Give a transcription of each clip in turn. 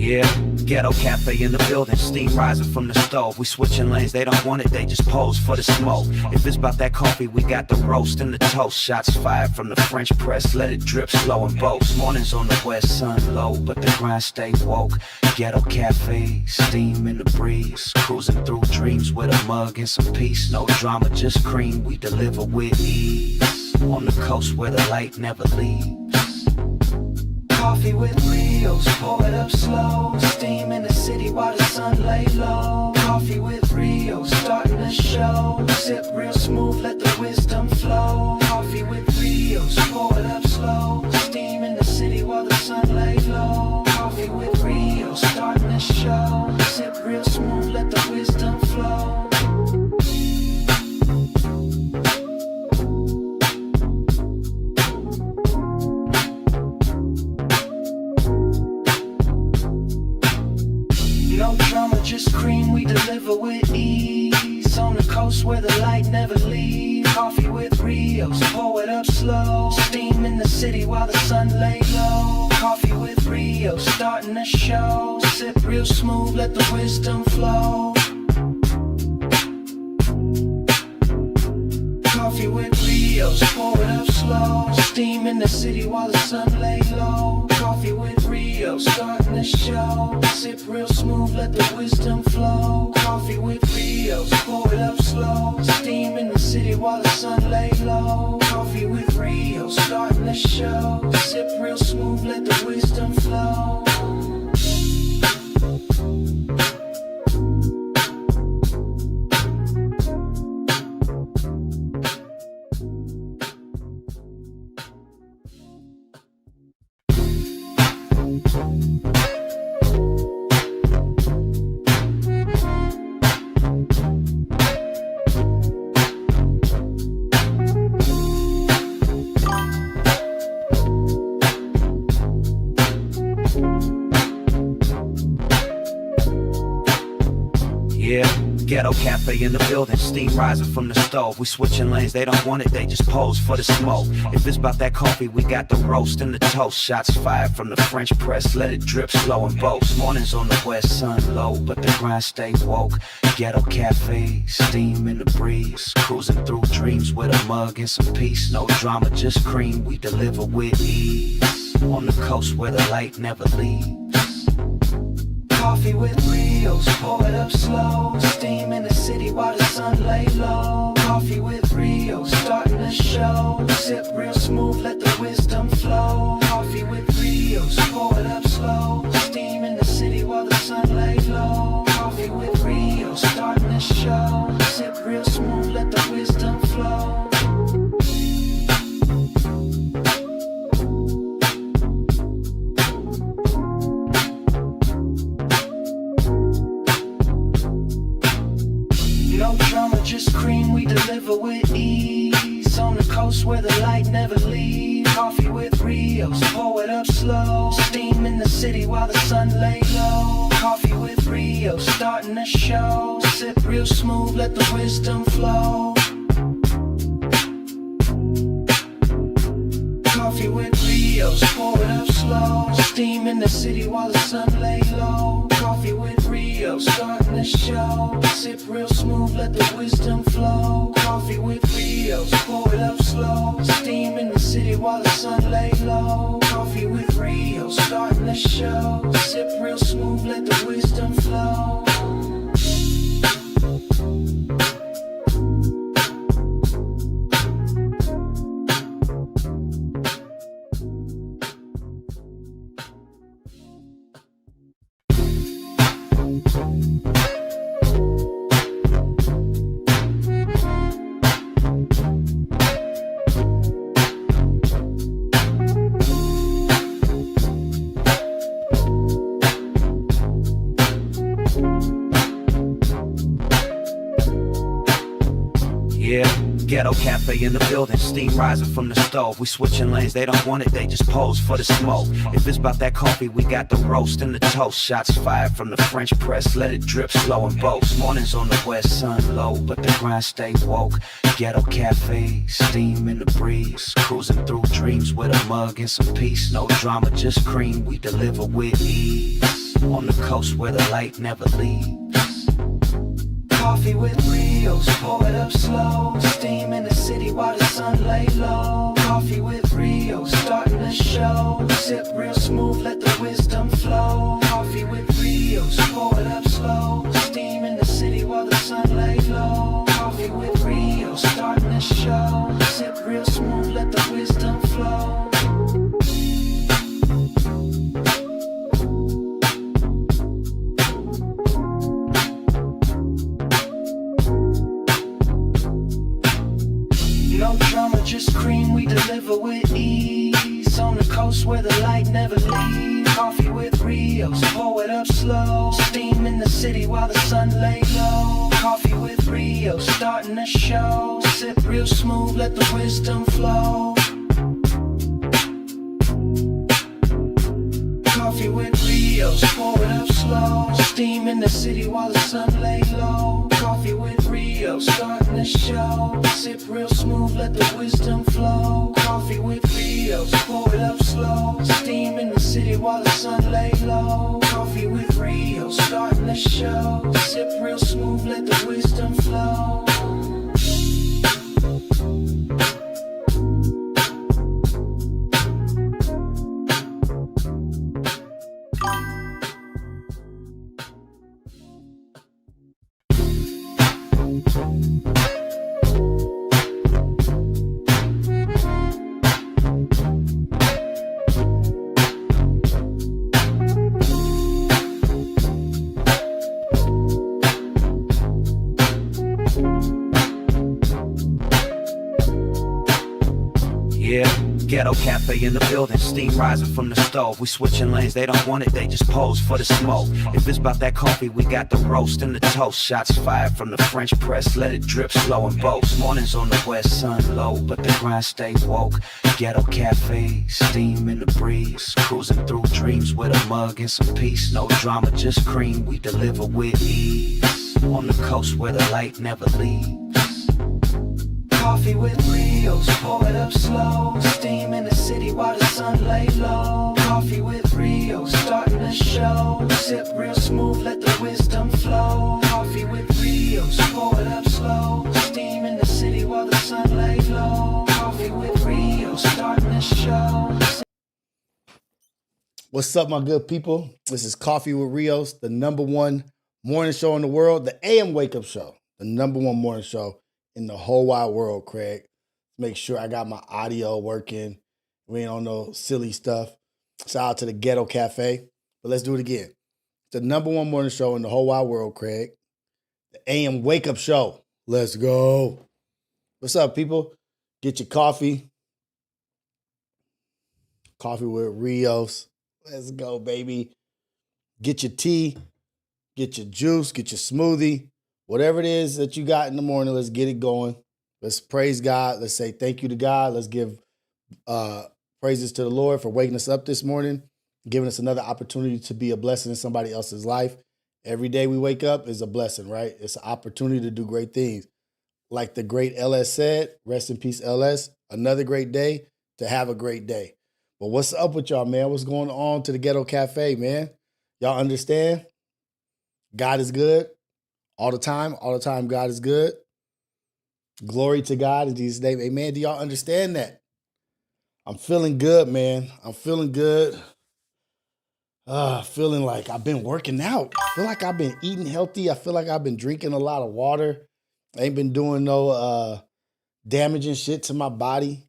Yeah, ghetto cafe in the building, steam rising from the stove. We switching lanes, they don't want it, they just pose for the smoke. If it's about that coffee, we got the roast and the toast. Shots fired from the French press, let it drip slow and boast. Mornings on the west, sun low, but the grind stay woke. Ghetto cafe, steam in the breeze, cruising through dreams with a mug and some peace. No drama, just cream, we deliver with ease. On the coast where the light never leaves. Coffee with Rios, pour it up slow. Steam in the city while the sun lay low. Coffee with Rios, starting the show. Sip real smooth, let the wisdom flow. Coffee with Rios, pour it up slow. Steam in the city while the sun lay low. Coffee with Rios, starting the show. Sip real smooth, let the wisdom flow. No drama, just cream, we deliver with ease. On the coast where the light never leaves. Coffee with Rios, pour it up slow. Steam in the city while the sun lay low. Coffee with Rios, starting the show. Sip real smooth, let the wisdom flow. Coffee with Rios, pour it up slow. Steam in the city while the sun lay low. Coffee with Rios, starting the show. Sip real smooth, let the wisdom flow. Coffee with Rios, pour it up slow. Steam in the city while the sun lay low. Coffee with Rios, starting the show. Sip real smooth, let the wisdom flow. Yeah, ghetto cafe in the building, steam rising from the stove. We switching lanes, they don't want it, they just pose for the smoke. If it's about that coffee, we got the roast and the toast. Shots fired from the French press, let it drip slow and boast. Mornings on the west, sun low, but the grind stay woke. Ghetto cafe, steam in the breeze, cruising through dreams with a mug and some peace. No drama, just cream, we deliver with ease. On the coast where the light never leaves. Coffee with Rios, pour it up slow. Steam in the city while the sun lay low. Coffee with Rios, starting the show. Sip real smooth, let the wisdom flow. Coffee with Rios, pour it up slow. Steam in the city while the sun lay low. Coffee with Rios, starting the show. Sip real smooth, let the wisdom flow. No drama, just cream, we deliver with ease. On the coast where the light never leaves. Coffee with Rios, pour it up slow. Steam in the city while the sun lay low. Coffee with Rios, starting the show. Sip real smooth, let the wisdom flow. Coffee with Rios, pour it up slow. Steam in the city while the sun lay low. Coffee with Rios, starting the show. Sip real smooth, let the wisdom flow. Coffee with Rios, pour it up slow. Steam in the city while the sun lay low. Coffee with Rios, starting the show. Sip real smooth, let the wisdom flow. Yeah, ghetto cafe in the building, steam rising from the stove. We switching lanes, they don't want it, they just pose for the smoke. If it's about that coffee, we got the roast and the toast. Shots fired from the French press, let it drip slow and boast. Mornings on the west, sun low, but the grind stay woke. Ghetto cafe, steam in the breeze, cruising through dreams with a mug and some peace. No drama, just cream, we deliver with ease. On the coast where the light never leaves. Coffee with Rios, pour it up slow. Steam in the city while the sun lay low. Coffee with Rios, starting the show. Sip real smooth, let the wisdom flow. Coffee with Rios, pour it up slow. Steam in the city while the sun lay low. Coffee with Rios, starting the show. Sip real smooth, let the wisdom flow. No drama, just cream, we deliver with ease. On the coast where the light never leaves. Coffee with Rios, pour it up slow. Steam in the city while the sun lay low. Coffee with Rios, starting the show. Sip real smooth, let the wisdom flow. Coffee with Rios, pour it up slow. Steam in the city while the sun lay low. Coffee with Rios, starting the show. Sip real smooth, let the wisdom flow. Coffee with Rios, pour it up slow. Steam in the city while the sun lay low. Coffee with Rios, starting the show. Sip real smooth, let the wisdom flow. Yeah, ghetto cafe in the building, steam rising from the stove. We switching lanes, they don't want it, they just pose for the smoke. If it's about that coffee, we got the roast and the toast. Shots fired from the French press, let it drip slow and boast. Mornings on the west, sun low, but the grind stay woke. Ghetto cafe, steam in the breeze. Cruising through dreams with a mug and some peace. No drama, just cream, we deliver with ease. On the coast where the light never leaves. Coffee with Rios, pour it up slow. Steam in the city while the sun lay low. Coffee with Rios, starting the show. Sip real smooth, let the wisdom flow. Coffee with Rios, pour it up slow. Steam in the city while the sun lay low. Coffee with Rios, starting the show. What's up, my good people? This is Coffee with Rios, the #1 morning show in the world, the AM Wake Up Show, the #1 morning show in the whole wide world, Craig. Make sure I got my audio working. We ain't on no silly stuff. Shout out to the Ghetto Cafe. But let's do it again. It's the #1 morning show in the whole wide world, Craig. The AM Wake Up Show. Let's go. What's up, people? Get your coffee. Coffee with Rios. Let's go, baby. Get your tea. Get your juice. Get your smoothie. Whatever it is that you got in the morning, let's get it going. Let's praise God. Let's say thank you to God. Let's give praises to the Lord for waking us up this morning, giving us another opportunity to be a blessing in somebody else's life. Every day we wake up is a blessing, right? It's an opportunity to do great things. Like the great LS said, rest in peace, LS, another great day to have a great day. But what's up with y'all, man? What's going on to the Ghetto Cafe, man? Y'all understand? God is good. All the time, God is good. Glory to God in Jesus' name. Amen. Do y'all understand that? I'm feeling good, man. I'm feeling good. Feeling like I've been working out. I feel like I've been eating healthy. I feel like I've been drinking a lot of water. I ain't been doing no damaging shit to my body.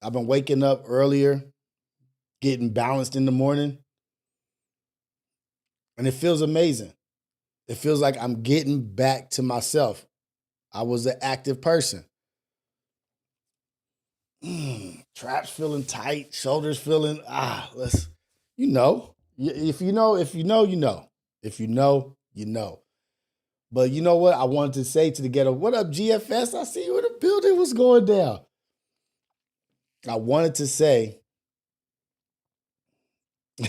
I've been waking up earlier, getting balanced in the morning. And it feels amazing. It feels like I'm getting back to myself. I was an active person. Traps feeling tight, shoulders feeling, you know. If you know, you know. If you know, you know. But you know what? I wanted to say to the ghetto, what up, GFS? I see you in the building. What's going down? I wanted to say,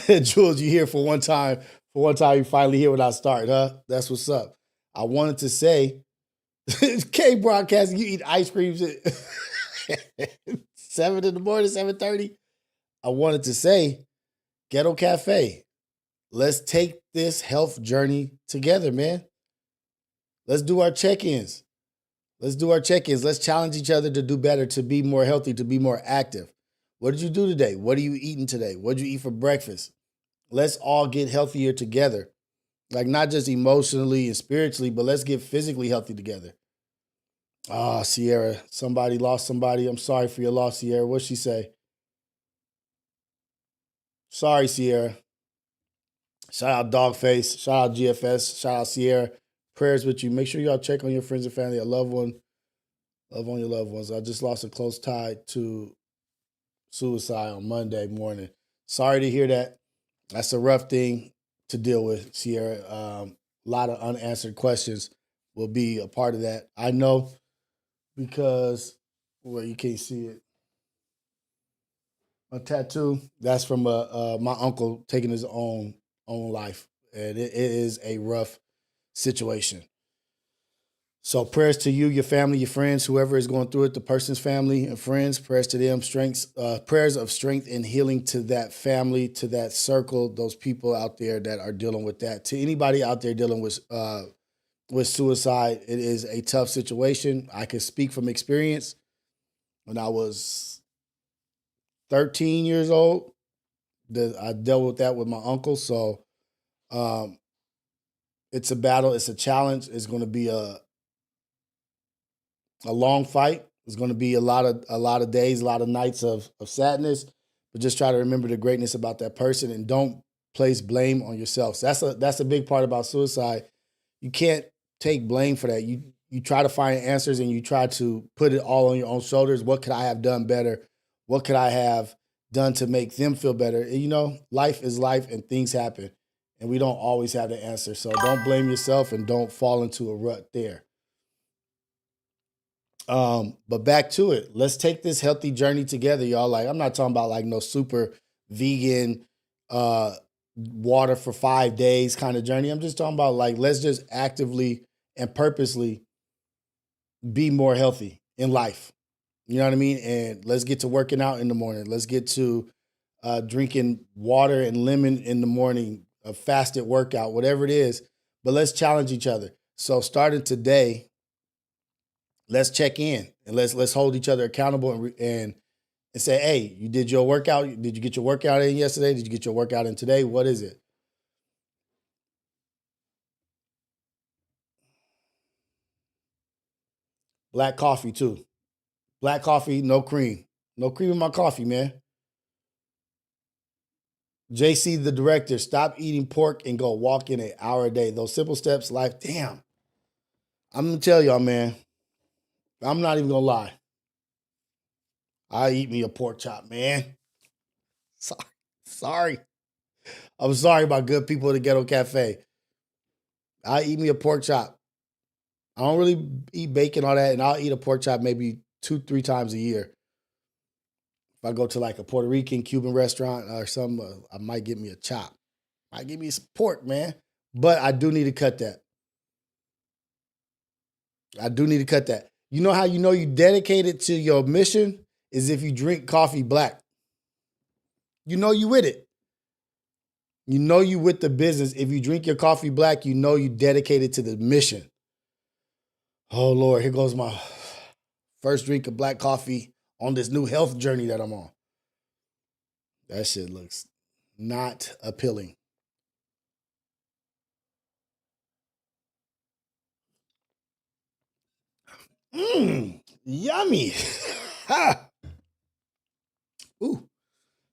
Jules, you here for one time. For one time, you finally hear what I start, huh? That's what's up. I wanted to say, K broadcasting, you eat ice creams at 7 in the morning, 7:30. I wanted to say, Ghetto Cafe. let's take this health journey together, man. Let's do our check-ins. Let's challenge each other to do better, to be more healthy, to be more active. What did you do today? What are you eating today? What did you eat for breakfast? Let's all get healthier together. Like, not just emotionally and spiritually, but let's get physically healthy together. Ah, Sierra, somebody lost somebody. I'm sorry for your loss, Sierra. What'd she say? Sorry, Sierra. Shout out Dogface. Shout out GFS. Shout out Sierra. Prayers with you. Make sure y'all check on your friends and family, a loved one. Love on your loved ones. I just lost a close tie to suicide on Monday morning. Sorry to hear that. That's a rough thing to deal with, Sierra. A lot of unanswered questions will be a part of that. I know because, well, you can't see it. A tattoo, that's from my uncle taking his own life. And it is a rough situation. So prayers to you, your family, your friends, whoever is going through it, the person's family and friends, prayers to them, prayers of strength and healing to that family, to that circle, those people out there that are dealing with that. To anybody out there dealing with suicide, it is a tough situation. I can speak from experience. When I was 13 years old, I dealt with that with my uncle. So it's a battle. It's a challenge. It's going to be a long fight. It's going to be a lot of days, a lot of nights of sadness, but just try to remember the greatness about that person and don't place blame on yourself. So that's a big part about suicide. You can't take blame for that. You try to find answers and you try to put it all on your own shoulders. What could I have done better? What could I have done to make them feel better? And, life is life and things happen, and we don't always have the answer. So don't blame yourself and don't fall into a rut there. But back to it. Let's take this healthy journey together, y'all. Like, I'm not talking about like no super vegan, water for 5 days kind of journey. I'm just talking about like, let's just actively and purposely be more healthy in life. You know what I mean? And let's get to working out in the morning. Let's get to drinking water and lemon in the morning, a fasted workout, whatever it is. But let's challenge each other. So starting today, let's check in and let's hold each other accountable and say, hey, you did your workout? Did you get your workout in yesterday? Did you get your workout in today? What is it? Black coffee too. Black coffee, no cream. No cream in my coffee, man. JC, the director, stop eating pork and go walk in an hour a day. Those simple steps, life. Damn. I'm going to tell y'all, man. I'm not even going to lie. I eat me a pork chop, man. Sorry. I'm sorry about good people at the Ghetto Cafe. I eat me a pork chop. I don't really eat bacon, all that, and I'll eat a pork chop maybe 2-3 times a year. If I go to like a Puerto Rican, Cuban restaurant or something, I might get me a chop. Might give me some pork, man. But I do need to cut that. You know how you know you dedicated to your mission is if you drink coffee black. You know you with it. You know you with the business. If you drink your coffee black, you know you dedicated to the mission. Oh, Lord, here goes my first drink of black coffee on this new health journey that I'm on. That shit looks not appealing. Yummy. Ooh.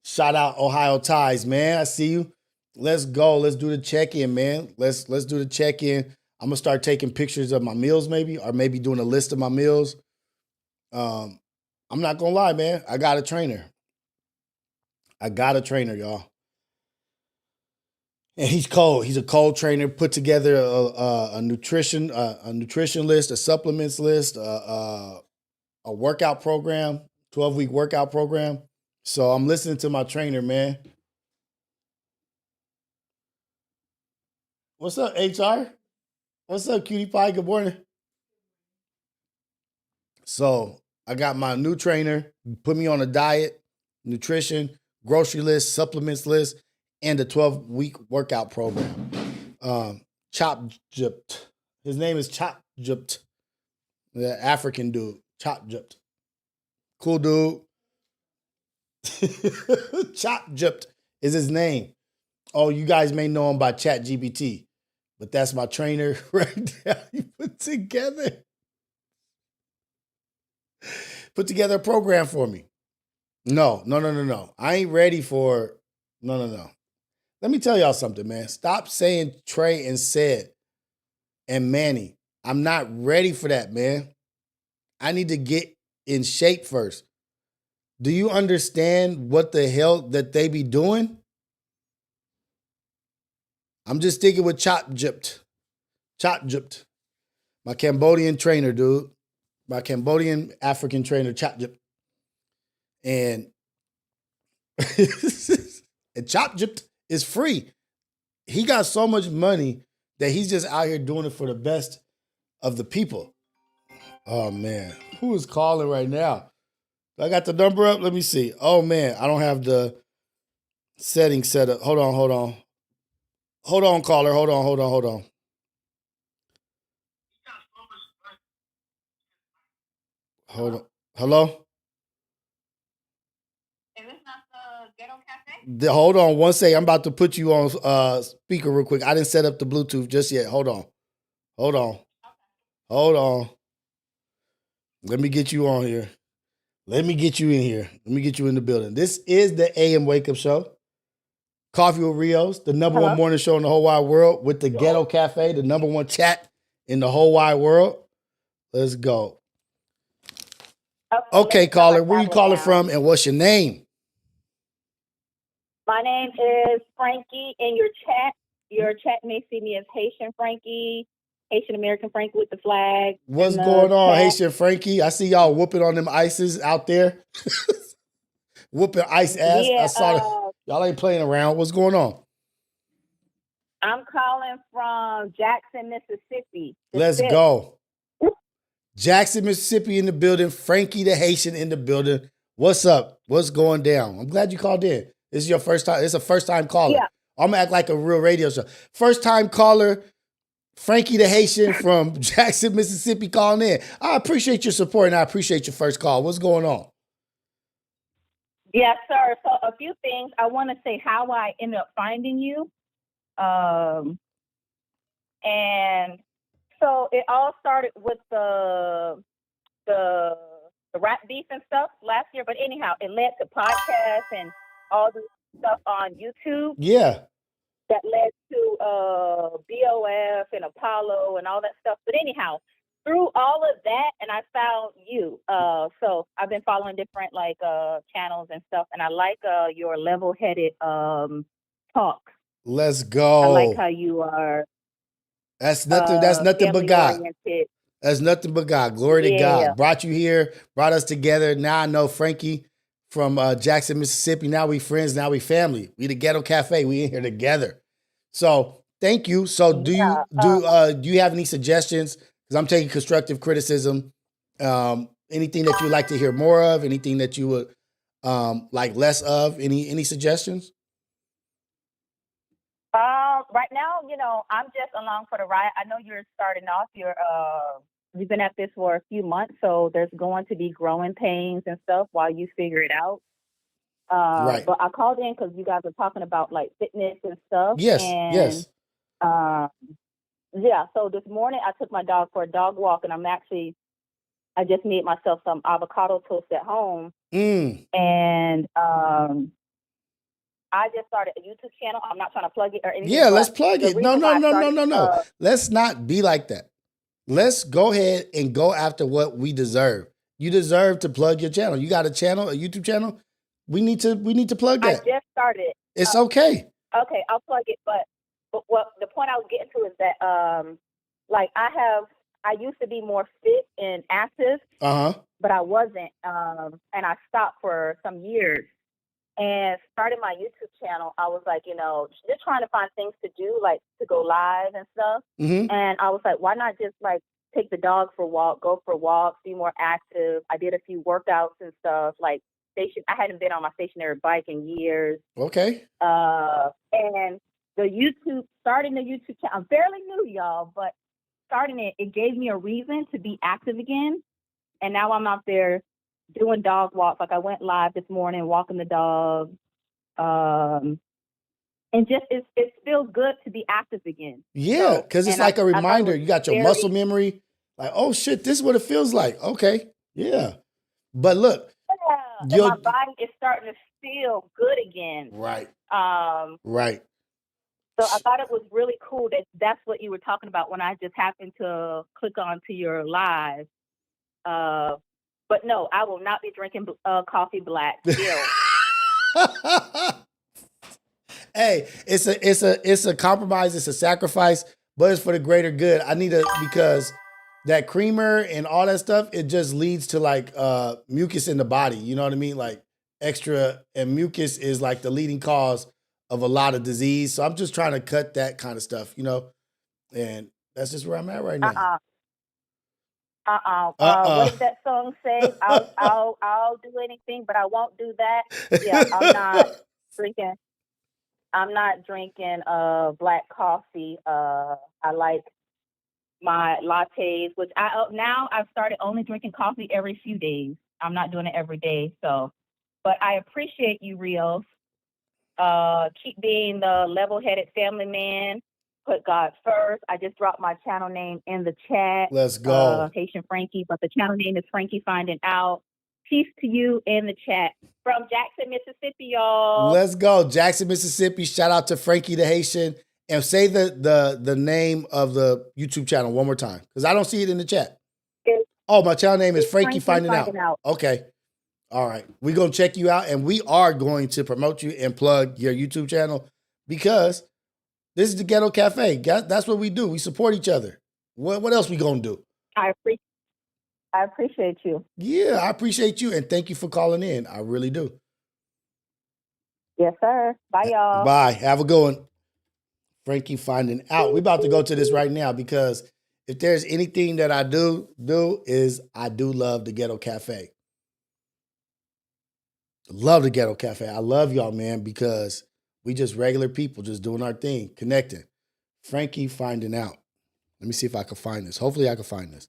Shout out Ohio Ties, man. I see you. Let's go. Let's do the check-in, man. Let's do the check-in. I'm gonna start taking pictures of my meals, maybe, or maybe doing a list of my meals. I'm not gonna lie, man. I got a trainer. Y'all. And he's cold. He's a cold trainer. Put together a nutrition list, a supplements list, a workout program, 12-week workout program. So I'm listening to my trainer, man. What's up, HR? What's up, cutie pie? Good morning. So I got my new trainer, put me on a diet, nutrition, grocery list, supplements list, and the 12-week workout program. Chop Jupt. His name is Chop Jupt, the African dude. Chop Jupt. Cool dude. Chop Jupt is his name. Oh, you guys may know him by ChatGPT, but that's my trainer right now. He put together a program for me. No. I ain't ready for no. Let me tell y'all something, man. Stop saying Trey and said and Manny. I'm not ready for that, man. I need to get in shape first. Do you understand what the hell that they be doing? I'm just sticking with Chop Jupt. Chop Jupt. My Cambodian trainer, dude. My Cambodian African trainer, Chop Jupt. And, and Chop Jupt is free. He got so much money that he's just out here doing it for the best of the people. Oh, man. Who is calling right now? I got the number up. Let me see. Oh, man. I don't have the settings set up. Hold on. Hold on, caller. Hold on. Hold on. Hello? Is this not the Ghetto Cafe? Hold on one second. I'm about to put you on speaker real quick. I didn't set up the Bluetooth just yet. Hold on. Let me get you on here. Let me get you in here. Let me get you in the building. This is the AM Wake Up Show. Coffee with Rios, the number one morning show in the whole wide world, with the Ghetto Cafe, the number one chat in the whole wide world. Let's go. Okay, caller, where you calling from and what's your name? My name is Frankie. In your chat may see me as Haitian Frankie, Haitian American Frankie with the flag. What's going on, Haitian Frankie? I see y'all whooping on them ices out there. Whooping ice ass. Yeah, I saw y'all ain't playing around. What's going on? I'm calling from Jackson, Mississippi. Let's go. Jackson, Mississippi in the building. Frankie the Haitian in the building. What's up? What's going down? I'm glad you called in. This is your first time. It's a first time caller. Yeah. I'm gonna act like a real radio show. First time caller, Frankie the Haitian from Jackson, Mississippi calling in. I appreciate your support and I appreciate your first call. What's going on? Yes, sir. So a few things. I want to say how I ended up finding you. And so it all started with the rap beef and stuff last year. But anyhow, it led to podcasts and all the stuff on YouTube. Yeah. That led to BOF and Apollo and all that stuff. But anyhow, through all of that, and I found you. So I've been following different channels and stuff, and I like your level-headed talk. Let's go. I like how you are. That's nothing but God. Oriented. That's nothing but God. Glory to God. Brought you here, brought us together. Now I know Frankie from Jackson, Mississippi. Now we friends. Now we family. We the Ghetto Cafe. We in here together. So thank you. So do you have any suggestions? Because I'm taking constructive criticism. Anything that you'd like to hear more of? Anything that you would like less of? Any suggestions? Right now, I'm just along for the ride. I know you're starting off. You've been at this for a few months, so there's going to be growing pains and stuff while you figure it out. Right. But I called in because you guys were talking about like fitness and stuff. Yes. And, yes. Yeah. So this morning I took my dog for a dog walk, and I just made myself some avocado toast at home. And I just started a YouTube channel. I'm not trying to plug it or anything. Yeah, let's plug it. No. Let's not be like that. Let's go ahead and go after what we deserve. You deserve to plug your channel. You got a channel, a YouTube channel? We need to plug that. I just started. It's okay. Okay, I'll plug it. But what the point I was getting to is that I used to be more fit and active. But I wasn't. And I stopped for some years. And starting my YouTube channel, I was like, just trying to find things to do, like to go live and stuff. And I was like, why not just like take the dog for a walk, go for walks, be more active. I did a few workouts and stuff. Like I hadn't been on my stationary bike in years. Okay. And starting the YouTube channel. I'm fairly new, y'all, but starting it gave me a reason to be active again. And now I'm out there doing dog walks. Like I went live this morning, walking the dog. And just it feels good to be active again. Yeah, because it's like a reminder. You got your muscle memory. Like, oh shit, this is what it feels like. Okay. Yeah. But look. Yeah, my body is starting to feel good again. Right. Right. So I thought it was really cool that that's what you were talking about when I just happened to click onto your live. But no, I will not be drinking coffee black still. Hey, it's a compromise, it's a sacrifice, but it's for the greater good. I need to, because that creamer and all that stuff, it just leads to like mucus in the body. You know what I mean? Like extra, and mucus is like the leading cause of a lot of disease. So I'm just trying to cut that kind of stuff, you know? And that's just where I'm at right now. What did that song say? I'll do anything, but I won't do that. Yeah, I'm not drinking black coffee. I like my lattes, which I've started only drinking coffee every few days. I'm not doing it every day. So, but I appreciate you, Rios. Keep being the level-headed family man. Put God first. I just dropped my channel name in the chat. Let's go. Haitian Frankie, but the channel name is Frankie Finding Out. Peace to you in the chat from Jackson, Mississippi, y'all. Let's go. Jackson, Mississippi. Shout out to Frankie the Haitian. And say the name of the YouTube channel one more time, because I don't see it in the chat. My channel name is Frankie Finding Out. Okay. All right. We're going to check you out, and we are going to promote you and plug your YouTube channel, because this is the Ghetto Cafe. That's what we do. We support each other. What else we going to do? I appreciate you. Yeah, I appreciate you, and thank you for calling in. I really do. Yes, sir. Bye, y'all. Bye. Have a good one. Frankie Finding Out. We're about to go to this right now, because if there's anything that I do is I do love the Ghetto Cafe. Love the Ghetto Cafe. I love y'all, man, because we just regular people just doing our thing, connecting. Frankie Finding Out. Let me see if I can find this. Hopefully I can find this.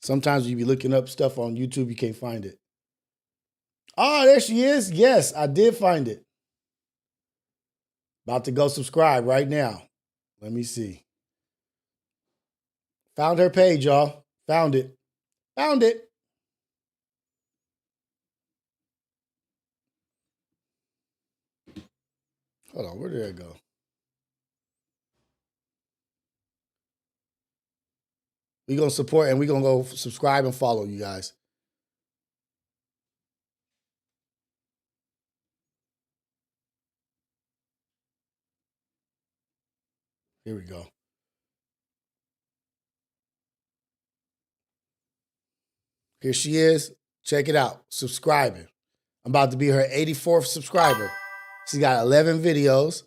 Sometimes you be looking up stuff on YouTube, you can't find it. Oh, there she is. Yes, I did find it. About to go subscribe right now. Let me see. Found her page, y'all. Found it. Found it. Hold on, where did that go? We're going to support, and we're going to go subscribe and follow you guys. Here we go. Here she is. Check it out. Subscribing. I'm about to be her 84th subscriber. She got 11 videos,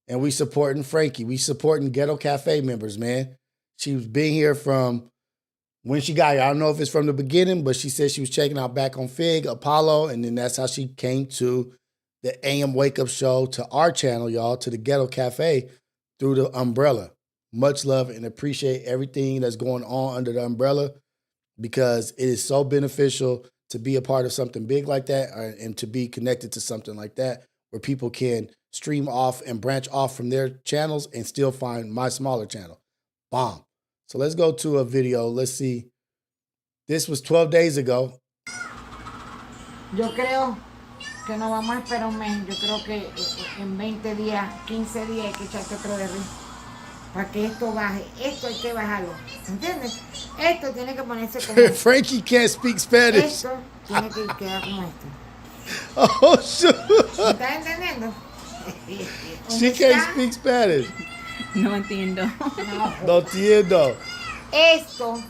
and we supporting Frankie. We supporting Ghetto Cafe members, man. She's been here from when she got here. I don't know if it's from the beginning, but she said she was checking out back on Fig, Apollo, and then that's how she came to the AM Wake Up Show, to our channel, y'all, to the Ghetto Cafe through the umbrella. Much love and appreciate everything that's going on under the umbrella, because it is so beneficial to be a part of something big like that, and to be connected to something like that, where people can stream off and branch off from their channels and still find my smaller channel. Bomb. So let's go to a video. Let's see. This was 12 days ago. Yo creo que no vamos a esperar un mes. Yo creo que en 20 días, 15 días hay que echarte otro de río para que esto baje. Esto hay que bajarlo. ¿Entiendes? Esto tiene que ponerse como Frankie can't speak Spanish. Esto tiene que quedar como esto. Oh, shoot. ¿Me estás entendiendo? She can't speak Spanish. No entiendo. No entiendo. Esto.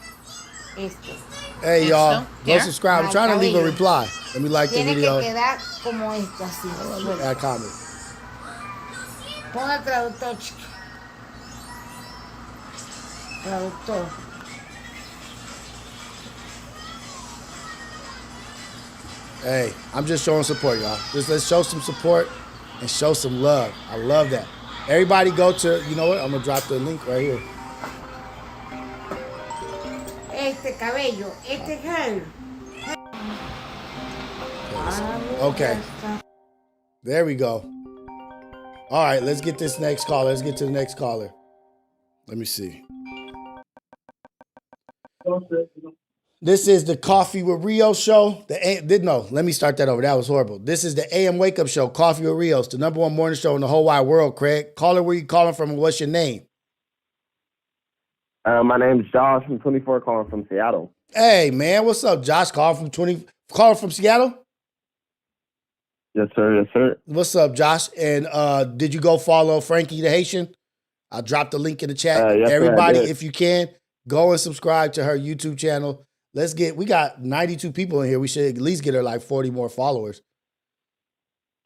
Hey, y'all. Go subscribe. I'm trying to leave a reply. Let me like the video. Tiene que quedar como esto, así. Add comment. Pon el traductor, chico. Traductor. Hey, I'm just showing support, y'all. Just let's show some support and show some love. I love that. Everybody go to, you know what? I'm going to drop the link right here. Cabello, hair. Okay. There we go. All right, let's get this next caller. Let's get to the next caller. Let me see. This is the Coffee with Rios show. No, let me start that over. That was horrible. This is the AM Wake Up Show, Coffee with Rios, the #1 morning show in the whole wide world, Craig. Caller, where you calling from and what's your name? My name is Josh. I'm 24, calling from Seattle. Hey, man. What's up, Josh? Calling from Seattle? Yes, sir. Yes, sir. What's up, Josh? And did you go follow Frankie the Haitian? I dropped the link in the chat. Yes, everybody, sir, if you can, go and subscribe to her YouTube channel. We got 92 people in here. We should at least get her like 40 more followers.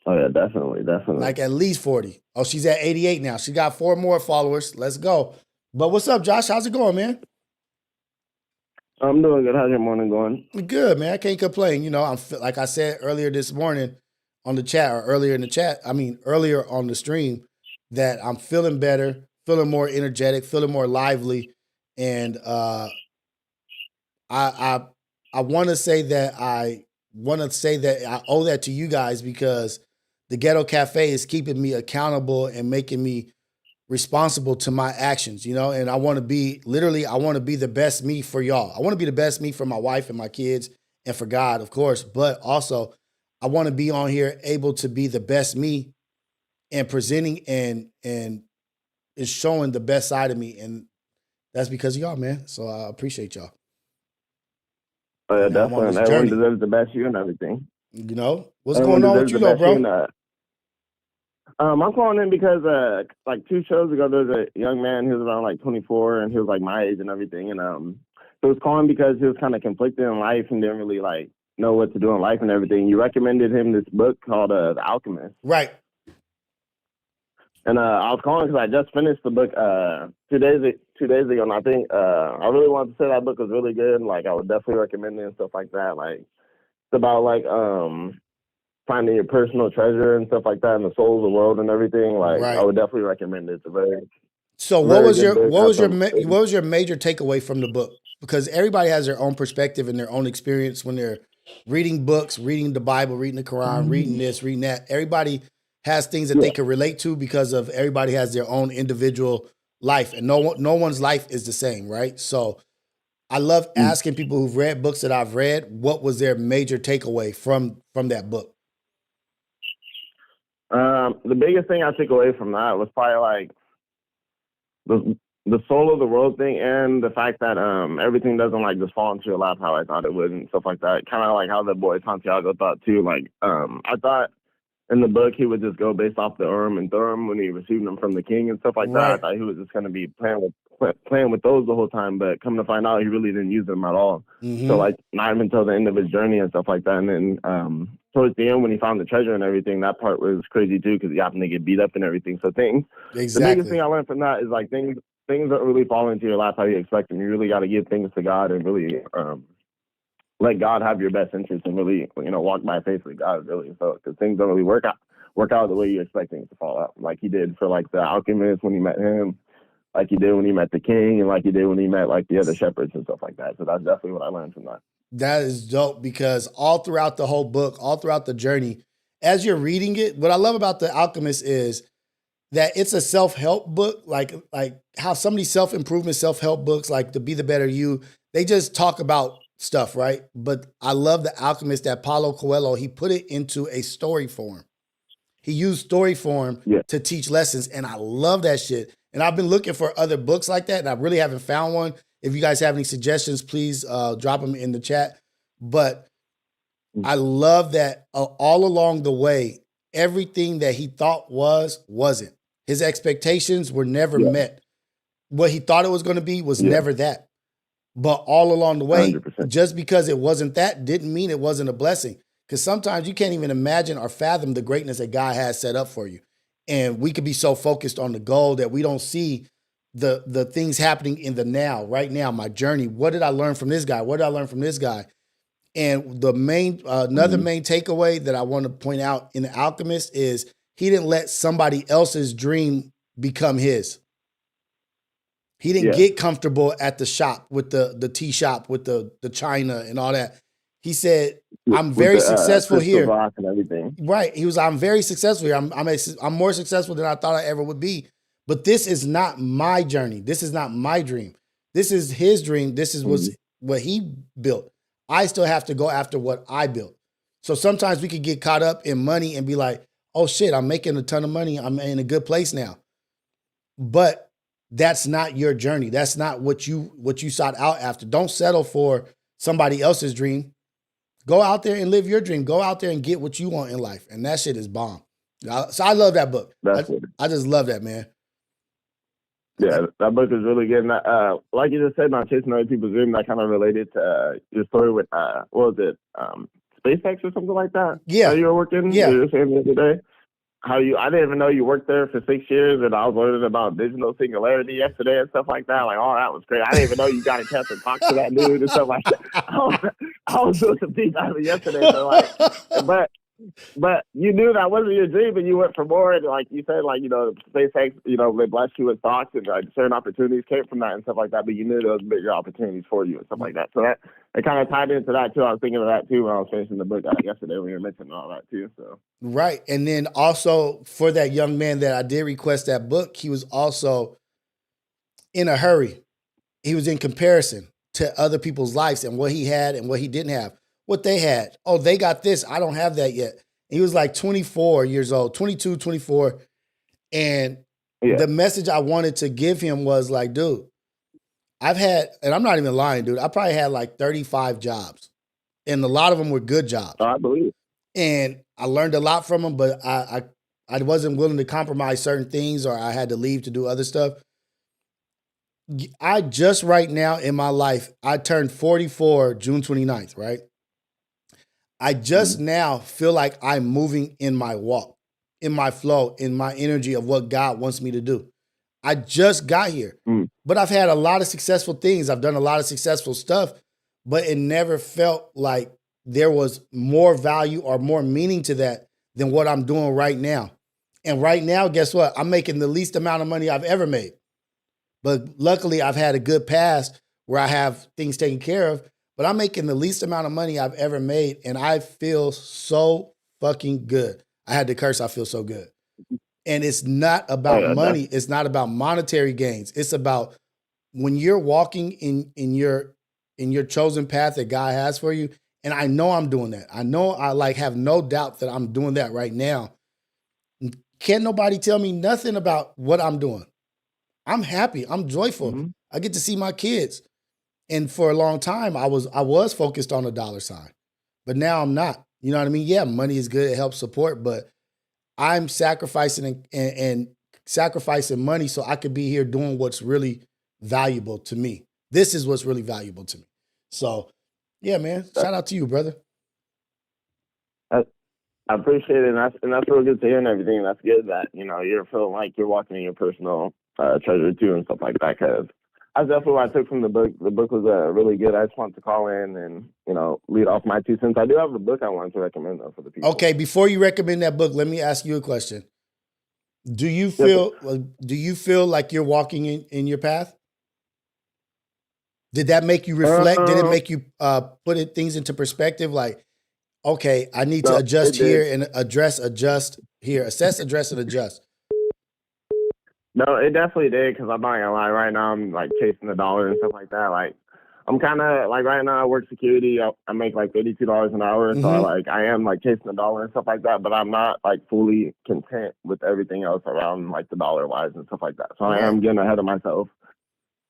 Oh, yeah, definitely. Like at least 40. Oh, she's at 88 now. She got 4 more followers. Let's go. But what's up, Josh? How's it going, man? I'm doing good. How's your morning going? Good, man. I can't complain. You know, like I said earlier this morning on the chat, or earlier on the stream, that I'm feeling better, feeling more energetic, feeling more lively. And I want to say that I owe that to you guys, because the Ghetto Cafe is keeping me accountable and making me responsible to my actions, you know, and I want to be the best me for y'all. I want to be the best me for my wife and my kids and for God, of course, but also I want to be on here able to be the best me and presenting and is showing the best side of me. And that's because of y'all, man. So I appreciate y'all. Oh, yeah, definitely. Everyone deserves the best you and everything. You know, what's going on with you though, bro? I'm calling in because like 2 shows ago, there was a young man. He was around like 24, and he was like my age and everything. And he was calling because he was kind of conflicted in life and didn't really like know what to do in life and everything. You recommended him this book called The Alchemist. Right. And I was calling because I just finished the book 2 days ago, and I think I really wanted to say that book was really good. Like, I would definitely recommend it and stuff like that. Like, it's about like finding your personal treasure and stuff like that, and the soul of the world and everything. Like, right. I would definitely recommend it. It's a very what was your major takeaway from the book? Because everybody has their own perspective and their own experience when they're reading books, reading the Bible, reading the Quran, reading this, reading that. Everybody has things that they can relate to because of everybody has their own individual life, and no one's life is the same, right? So I love asking people who've read books that I've read, what was their major takeaway from that book? The biggest thing I took away from that was probably like the soul of the world thing, and the fact that everything doesn't like just fall into your lap how I thought it would and stuff like that. Kind of like how the boy Santiago thought too. Like I thought in the book he would just go based off the Urim and Thummim when he received them from the king and stuff like that. I thought he was just going to be playing with those the whole time, but come to find out he really didn't use them at all. So like not even until the end of his journey and stuff like that. And then towards the end when he found the treasure and everything, that part was crazy too, because he happened to get beat up and everything. So the biggest thing I learned from that is like things don't really fall into your lap how you expect them. You really got to give things to God and really let God have your best interest and really, you know, walk by faith with God, really. So, because things don't really work out the way you expect things to fall out, like he did for like the alchemist when he met him, like he did when he met the king, and like he did when he met like the other shepherds and stuff like that. So that's definitely what I learned from that. That is dope, because all throughout the whole book, all throughout the journey, as you're reading it, what I love about The Alchemist is that it's a self-help book, like how some of these self-improvement, self-help books, like To Be the Better You, they just talk about stuff, right? But I love The Alchemist that Paulo Coelho, he put it into a story form. He used story form to teach lessons, and I love that shit. And I've been looking for other books like that, and I really haven't found one. If you guys have any suggestions, please drop them in the chat. But I love that all along the way, everything that he thought wasn't. His expectations were never met. What he thought it was going to be was never that. But all along the way, 100%. Just because it wasn't that didn't mean it wasn't a blessing. Because sometimes you can't even imagine or fathom the greatness that God has set up for you. And we could be so focused on the goal that we don't see the things happening in the now, right now, my journey. What did I learn from this guy? What did I learn from this guy? And the another main takeaway that I want to point out in The Alchemist is he didn't let somebody else's dream become his. He didn't get comfortable at the shop with the tea shop with the china and all that. He said, I'm very successful here. Rock and everything. Right. He was, I'm very successful here. I'm more successful than I thought I ever would be. But this is not my journey. This is not my dream. This is his dream. This is what he built. I still have to go after what I built. So sometimes we could get caught up in money and be like, oh shit, I'm making a ton of money. I'm in a good place now. But that's not your journey. That's not what you sought out after. Don't settle for somebody else's dream. Go out there and live your dream. Go out there and get what you want in life. And that shit is bomb. So I love that book. I just love that, man. Yeah, that book is really good. And like you just said, not chasing other people's dreams, that kind of related to your story with, what was it, SpaceX or something like that? Yeah. How you were working? Yeah. You were saying the other day. I didn't even know you worked there for 6 years, and I was learning about digital singularity yesterday and stuff like that. Like, oh, that was great. I didn't even know you got a chance to talk to that dude and stuff like that. I was doing some deep diving yesterday, so like, but you knew that wasn't your dream, and you went for more. And like you said, like, you know, SpaceX, you know, they blessed you with stocks, and like certain opportunities came from that and stuff like that. But you knew there was bigger opportunities for you and stuff like that. So that it kind of tied into that too. I was thinking of that too when I was finishing the book yesterday when you were mentioning all that too. So right, and then also for that young man that I did request that book, he was also in a hurry. He was in comparison to other people's lives and what he had and what he didn't have. What they had. Oh, they got this. I don't have that yet. He was like 24 years old, 22, 24. And the message I wanted to give him was like, dude, I've had, and I'm not even lying, dude, I probably had like 35 jobs. And a lot of them were good jobs. I believe. And I learned a lot from them, but I wasn't willing to compromise certain things, or I had to leave to do other stuff. I just right now in my life, I turned 44 June 29th, right? I just now feel like I'm moving in my walk, in my flow, in my energy of what God wants me to do. I just got here, but I've had a lot of successful things. I've done a lot of successful stuff, but it never felt like there was more value or more meaning to that than what I'm doing right now. And right now, guess what? I'm making the least amount of money I've ever made. But luckily, I've had a good past where I have things taken care of. But I'm making the least amount of money I've ever made, and I feel so fucking good. I had to curse, I feel so good. And it's not about money. It's not about monetary gains. It's about when you're walking in your chosen path that God has for you. And I know I'm doing that. I know I like have no doubt that I'm doing that right now. Can't nobody tell me nothing about what I'm doing. I'm happy. I'm joyful. I get to see my kids. And for a long time, I was focused on a dollar sign, but now I'm not. You know what I mean? Yeah, money is good. It helps support, but I'm sacrificing and sacrificing money so I could be here doing what's really valuable to me. This is what's really valuable to me. So, yeah, man, shout out to you, brother. I appreciate it, and that's really good to hear and everything. That's good that, you know, you're feeling like you're walking in your personal treasure too and stuff like that, because that's definitely what I took from the book. The book was really good. I just wanted to call in and, you know, lead off my 2 cents. I do have a book I wanted to recommend, though, for the people. Okay, before you recommend that book, let me ask you a question. Do you feel like you're walking in your path? Did that make you reflect? Did it make you put things into perspective? Like, okay, I need to adjust here and adjust here. Assess, address, and adjust. No, it definitely did, because I'm not gonna lie. Right now, I'm like chasing the dollar and stuff like that. Like, I'm kind of like right now I work security. I make like $32 an hour, so I am like chasing the dollar and stuff like that. But I'm not like fully content with everything else around like the dollar wise and stuff like that. So I am getting ahead of myself,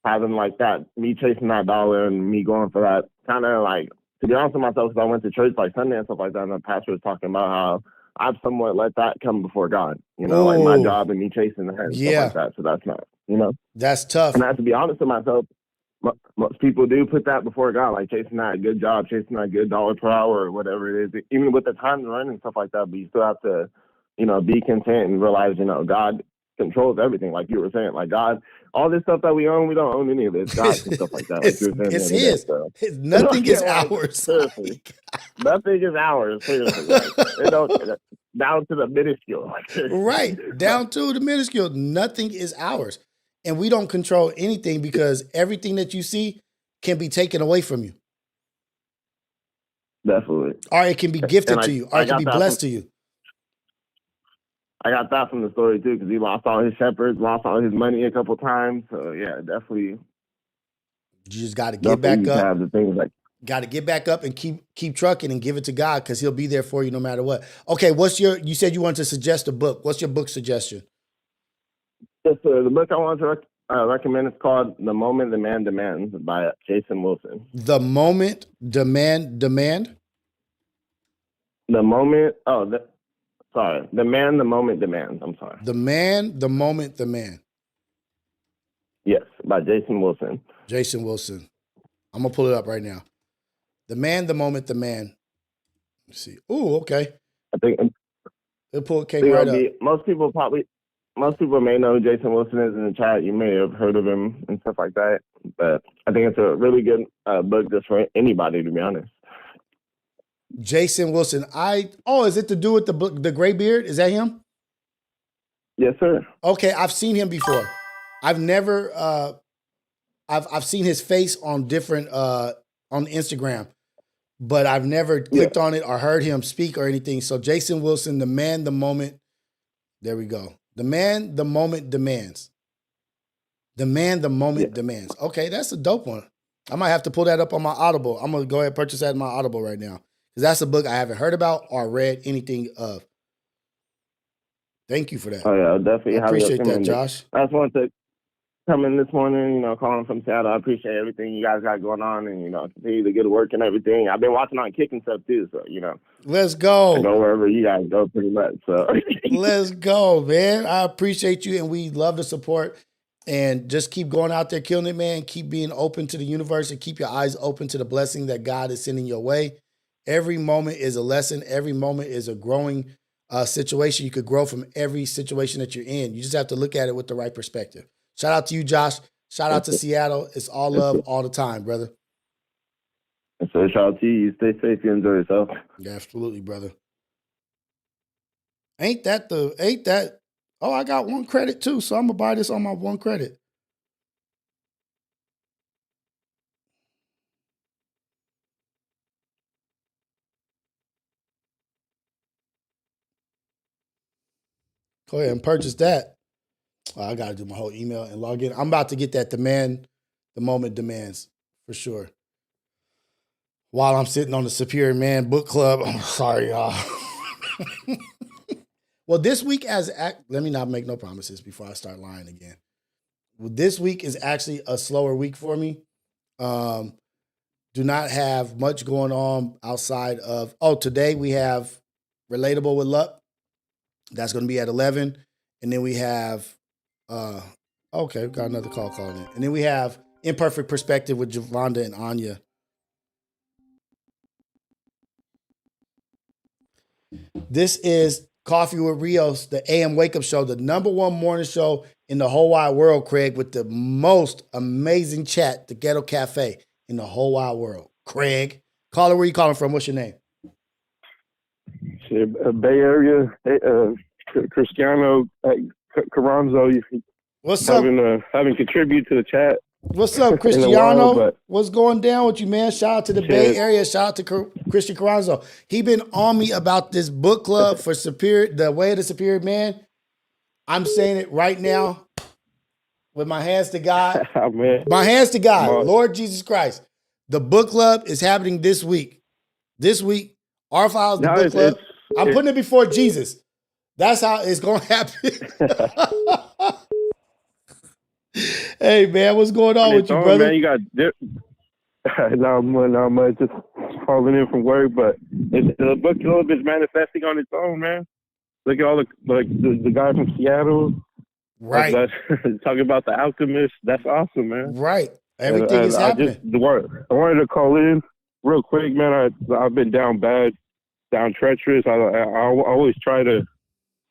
having like that me chasing that dollar and me going for that kind of like, to be honest with myself, because I went to church like Sunday and stuff like that, and the pastor was talking about how I've somewhat let that come before God, you know, like my job and me chasing that and stuff like that. So that's not, you know, that's tough. And I have to be honest with myself. Most people do put that before God, like chasing that good job, chasing that good dollar per hour or whatever it is, even with the time to run and stuff like that. But you still have to, you know, be content and realize, you know, God controls everything. Like you were saying, like God, all this stuff that we own, we don't own any of it. It's God's and stuff like that. Like it's His. Nothing is ours. Seriously. Nothing is ours. Seriously. Like, down to the minuscule. Right. Down to the minuscule. Nothing is ours. And we don't control anything because everything that you see can be taken away from you. Definitely. Or it can be gifted to you. Or it can be blessed to you. I got that from the story too, because he lost all his shepherds, lost all his money a couple times. So yeah, definitely. You just got to get back up. Have the things like. Got to get back up and keep trucking and give it to God because He'll be there for you no matter what. Okay, you said you wanted to suggest a book. What's your book suggestion? Yes, sir. The book I want to recommend is called "The Moment the Man Demands" by Jason Wilson. The Moment Demand? The Moment. Sorry. The Man the Moment Demands. I'm sorry. The Man, the Moment, the Man. Yes, by Jason Wilson. Jason Wilson. I'm gonna pull it up right now. The Man, the Moment, the Man. Let's see. Oh, okay. I think it came right up. Most people may know who Jason Wilson is in the chat. You may have heard of him and stuff like that. But I think it's a really good book just for anybody, to be honest. Jason Wilson. Is it to do with the gray beard? Is that him? Yes, sir. Okay, I've seen him before. I've never I've seen his face on different on Instagram, but I've never clicked on it or heard him speak or anything. So Jason Wilson, The Man, the Moment. There we go. The Man, the Moment Demands. The Man, the Moment Demands. Okay, that's a dope one. I might have to pull that up on my Audible. I'm gonna go ahead and purchase that in my Audible right now. Because that's a book I haven't heard about or read anything of. Thank you for that. Oh, yeah, definitely. I appreciate that, Josh. I just wanted to come in this morning, calling from Seattle. I appreciate everything you guys got going on and, continue to get to work and everything. I've been watching on Kick and stuff too, so, Let's go. I go wherever you guys go pretty much, so. Let's go, man. I appreciate you, and we love the support. And just keep going out there, killing it, man. Keep being open to the universe and keep your eyes open to the blessing that God is sending your way. Every moment is a lesson. Every moment is a growing situation. You could grow from every situation that you're in. You just have to look at it with the right perspective. Shout out to you, Josh. Shout out to Seattle. It's all love all the time, brother. So shout out to you. You stay safe. You enjoy yourself. Yeah, absolutely, brother. Ain't that oh, I got one credit too, so I'm gonna buy this on my one credit. Go ahead and purchase that. Oh, I got to do my whole email and log in. I'm about to get that The Man, the Moment Demands for sure. While I'm sitting on the Superior Man Book Club. I'm sorry, y'all. Well, this week let me not make no promises before I start lying again. Well, this week is actually a slower week for me. Do not have much going on outside of, today we have Relatable with Luck. That's going to be at 11. And then we have, we've got another call calling in. And then we have Imperfect Perspective with Javonda and Anya. This is Coffee with Rios, the AM Wake Up Show, the #1 morning show in the whole wide world, Craig, with the most amazing chat, the Ghetto Cafe in the whole wide world. Craig, caller, where you calling from? What's your name? Bay Area, Cristiano Carranzo. What's up? Having contributed to the chat. What's up, Cristiano? What's going down with you, man? Shout out to the Bay Area. Shout out to Christian Carranzo. He been on me about this book club for The Way of the Superior Man. I'm saying it right now with my hands to God. My hands to God. Lord Jesus Christ. The book club is happening this week. This week, our files, the book club. I'm putting it before Jesus. That's how it's going to happen. Hey, man, what's going on with you, brother? Man, you got not much, just calling in from work, but the book club is manifesting on its own, man. Look at all the guy from Seattle. Right. Talking about the alchemist. That's awesome, man. Right. Everything is happening. I wanted to call in real quick, man. I've been down bad, down treacherous. I always try to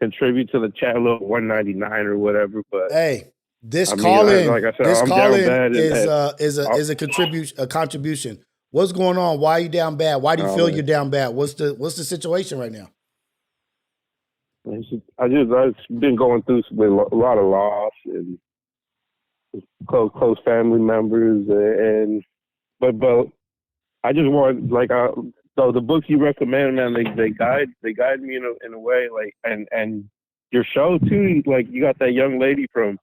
contribute to the chat, little 199 or whatever, but hey. This call-in is a contribution. What's going on? Why are you down bad? Why do you feel you're down bad? What's the situation right now? I've been going through with a lot of loss and close family members, and but I just want so the books you recommend, man, they guide me in a way, like, and your show too, like you got that young lady from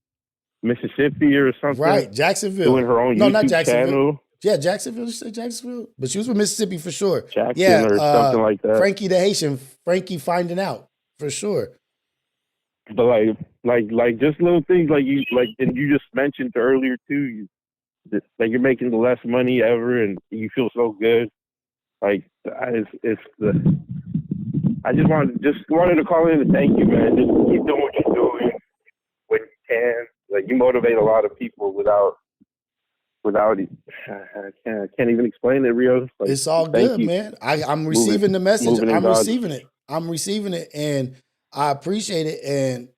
Mississippi or something, right? Jacksonville, doing her own no, not YouTube Jacksonville. channel. Yeah, Jacksonville. You say Jacksonville, but she was from Mississippi for sure. Jackson or something like that. Frankie the Haitian, Frankie finding out for sure. But like just little things and you just mentioned earlier too, like you're making the less money ever and you feel so good. Like I just wanted to call in and thank you, man. Just keep doing what you're doing when you can. Like you motivate a lot of people without it. I can't even explain it, Rios. Like, it's all good, man. I'm receiving the message. I'm receiving it, and I appreciate it. And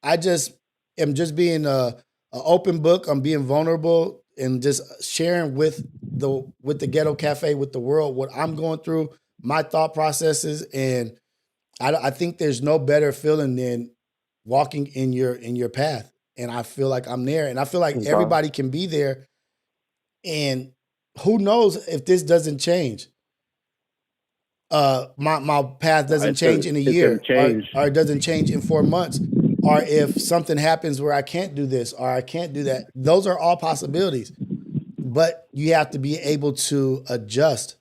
I just am just being a open book. I'm being vulnerable and just sharing with the Ghetto Cafe, with the world, what I'm going through, my thought processes, and I think there's no better feeling than walking in your path. And I feel like I'm there, and I feel like everybody can be there. And who knows if this doesn't change? My path doesn't change in a year, or it doesn't change in 4 months, or if something happens where I can't do this or I can't do that. Those are all possibilities, but you have to be able to adjust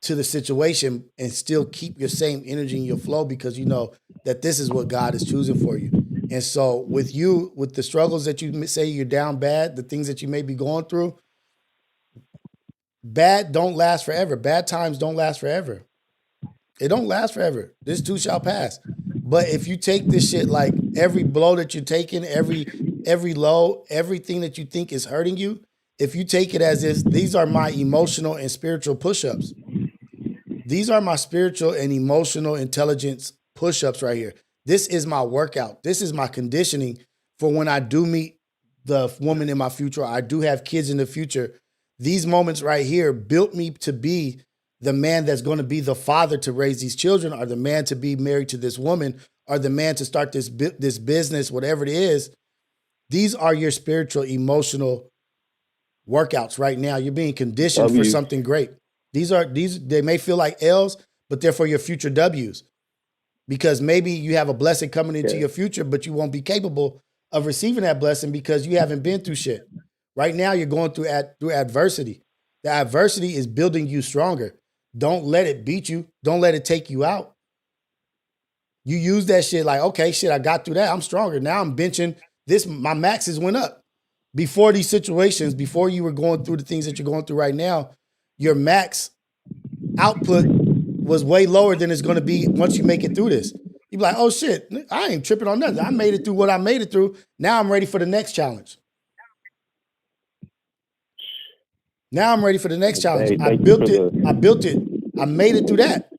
to the situation and still keep your same energy in your flow, because you know that this is what God is choosing for you. And so with you, with the struggles that you say you're down bad, the things that you may be going through, bad don't last forever. Bad times don't last forever. It don't last forever. This too shall pass. But if you take this shit, like every blow that you're taking, every low, everything that you think is hurting you, if you take it as if these are my emotional and spiritual push-ups. These are my spiritual and emotional intelligence push-ups right here. This is my workout. This is my conditioning for when I do meet the woman in my future, I do have kids in the future. These moments right here built me to be the man that's going to be the father to raise these children, or the man to be married to this woman, or the man to start this business, whatever it is. These are your spiritual, emotional workouts right now. You're being conditioned for something great. They may feel like L's, but they're for your future W's. Because maybe you have a blessing coming into your future, but you won't be capable of receiving that blessing because you haven't been through shit. Right now, you're going through adversity. The adversity is building you stronger. Don't let it beat you. Don't let it take you out. You use that shit like, okay, shit, I got through that. I'm stronger. Now I'm benching this. My maxes went up. Before these situations, before you were going through the things that you're going through right now, your max output was way lower than it's going to be once you make it through this. You'd be like, oh shit, I ain't tripping on nothing. I made it through what I made it through. Now I'm ready for the next challenge. Now I'm ready for the next challenge. I built it. I made it through that.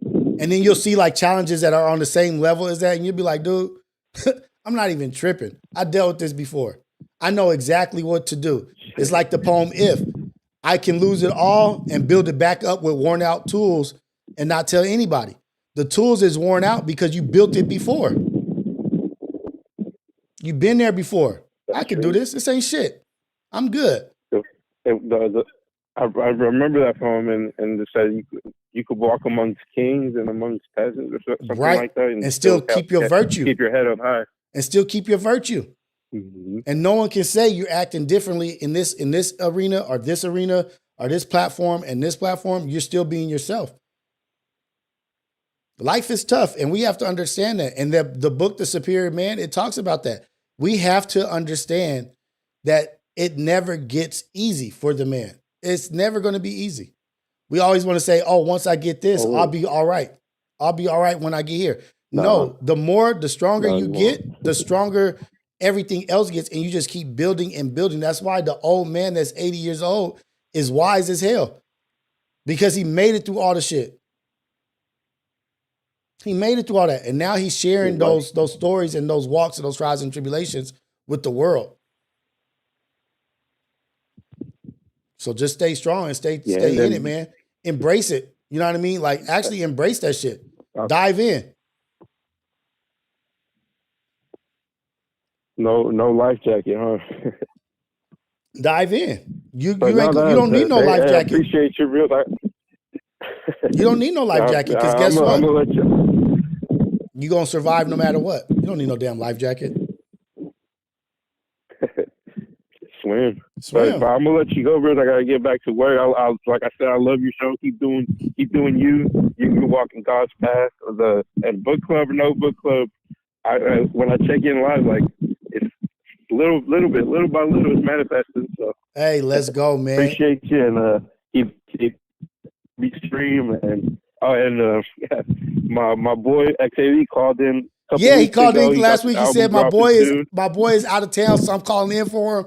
And then you'll see like challenges that are on the same level as that. And you'll be like, dude, I'm not even tripping. I dealt with this before. I know exactly what to do. It's like the poem, If. I can lose it all and build it back up with worn out tools and not tell anybody. The tools is worn out because you built it before. You've been there before. I can do this. This ain't shit. I'm good. I remember that poem, and it said you could walk amongst kings and amongst peasants or something like that, and still keep your virtue. Keep your head up high. And still keep your virtue. Mm-hmm. And no one can say you're acting differently in this arena or this platform and this platform. You're still being yourself. Life is tough, and we have to understand that. And the book, The Superior Man, it talks about that. We have to understand that it never gets easy for the man. It's never going to be easy. We always want to say, oh, once I get this, I'll be all right. I'll be all right when I get here. No, the stronger you get, the stronger everything else gets, and you just keep building and building. That's why the old man that's 80 years old is wise as hell, because he made it through all the shit. He made it through all that, and now he's sharing those stories and those walks and those trials and tribulations with the world. So just stay strong and stay in it, man. Embrace it. You know what I mean? Like, actually embrace that shit. Dive in. no life jacket, huh? Dive in. You But ain't no, you don't need no life I jacket. appreciate you real. You don't need no life jacket because guess what? I'm gonna let you. You gonna survive no matter what. You don't need no damn life jacket. Swim. But Swim. I'm gonna let you go, Riz. I gotta get back to work. I like I said, I love your show. Keep doing you. You walking God's path. At book club or no book club, when I check in live, like it's little by little, it's manifesting. So Hey, let's go, man. Appreciate you and keep stream and my boy XAV called in. Yeah, he called ago. in last week. He said my boy soon. is out of town, so I'm calling in for him.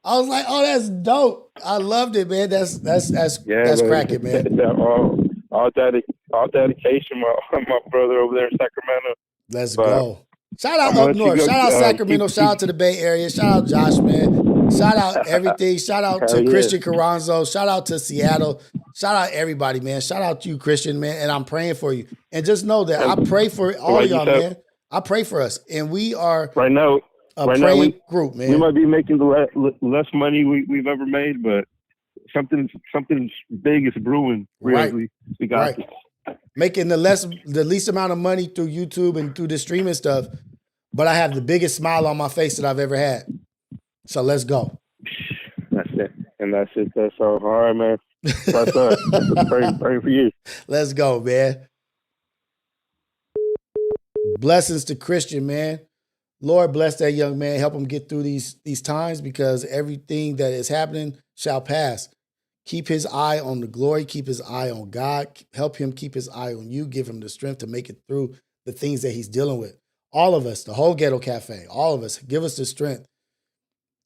I was like, oh, that's dope. I loved it, man. That's cracking, man. all dedication, my brother over there in Sacramento. Let's go. Shout out up north. Shout out Sacramento. Shout out to the Bay Area. Shout out Josh, man. Shout out everything. Shout out to Christian Carranzo. Shout out to Seattle. Shout out everybody, man. Shout out to you, Christian, man. And I'm praying for you. And just know that I pray for all y'all, man. I pray for us. And we are right now a praying group, man. We might be making the less money we've ever made, but something big is brewing. Really. Right. We got this. Making the least amount of money through YouTube and through the streaming stuff, but I have the biggest smile on my face that I've ever had. So let's go. That's it. And that's it. That's all right, man. That's praying for you. Let's go, man. Blessings to Christian, man. Lord bless that young man. Help him get through these times because everything that is happening shall pass. Keep his eye on the glory. Keep his eye on God. Help him keep his eye on you. Give him the strength to make it through the things that he's dealing with. All of us, the whole Ghetto Cafe, all of us, give us the strength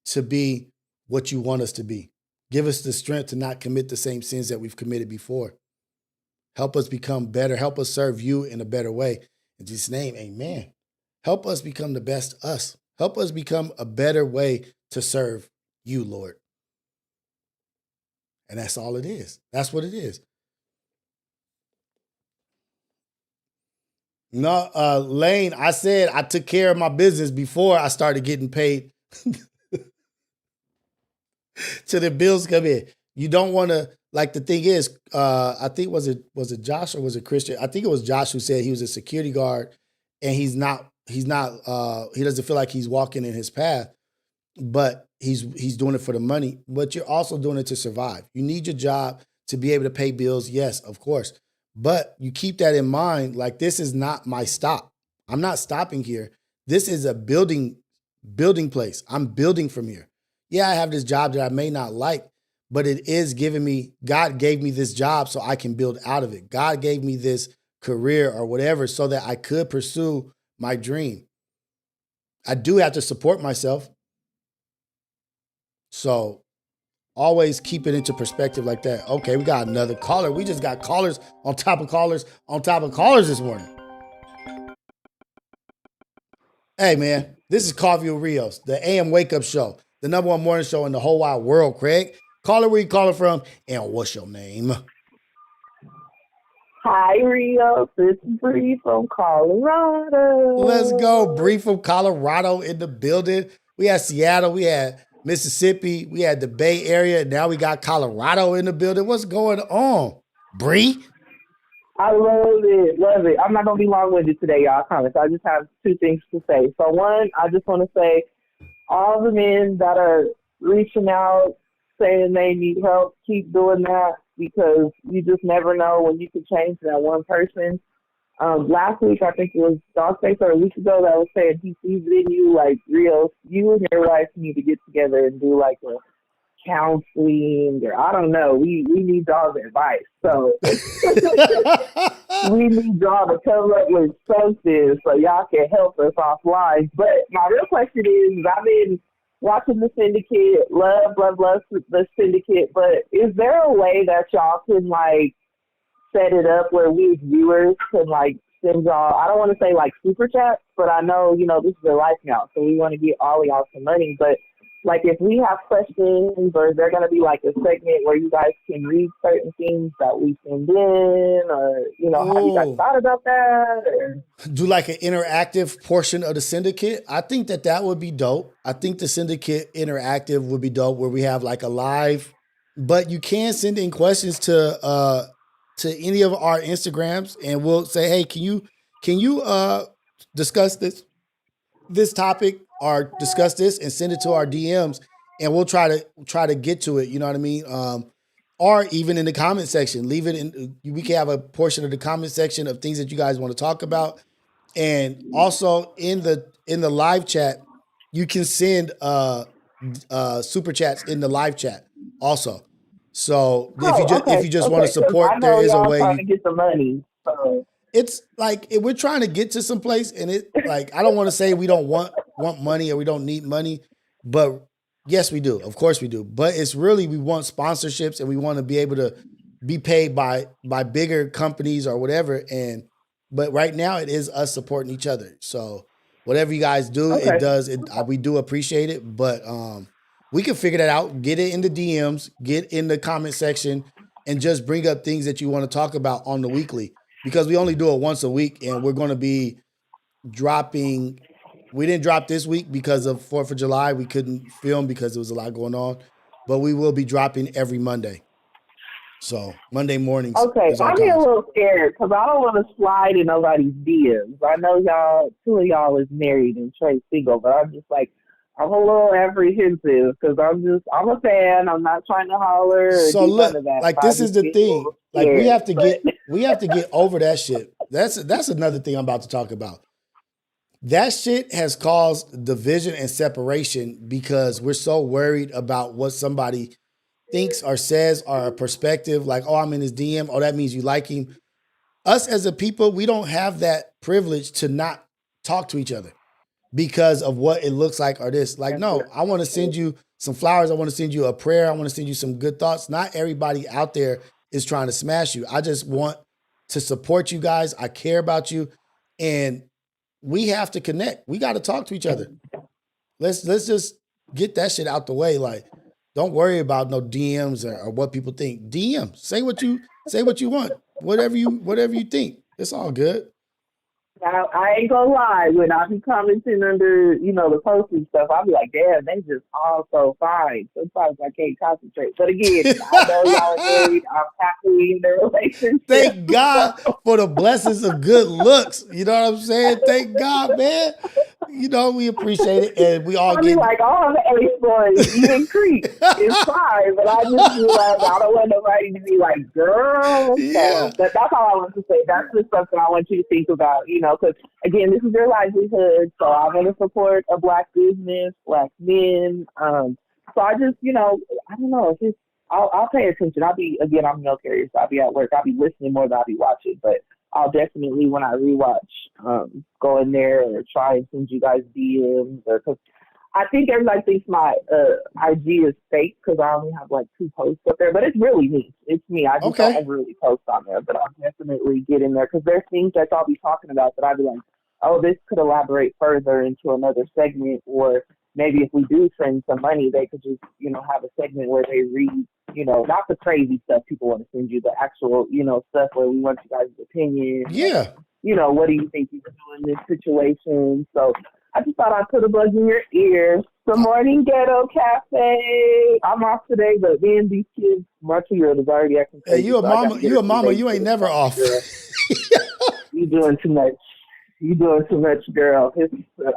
to be what you want us to be. Give us the strength to not commit the same sins that we've committed before. Help us become better. Help us serve you in a better way. In Jesus' name, amen. Help us become the best us. Help us become a better way to serve you, Lord. And that's all it is. That's what it is. No, Lane, I said I took care of my business before I started getting paid. Till the bills come in. You don't want to, like the thing is, I think was it Josh or was it Christian? I think it was Josh who said he was a security guard and he doesn't feel like he's walking in his path, but he's doing it for the money, but you're also doing it to survive. You need your job to be able to pay bills. Yes, of course. But you keep that in mind. Like, this is not my stop. I'm not stopping here. This is a building place. I'm building from here. Yeah, I have this job that I may not like, but it is God gave me this job so I can build out of it. God gave me this career or whatever so that I could pursue my dream. I do have to support myself. So always keep it into perspective like that. Okay, we got another caller. We just got callers on top of callers on top of callers this morning. Hey, man, this is Coffee with Rios, the AM Wake Up Show, the #1 morning show in the whole wide world, Craig. Caller, where you calling from, and what's your name? Hi, Rios. This is Bree from Colorado. Let's go. Bree from Colorado in the building. We had Seattle. We had Mississippi. We had the Bay Area. Now we got Colorado in the building. What's going on, Bree? I love it. Love it. I'm not going to be long-winded today, y'all, I promise. I just have two things to say. So, one, I just want to say all the men that are reaching out, saying they need help, keep doing that because you just never know when you can change that one person. Last week, I think it was Dogface or a week ago that was saying he sees it in you, like, Rios, you and your wife need to get together and do, like, a counseling or I don't know. We need y'all's advice. So we need y'all to come up with something so y'all can help us offline. But my real question is, I've been watching the Syndicate, love the Syndicate, but is there a way that y'all can, like, set it up where we viewers can, like, send y'all, I don't want to say, like, super chats, but I know, this is their life now, so we want to get all of y'all some money, but like if we have questions, or is there going to be like a segment where you guys can read certain things that we send in, or have you guys thought about that? Or? Do like an interactive portion of the syndicate. I think that would be dope. I think the syndicate interactive would be dope, where we have like a live, but you can send in questions to any of our Instagrams, and we'll say, hey, can you discuss this topic or discuss this, and send it to our DMs, and we'll try to get to it. You know what I mean? Or even in the comment section, leave it in. We can have a portion of the comment section of things that you guys want to talk about, and also in the live chat, you can send super chats in the live chat also. So if you just want to support, there is a way. Trying to get the money. So. It's like we're trying to get to some place, and it like I don't want to say we don't want money or we don't need money, but yes, we do. Of course we do. But it's really we want sponsorships, and we want to be able to be paid by bigger companies or whatever. But right now it is us supporting each other. So whatever you guys do, it does. We do appreciate it, but we can figure that out. Get it in the DMs, get in the comment section, and just bring up things that you want to talk about on the weekly. Because we only do it once a week, and we're going to be dropping. We didn't drop this week because of 4th of July. We couldn't film because there was a lot going on, but we will be dropping every Monday. So Monday mornings. Okay, I'm a little scared because I don't want to slide in nobody's DMs. I know two of y'all is married and Trey single, but I'm just like, I'm a little apprehensive because I'm a fan. I'm not trying to holler. So look, like this is the thing. Like we have to get over that shit. That's another thing I'm about to talk about. That shit has caused division and separation because we're so worried about what somebody thinks or says or a perspective. Like, oh, I'm in his DM. Oh, that means you like him. Us as a people, we don't have that privilege to not talk to each other because of what it looks like or this. Like, no, I want to send you some flowers. I want to send you a prayer. I want to send you some good thoughts. Not everybody out there is trying to smash you. I just want to support you guys. I care about you. And we have to connect. We got to talk to each other. Let's just get that shit out the way. Like, don't worry about no DMs or what people think. DM. Say what you want. Whatever you think. It's all good. Now, I ain't gonna lie, when I be commenting under, the posts and stuff, I'll be like, damn, they just all so fine. Sometimes I can't concentrate. But again, I know y'all are married. I'm happy in their relationship. Thank God for the blessings of good looks. You know what I'm saying? Thank God, man. We appreciate it. And we all get like all the ace boys, even Creek. It's fine. But I just realized I don't want nobody to be like, girl. Yeah. So that's all I want to say. That's just something I want you to think about, because, again, this is your livelihood. So I want to support a Black business, Black men. So I just, I don't know. It's just, I'll pay attention. I'm military, so I'll be at work. I'll be listening more than I'll be watching. But I'll definitely, when I rewatch, go in there or try and send you guys DMs. Because I think everybody thinks my IG is fake because I only have like 2 posts up there. But it's really me. It's me. I just don't really post on there. But I'll definitely get in there because there's things that I'll be talking about that I'll be like, oh, this could elaborate further into another segment. Or maybe if we do send some money, they could just, have a segment where they read, not the crazy stuff people want to send you, the actual, stuff where we want you guys' opinion. Yeah. What do you think you can do in this situation? So I just thought I'd put a bug in your ear. Good morning, Ghetto Cafe. I'm off today, but then these kids, my 2-year-old is already acting crazy. Hey, you a mama. You ain't never off. You doing too much. You doing too much, girl.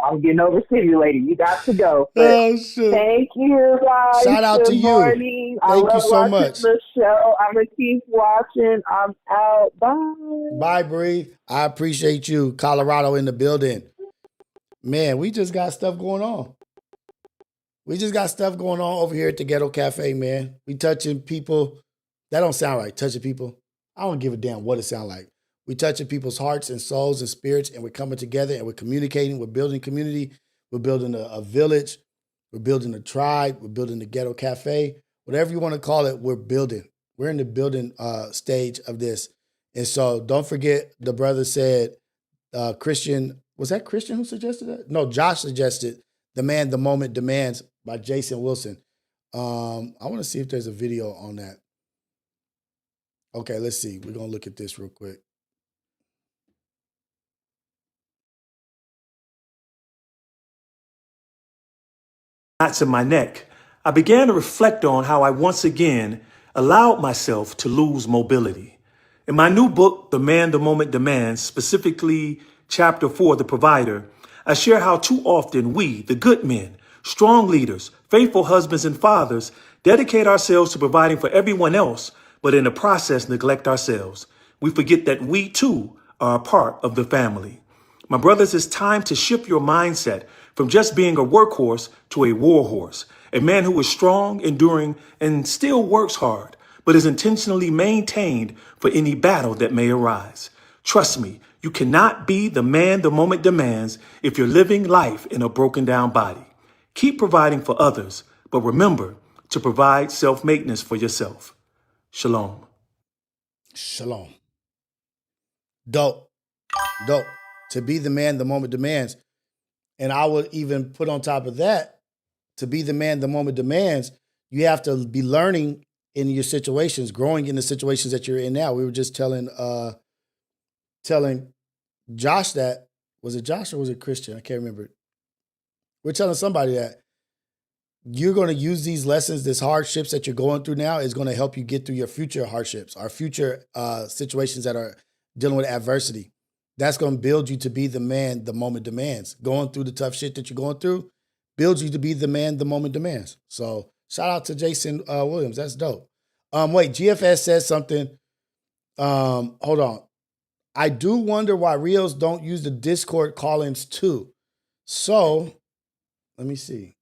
I'm getting overstimulated. You got to go. Oh, shit. Thank you, guys. Shout out to you. Morning. Thank you so much. The show. I'm going to keep watching. I'm out. Bye. Bye, Bree. I appreciate you. Colorado in the building. Man, we just got stuff going on. Over here at the Ghetto Cafe, man. We touching people. That don't sound right, touching people. I don't give a damn what it sounds like. We touching people's hearts and souls and spirits, and we're coming together and we're communicating. We're building community. We're building a village. We're building a tribe. We're building the Ghetto Cafe. Whatever you want to call it, we're building. We're in the building stage of this. And so don't forget, the brother said, Christian, was that Christian who suggested that? No, Josh suggested the man, the moment demands by Jason Wilson. I want to see if there's a video on that. Okay, let's see. We're going to look at this real quick. Knots in my neck, I began to reflect on how I once again allowed myself to lose mobility. In my new book, The Man the Moment Demands, specifically Chapter 4, The Provider, I share how too often we, the good men, strong leaders, faithful husbands and fathers, dedicate ourselves to providing for everyone else, but in the process neglect ourselves. We forget that we too are a part of the family. My brothers, it's time to shift your mindset from just being a workhorse to a war horse, a man who is strong, enduring, and still works hard, but is intentionally maintained for any battle that may arise. Trust me, you cannot be the man the moment demands if you're living life in a broken down body. Keep providing for others, but remember to provide self-maintenance for yourself. Shalom. Shalom. Dope. Dope. To be the man the moment demands. And I would even put on top of that, to be the man the moment demands, you have to be learning in your situations, growing in the situations that you're in now. We were just telling Josh that, was it Josh or was it Christian? I can't remember. We're telling somebody that you're going to use these lessons, this hardships that you're going through now is going to help you get through your future hardships, our future situations that are dealing with adversity. That's going to build you to be the man the moment demands. Going through the tough shit that you're going through builds you to be the man the moment demands. So shout out to Jason Williams. That's dope. Wait, GFS says something. Hold on. I do wonder why Rios don't use the Discord call-ins too. So let me see.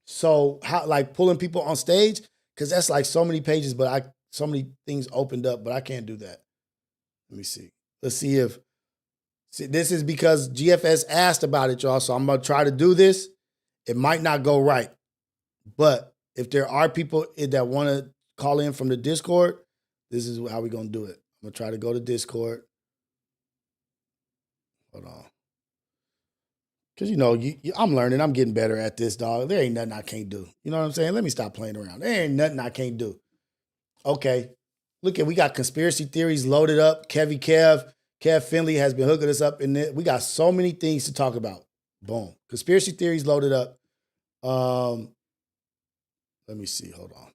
So how, like pulling people on stage? Because that's like so many pages, but so many things opened up, but I can't do that. Let me see. Let's see if this is because GFS asked about it, y'all. So I'm gonna try to do this. It might not go right, but if there are people that want to call in from the Discord, this is how we're gonna do it. I'm gonna try to go to Discord. Hold on. Because, I'm learning. I'm getting better at this, dog. There ain't nothing I can't do. You know what I'm saying? Let me stop playing around. There ain't nothing I can't do. Okay. Look we got conspiracy theories loaded up. Kev Finley has been hooking us up in it. We got so many things to talk about. Boom. Conspiracy theories loaded up. Let me see. Hold on.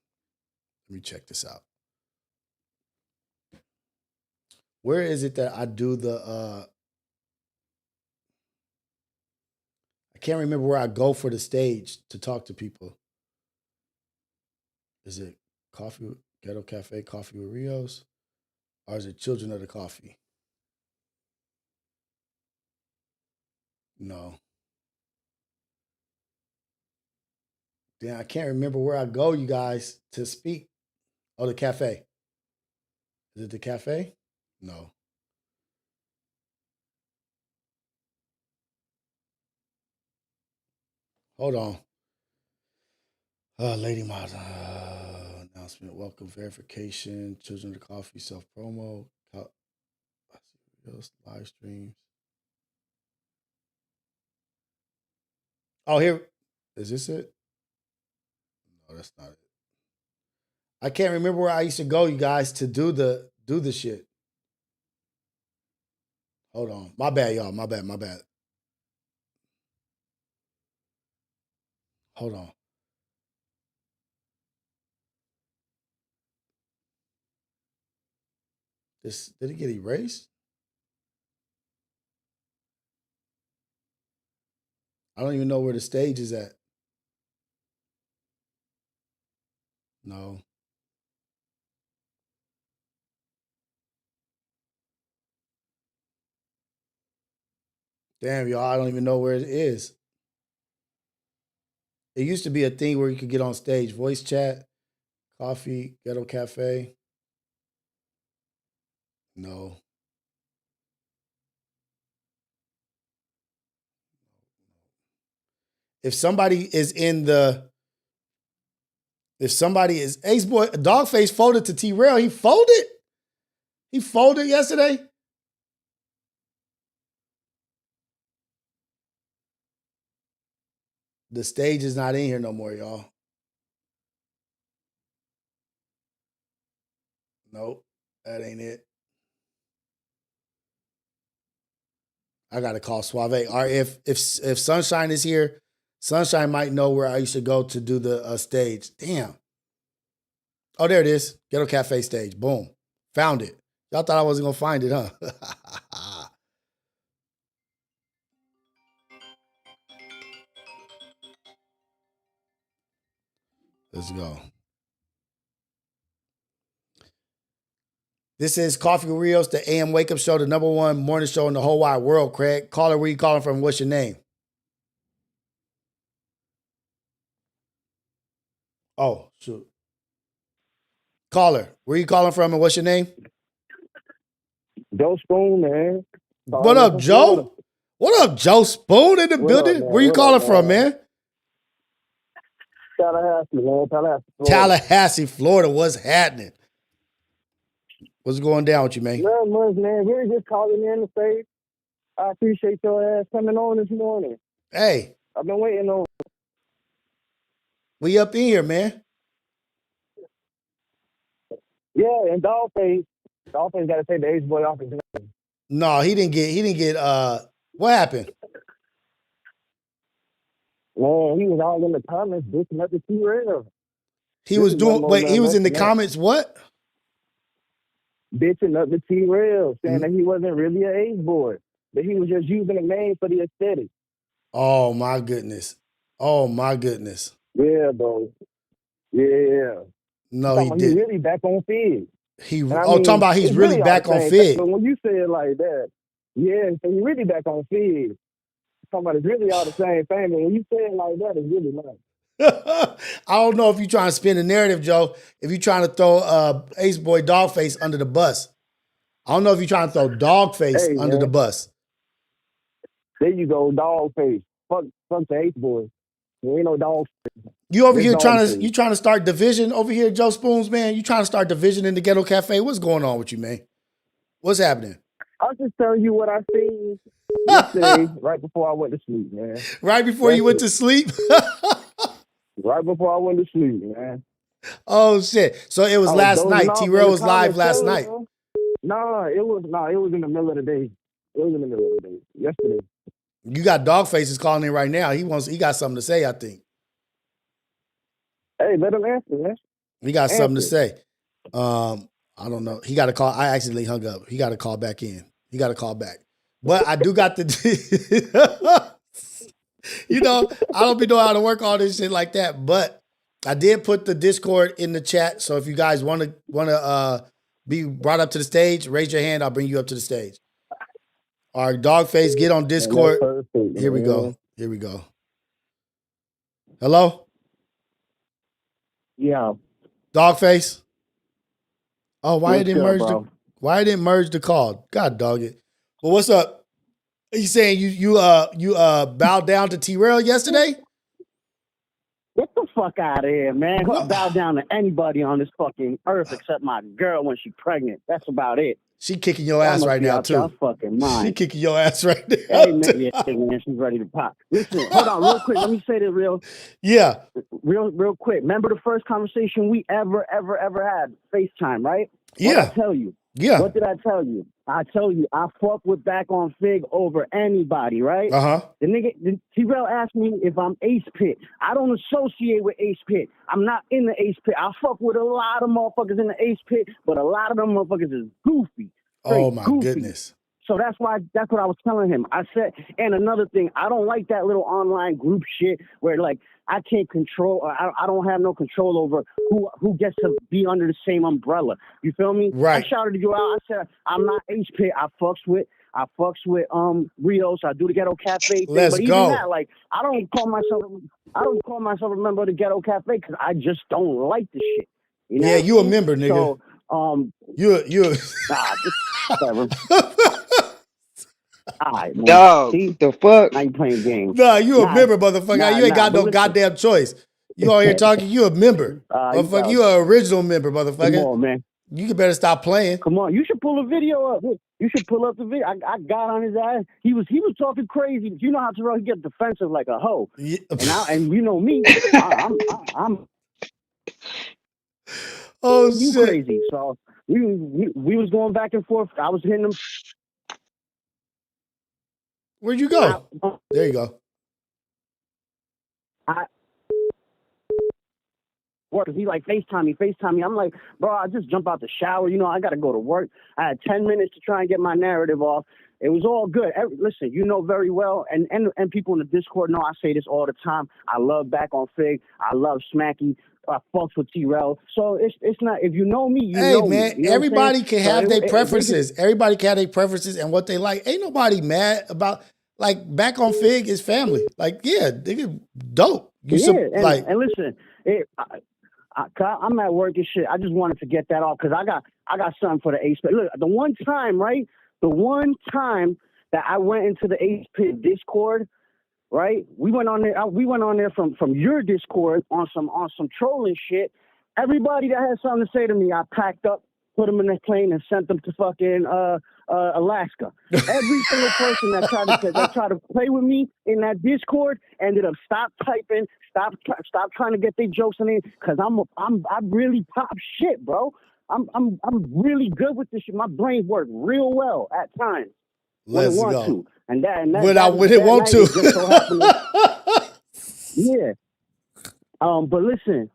Let me check this out. Where is it that I do the I can't remember where I go for the stage to talk to people. Is it Ghetto Cafe, Coffee with Rios? Or is it Children of the Coffee? No. Damn, I can't remember where I go, you guys, to speak. Oh, the cafe. Is it the cafe? No. Hold on. Lady Mods. Announcement, welcome, verification, Children of the Coffee, self-promo, live streams. Oh, here. Is this it? No, that's not it. I can't remember where I used to go, you guys, to do the shit. Hold on. My bad, y'all. My bad. Hold on. Did it get erased? I don't even know where the stage is at. No. Damn, y'all, I don't even know where it is. It used to be a thing where you could get on stage, voice chat, coffee, ghetto cafe. No. If somebody is Ace Boy, Dogface folded to T-Rail. He folded? He folded yesterday? The stage is not in here no more, y'all. Nope, that ain't it. I gotta call Suave. Or if Sunshine is here, Sunshine might know where I should go to do the stage. Damn. Oh, there it is. Ghetto Cafe stage. Boom. Found it. Y'all thought I wasn't gonna find it, huh? Let's go. This is Coffee with Rios, the AM Wake Up Show, the #1 morning show in the whole wide world, Craig. Caller, where you calling from? What's your name? Oh, shoot. Caller, where you calling from and what's your name? Joe Spoon, man. What up, Joe? Florida. What up, Joe Spoon in the building? Where you calling from, man? Tallahassee, man. Florida. Tallahassee, Florida. What's happening? What's going down with you, man? Not much, man. We're just calling in to say I appreciate your ass coming on this morning. Hey. I've been waiting on. We up in here, man. Yeah, and Dollface got to take the Ace Boy off his name. No, he didn't get what happened? Man, he was all in the comments bitching up the T-Rail. He was in the comments what? Bitching up the T-Rail, saying that he wasn't really an Ace Boy, that he was just using the name for the aesthetic. Oh my goodness. Oh my goodness. Yeah, bro. Yeah. No, he didn't. He's really back on Fig. Talking about he's really back on Fig. But when you say it like that, yeah, so he's really back on Fig. Talking about it's really all the same thing, but when you say it like that, it's really not. I don't know if you're trying to spin the narrative, Joe. If you're trying to throw Ace Boy Dogface under the bus. I don't know if you're trying to throw Dogface under the bus. There you go, Dogface. Fuck the Ace Boy. There ain't no Dogface. You over here trying to start division over here, Joe Spoons, man? You trying to start division in the Ghetto Cafe? What's going on with you, man? What's happening? I'll just tell you what I seen yesterday, right before I went to sleep, man. Right before you went to sleep? Right before I went to sleep, man. Oh shit! So it was last night. T-Rail was live last night. It was in the middle of the day. It was in the middle of the day. Yesterday. You got Dogfaces calling in right now. He got something to say, I think. Hey, let him answer, man. He got something to say. I don't know. He got to call. I accidentally hung up. He got to call back in. He got to call back. But I do got the. I don't be knowing how to work all this shit like that. But I did put the Discord in the chat. So if you guys want to be brought up to the stage, raise your hand. I'll bring you up to the stage. All right, Dogface, get on Discord. Perfect, Here we go. Hello? Yeah. Dogface? Oh, why didn't merge the call? God dog it. Well, what's up? Are you saying you bowed down to T-Rail yesterday? Get the fuck out of here, man. Who bow down to anybody on this fucking earth except my girl when she's pregnant. That's about it. She kicking your ass right now, too. Your fucking mind. She kicking your ass right now. Hey, man, she's ready to pop. Listen, hold on real quick. Let me say this real quick. Remember the first conversation we ever had? FaceTime, right? What did I tell you? Yeah. What did I tell you? I tell you, I fuck with Back on Fig over anybody, right? Uh-huh. The T-Rail asked me if I'm Ace Pit. I don't associate with Ace Pit. I'm not in the Ace Pit. I fuck with a lot of motherfuckers in the Ace Pit, but a lot of them motherfuckers is goofy. Oh, my goodness. So that's what I was telling him. I said, and another thing, I don't like that little online group shit where like I can't control, I don't have no control over who gets to be under the same umbrella. You feel me? Right. I shouted you out. I said, I'm not H Pit. I fucks with Rios. I do the Ghetto Cafe thing. Let's but go. Even that, like, I don't call myself a member of the Ghetto Cafe because I just don't like the shit. You know yeah, you a member, nigga. So, you whatever. All right, man. Dog, See? the fuck? Now you playing games. Nah, you a member, motherfucker. You ain't got no goddamn choice. You out here talking, you a member. Motherfucker, you an original member, motherfucker. Come on, man. You better stop playing. Come on, you should pull a video up. You should pull up the video. I got on his ass. He was talking crazy. You know how Terrell he get defensive like a hoe. Yeah. And you know me, I'm oh you shit. crazy. So we was going back and forth. I was hitting him. Where'd you go? There you go. He like FaceTime me. I'm like, bro, I just jump out the shower. You know, I got to go to work. I had 10 minutes to try and get my narrative off. It was all good. Listen, you know very well, and people in the Discord know I say this all the time. I love Back on Fig. I love Smacky. I fucks with T-Rel. So it's not, if you know me, you know man, me. You know everybody can have their preferences. Everybody can have their preferences and what they like. Ain't nobody mad about, like, Back on Fig is family. Like, yeah, they dope. And listen, I'm at work and shit. I just wanted to get that off because I got something for the Ace Pit. Look, the one time that I went into the Ace Pit Discord, right? We went on there from your Discord on some trolling shit. Everybody that had something to say to me, I packed up, put them in a plane, and sent them to fucking Alaska. Every single person that tried to play with me in that Discord ended up stop typing, stop trying to get their jokes in it, because I really pop shit, bro. I'm really good with this shit. My brain works real well at times. Let's when it go. want to. And that when it want to. Yeah. But listen,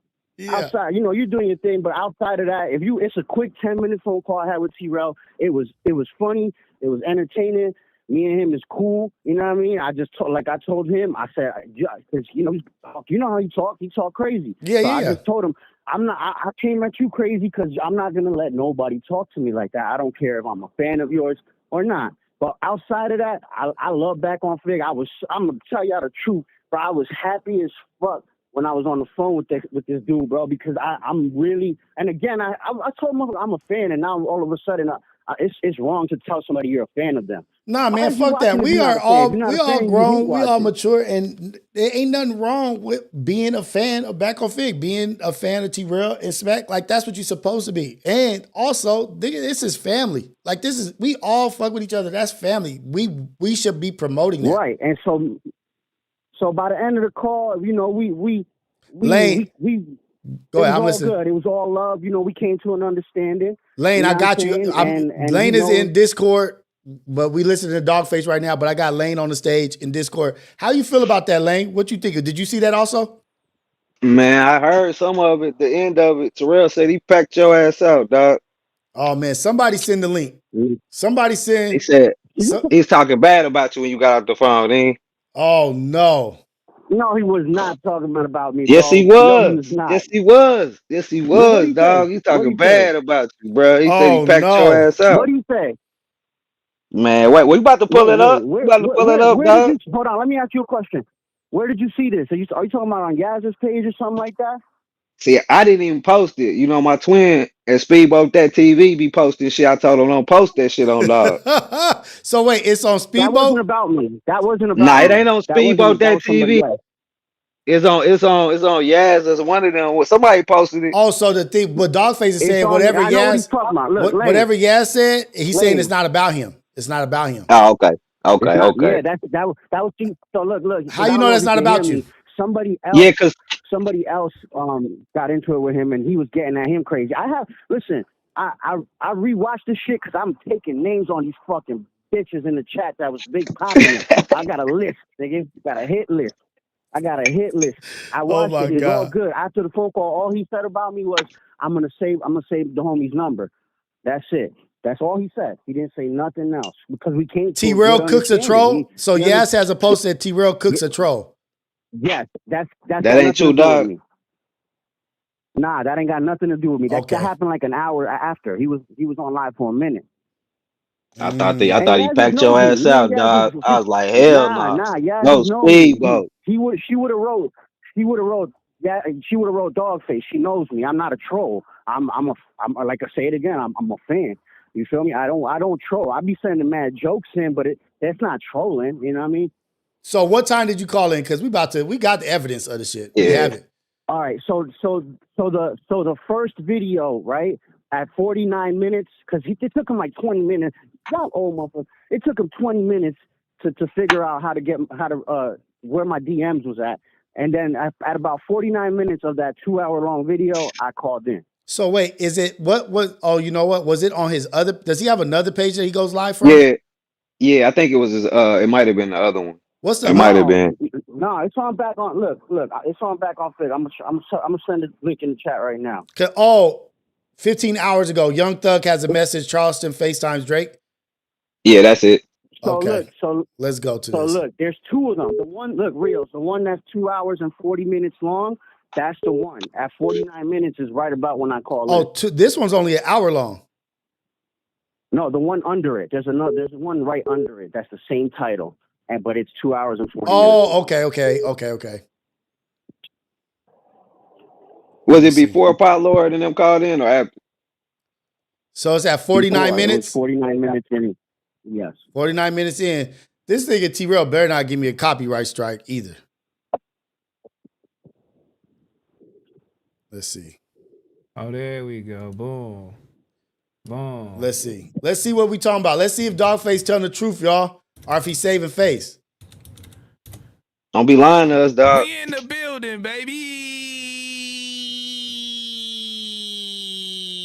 outside, you know, you're doing your thing, but outside of that, it's a quick 10-minute phone call I had with T-Rel. It was funny. It was entertaining. Me and him is cool. You know what I mean? I told him, I said, because, you know how he talk crazy. I just told him, I came at you crazy because I'm not going to let nobody talk to me like that. I don't care if I'm a fan of yours or not. But outside of that, I love Back on Fig. I'm going to tell y'all the truth, but I was happy as fuck when I was on the phone with this dude, bro, because I'm really, and again, I told him I'm a fan, and now all of a sudden, it's wrong to tell somebody you're a fan of them. Nah, man, fuck that. We all grown, we all mature, and there ain't nothing wrong with being a fan of Back on Fig, being a fan of T-Rel and Smack. Like, that's what you're supposed to be. And also, this is family. Like, we all fuck with each other. That's family. We should be promoting that. Right. And so by the end of the call, you know, we Lane, go ahead. I'm listening. Good. It was all love. You know, we came to an understanding. Lane, I got you. Lane is in Discord, but we listen to Dogface right now. But I got Lane on the stage in Discord. How you feel about that, Lane? What you think? Did you see that also? Man, I heard some of it. The end of it. Terrell said he packed your ass out, dog. Oh man, somebody send the link. Somebody send. He said he's talking bad about you when you got off the phone, didn't he? Oh no. No, he was not talking bad about me. Yes, bro. he was. No, he was not. Yes, he was. Yes, he was, dog. He's talking bad about you, bro. He said he packed your ass out. What do you say? Man, wait, we about to pull it up. We about to pull it up, dog. Hold on, let me ask you a question. Where did you see this? Are you talking about on Yaz's page or something like that? See, I didn't even post it. You know, my twin at Speedboat That TV be posting shit. I told him don't post that shit on dog. So wait, it's on Speedboat? That wasn't about me. Nah, it ain't on Speedboat That TV. It's on Yaz as one of them. Somebody posted it. Oh, so the thing, but Dogface is saying whatever Yaz, whatever Yaz said, he's saying it's not about him. It's not about him. Oh, okay. Yeah, that was. So look. How you know that's not about you? Somebody else. Yeah, because somebody else got into it with him, and he was getting at him crazy. I rewatched this shit because I'm taking names on these fucking bitches in the chat that was big popping. I got a list, nigga. Got a hit list. I watched it. It's all good. After the phone call, all he said about me was, I'm gonna save the homie's number. That's it. That's all he said. He didn't say nothing else because we can't. T-Rel cooks a troll. So Yaz has a post that T-Rel cooks a troll. Yes, that ain't true, dog. Nah, that ain't got nothing to do with me. That happened like an hour after. He was on live for a minute. I thought he packed your ass out, dog. I was like, hell no. No Speedboat. She would have wrote. Yeah, she would have wrote Dogface. She knows me. I'm not a troll. I'm like I say it again. I'm a fan. You feel me? I don't troll. I be sending mad jokes in, but that's not trolling. You know what I mean? So what time did you call in? Because we got the evidence of the shit. Yeah. We have it. All right. So the first video, right? at 49 minutes, because it took him like 20 minutes. Y'all old motherfucker. It took him 20 minutes to figure out how to where my DMs was at. And then at about 49 minutes of that 2-hour long video, I called in. So wait, is it what was? Oh, you know what? Was it on his other? Does he have another page that he goes live from? Yeah. I think it was his. It might have been the other one. What's the? It might have been. No, it's on back on. Look, it's on back on Fit. I'm gonna send the link in the chat right now. 15 hours ago, Young Thug has a message. Charleston FaceTimes Drake. Yeah, that's it. So okay. Look, let's go to this. So look, there's two of them. The one, look, Rios, the one that's 2 hours and 40 minutes long. That's the one. At 49 minutes is right about when I call in. This one's only an hour long. No, the one under it. There's one right under it. That's the same title, but it's 2 hours and 40 minutes. Oh, okay. Was it before Pot Lord and them called in or after? So it's at 49 minutes? 49 minutes in. Yes. 49 minutes in. This nigga T-Rail better not give me a copyright strike either. Let's see. Oh, there we go. Boom. Let's see. Let's see what we talking about. Let's see if Dogface telling the truth, y'all, or if he's saving face. Don't be lying to us, dog. We in the building, baby.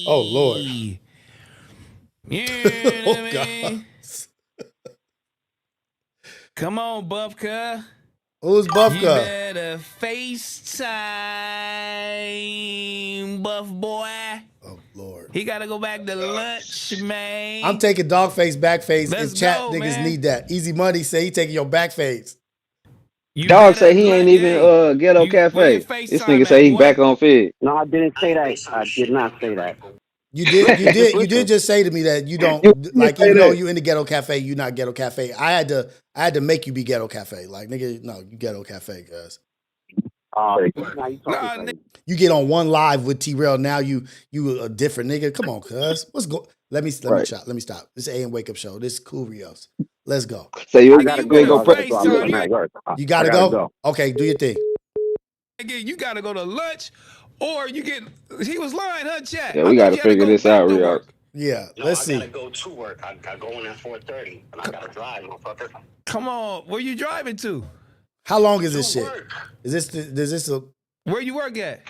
Oh, Lord. Yeah, oh, God. Come on, Buffka. Who's Buffka? You better FaceTime, Buff boy. Oh, Lord. He got to go back to lunch, man. I'm taking Dogface, Backface, Let's and chat go, niggas man. need that. Easy Money say he taking your Backface. Dog say he ain't even Ghetto Cafe. This nigga say he back on Fed. No, I didn't say that. I did not say that. You did just say to me that you don't like, even though you in the Ghetto Cafe, you not Ghetto Cafe. I had to make you be Ghetto Cafe. Like, nigga, no, you Ghetto Cafe, guys. You get on one live with T-Rail, now you a different nigga. Come on, cuz. Let me stop. This is AM Wake Up Show. This is Cool Rios. Let's go. So you gotta go. You gotta go? Okay, do your thing. Again, you gotta go to lunch, or you get. He was lying, huh, chat? Yeah, we gotta figure this out, Rios. Yeah, let's see. I gotta go to work. I go in at 4:30, and I gotta drive, motherfucker. Come on, where you driving to? How long is this shit? Is this a? Where you work at?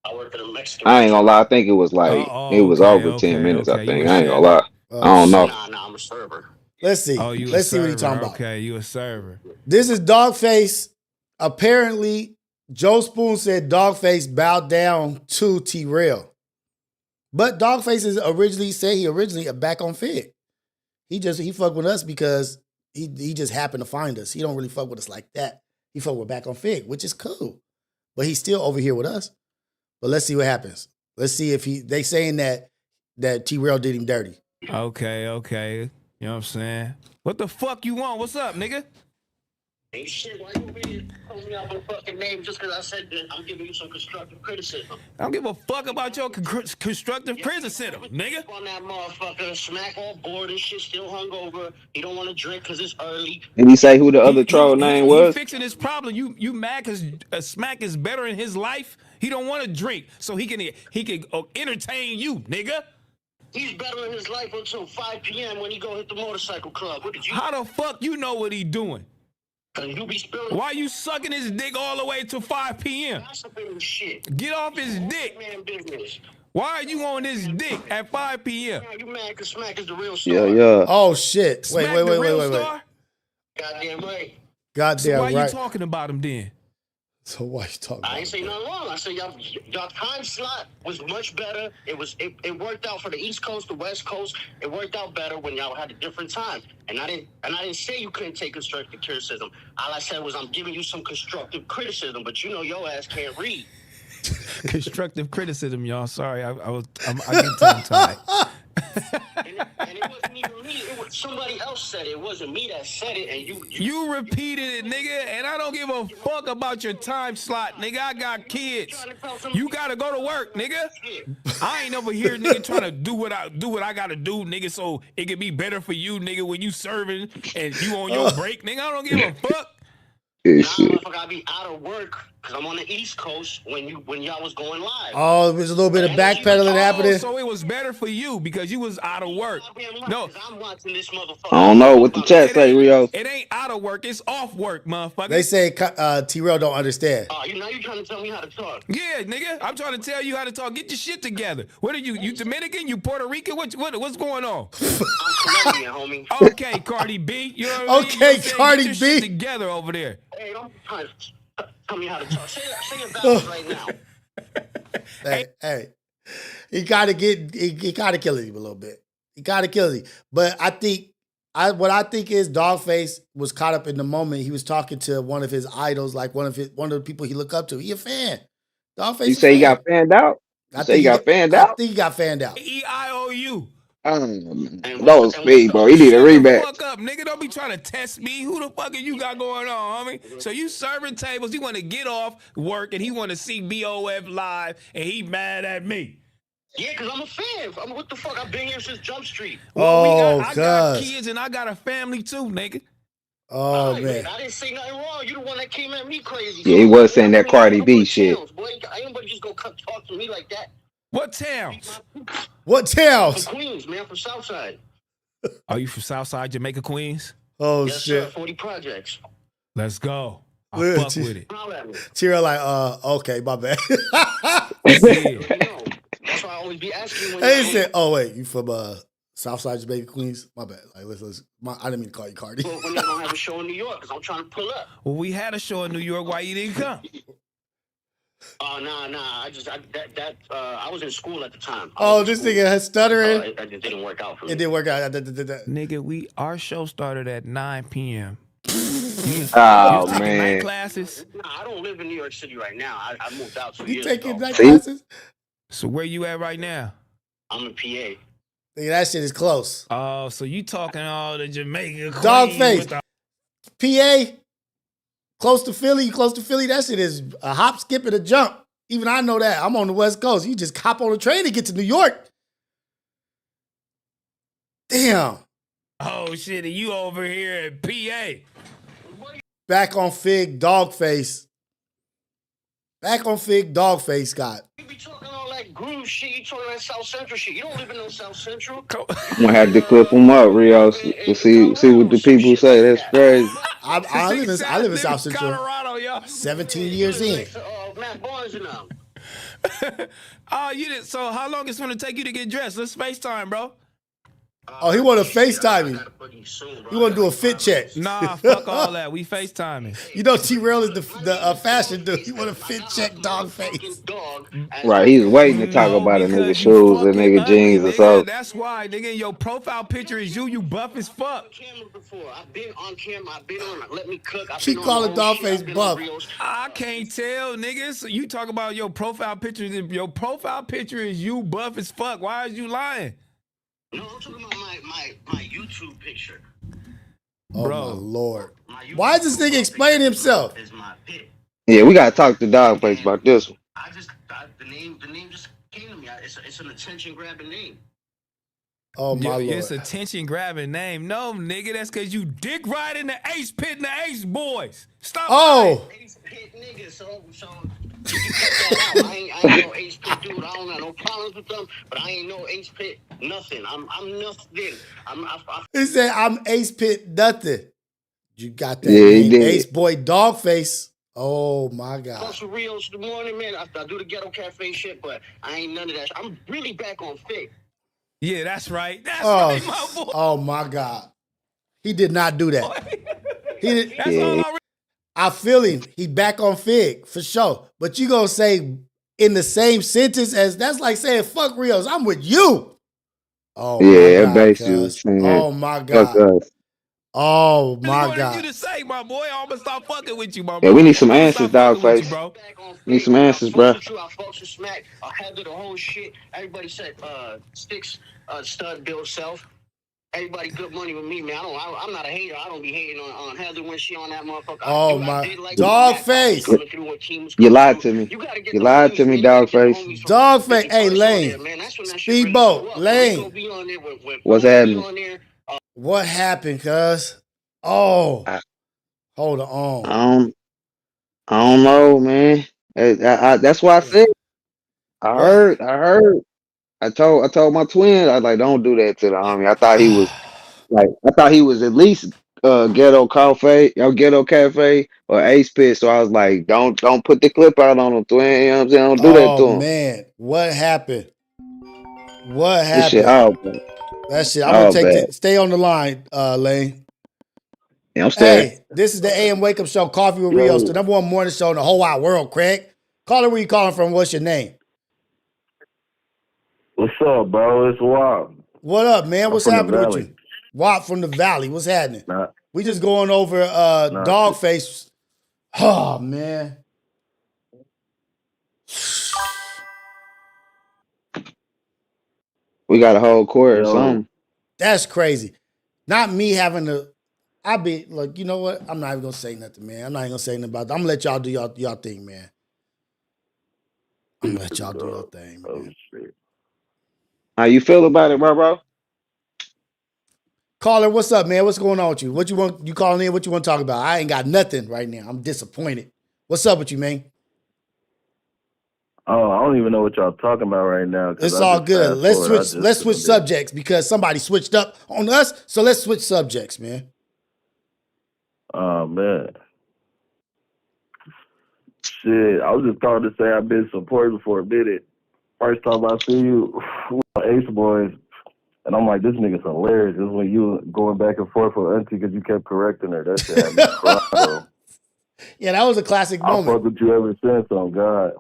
I work at a Mexican. I ain't gonna lie. I think it was like over 10 minutes. I think I ain't gonna lie. I don't know. Nah, I'm a server. Let's see. Oh, Let's see what he's talking about. Okay, you a server. This is Dogface. Apparently, Joe Spoon said Dogface bowed down to T-Rail. But Dogface is originally back on Fig. He fucked with us because he just happened to find us. He don't really fuck with us like that. He fuck with back on Fig, which is cool. But he's still over here with us. But let's see what happens. Let's see if they saying that T-Rail did him dirty. Okay. You know what I'm saying? What the fuck you want? What's up, nigga? Ain't shit. Why you really calling me out my fucking name just because I said that I'm giving you some constructive criticism? I don't give a fuck about your constructive criticism, nigga. On that motherfucker, Smack all bored and shit, still hungover. He don't want to drink because it's early. Did he say who the other troll name was? He fixing his problem. You mad because Smack is better in his life? He don't want to drink, so he can entertain you, nigga. He's better in his life until 5 p.m. when he go hit the motorcycle club. What did you? How the fuck you know what he doing? You be spilling. Why you sucking his dick all the way to 5 p.m.? Shit. Get off his dick. Man, business. Why are you on his dick at 5 p.m.? You mad because Smack is the real star. Yeah. Oh shit! Smack Wait. Goddamn right. Goddamn so why right. you talking about him then? So why you talking about I ain't say nothing wrong. I said y'all time slot was much better. It worked out for the East Coast, the West Coast. It worked out better when y'all had a different time. And I didn't say you couldn't take constructive criticism. All I said was I'm giving you some constructive criticism, but you know your ass can't read. Constructive criticism, y'all. Sorry, I get tongue-tied. and it wasn't even me. It was somebody else said it. It wasn't me that said it. And you repeated it, nigga. And I don't give a fuck about your time slot, nigga. I got kids. You gotta go to work, nigga. I ain't over here, nigga, trying to do what I gotta do, nigga, so it can be better for you, nigga, when you serving and you on your break, nigga. I don't give a fuck. motherfucker, I be out of work because I'm on the East Coast when y'all was going live. Oh, there's a little bit of backpedaling happening. So it was better for you because you was out of work. No, I'm watching this motherfucker. I don't know what the chat say, Rios. It ain't out of work. It's off work, motherfucker. They say T-Rail don't understand. Oh, now you trying to tell me how to talk? Yeah, nigga. I'm trying to tell you how to talk. Get your shit together. What are you? You Dominican? You Puerto Rican? What's going on? I'm Colombian, homie. Okay, Cardi B. You know what I mean? Okay, Cardi Get your B. shit together over there. Hey, don't try to tell me how to talk. Say your vowels right now. Hey, he gotta kill him a little bit. He gotta kill him. But I think what I think is Dogface was caught up in the moment. He was talking to one of his idols, like one of the people he look up to. He a fan. Dogface. You say he got fanned out? I think he got fanned out? I think he got fanned out. EIOU. No speed, bro. He need a rematch. Fuck up, nigga. Don't be trying to test me. Who the fuck you got going on, homie? So you serving tables. He want to get off work and he want to see BOF live and he mad at me. Yeah, because I'm a fan. What the fuck? I've been here since Jump Street. Well, I got kids and I got a family too, nigga. Oh, man. I didn't say nothing wrong. You the one that came at me crazy. Yeah, he was saying that Cardi B shit. Boy, ain't nobody just go talk to me like that. What towns? What towns? From Queens, man. From Southside. Are you from Southside Jamaica, Queens? Oh, yes, shit. Sir, 40 projects. Let's go. I fuck with it. Tira like, okay, my bad. That's why I always be asking. They said, oh, wait, you from Southside Jamaica, Queens? My bad. Like, I didn't mean to call you Cardi. Well, when y'all gonna have a show in New York? Because I'm trying to pull up. Well, we had a show in New York. Why you didn't come? Oh, nah. I was in school at the time. This nigga has stuttering. It just didn't work out for me. It didn't work out. Nigga, our show started at 9 p.m. Oh, you man. Night classes? Nah, I don't live in New York City right now. I moved out 2 You years taking ago. night classes? So where you at right now? I'm in PA. Nigga, that shit is close. Oh, so you talking all the Jamaica Queens Dogface. PA, close to Philly. That shit is a hop, skip, and a jump. Even I know that. I'm on the West Coast. You just hop on a train to get to New York. Damn. Oh, shit. And you over here at PA. Back on Fig, Dogface. Scott. You be talking all that groove shit. You talking that South Central shit. You don't live in no South Central. I'm gonna have to clip him up, Rios, to see what the people say. That's crazy. I live in South Central. Colorado, y'all. 17 years in. Matt Barnes and them. Oh, you did. So how long it's gonna take you to get dressed? Let's FaceTime, bro. Oh, he want to FaceTime me. He want to do a fit check. Nah, fuck all that. We FaceTiming. You know T-Rail is the fashion dude. He want to fit check Dogface. Right, he's waiting to talk about a nigga shoes and nigga jeans or something. That's why, nigga, your profile picture is you buff as fuck. I've been on camera. I've been on. Let me cook. She calling Dogface buff. I can't tell, niggas. You talk about your profile picture. Your profile picture is you buff as fuck. Why is you lying? No, I'm talking about my YouTube picture. Oh, bro. My Lord. Why is this nigga explaining himself? Yeah, we got to talk to Dogface about this one. The name just came to me. It's an attention-grabbing name. Oh, my Lord. It's attention-grabbing name. No, nigga, that's because you dick riding the Ace Pit and the Ace Boys. Stop lying. Ace Pit nigga, so you can cut that out. I ain't no Ace Pit dude. I don't have no problems with them, but I ain't no Ace Pit nothing. I'm nothing. He said, I'm Ace Pit nothing. You got that name, Ace Boy Dogface. Oh, my God. Close to Rios in the morning, man. I do the Ghetto Cafe shit, but I ain't none of that. I'm really back on fit. Yeah, that's right. That's right, my boy. Oh, my God. He did not do that. That's all I feel him. He back on Fig, for sure. But you gonna say in the same sentence as, that's like saying, fuck Rios, I'm with you. Oh, yeah, my God, basically. Oh, my God. Oh, my God. You to say, my boy, I'm gonna stop fucking with you, my boy. Yeah, we need some answers, Dogface. Need some answers, bro. I fucks with Smack. I handle the whole shit. Everybody said, Sticks, stud, Bill Self. Everybody good money with me, man. I'm not a hater. I don't be hating on Heather when she on that motherfucker. Oh, my Dogface. You lied to me. You lied to me, Dogface. Dogface. Hey, Lane. Speedboat. Lane. What's happening? What happened, cuz? Oh. Hold on. I don't know, man. That's why I said I What? heard. I told my twin, I was like, don't do that to the homie. I thought he was at least ghetto cafe or Ace Pit. So I was like, don't put the clip out on him, twin. You know what I'm saying? Don't do that Oh to him. man, what happened? What This shit happened? all bad. That shit. I'm gonna All take bad. the. Stay on the line, Lane. Yeah, I'm staying. Hey, this is the AM Wake Up Show, Coffee with Rios, the #1 morning show in the whole wide world. Craig, caller, where you calling from? What's your name? What's up, bro? It's Wild. What up, man? What's from the happening with Valley. you? Wop from the Valley. What's happening? Nah, We just going over Dogface. Oh man. We got a whole court or yo, something. That's crazy. Not me having to. I be like, you know what? I'm not even gonna say nothing, man. I'm not even gonna say nothing about that. I'm gonna let y'all do y'all thing, man. I'm gonna let y'all do your thing, man. oh shit. How you feel about it, bro? Caller, what's up, man? What's going on with you? What you want? You calling in? What you want to talk about? I ain't got nothing right now. I'm disappointed. What's up with you, man? Oh, I don't even know what y'all talking about right now. It's all good. Let's switch subjects because somebody switched up on us. So let's switch subjects, man. Oh man. Shit, I was just calling to say I've been supporting for a minute. First time I see you, Ace Boys, and I'm like, this nigga's hilarious. This is when you going back and forth with Auntie because you kept correcting her. That shit had me crying, bro. Yeah, that was a classic moment. I fuck with you ever since, on God.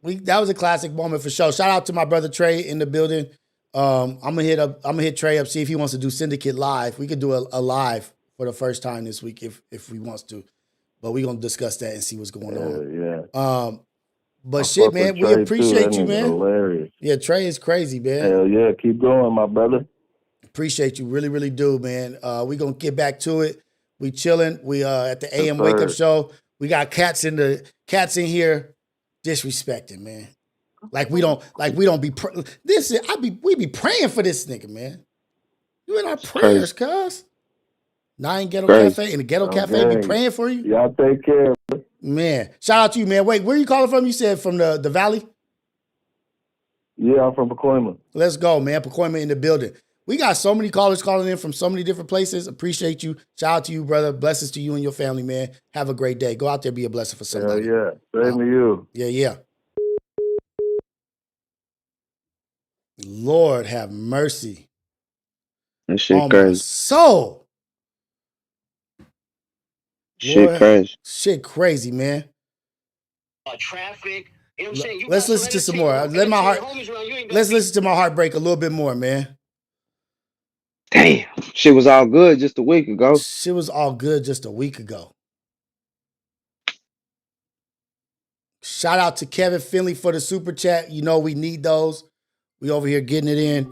That was a classic moment for sure. Shout out to my brother Trey in the building. I'm gonna hit Trey up, see if he wants to do Syndicate live. We could do a live for the first time this week if we wants to, but we're gonna discuss that and see what's going on. Yeah. But shit, man, we appreciate you, man. Hilarious. Yeah, Trey is crazy, man. Hell yeah, keep going, my brother. Appreciate you, really, really do, man. We gonna get back to it. We chilling. We at the AM Wake Up Show. We got cats in here disrespecting, man. Like we don't be we be praying for this nigga, man. You in our prayers, cuz. Nine Ghetto Cafe in the Ghetto Cafe be praying for you. Y'all take care, man. Shout out to you, man. Wait, where you calling from? You said from the Valley? Yeah, I'm from Pacoima. Let's go, man. Pacoima in the building. We got so many callers calling in from so many different places. Appreciate you. Shout out to you, brother. Blessings to you and your family, man. Have a great day. Go out there, be a blessing for somebody. Hell yeah. Same to you. Yeah. Lord have mercy. That shit crazy. My soul. Shit crazy. Shit crazy, man. Traffic. You know what I'm saying? Let's listen to some more. Let's listen to my heart break a little bit more, man. Damn. Shit was all good just a week ago. Shit was all good just a week ago. Shout out to Kevin Finley for the super chat. You know we need those. We over here getting it in.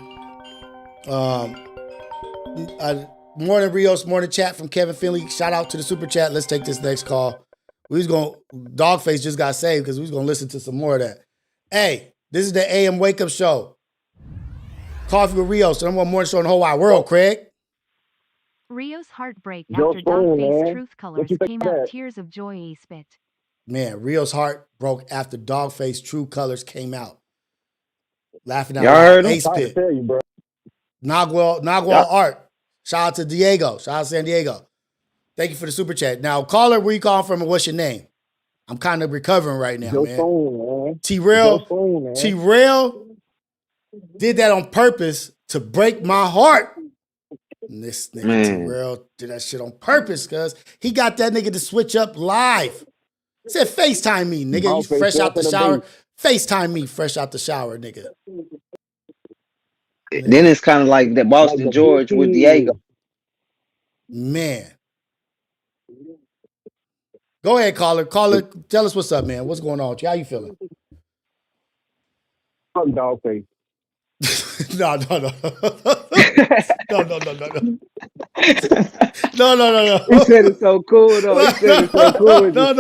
Morning Rios, morning chat from Kevin Finley. Shout out to the super chat. Let's take this next call. Dogface just got saved because we was gonna listen to some more of that. Hey, this is the AM Wake Up Show. Coffee with Rios, the #1 morning show in the whole wide world, Craig. Rios heartbreak after Dogface Truth Colors came out. Tears of joy he spit. Man, Rios' heart broke after Dogface True Colors came out. Laughing out Y'all loud. heard him? Ace Pit. Nagual Art. Shout out to Diego. Shout out to San Diego. Thank you for the super chat. Now, caller, where you calling from and what's your name? I'm kind of recovering right now, man. T-Rail did that on purpose to break my heart. And this nigga T-Rail did that shit on purpose, cuz he got that nigga to switch up live. Said FaceTime me, nigga. You fresh out the shower. FaceTime me fresh out the shower, nigga. Then it's kind of like that Boston George with Diego. Man. Go ahead, caller. Caller, tell us what's up, man. What's going on with you? How you feeling? I'm Dogface. No. He said it's so cool, though.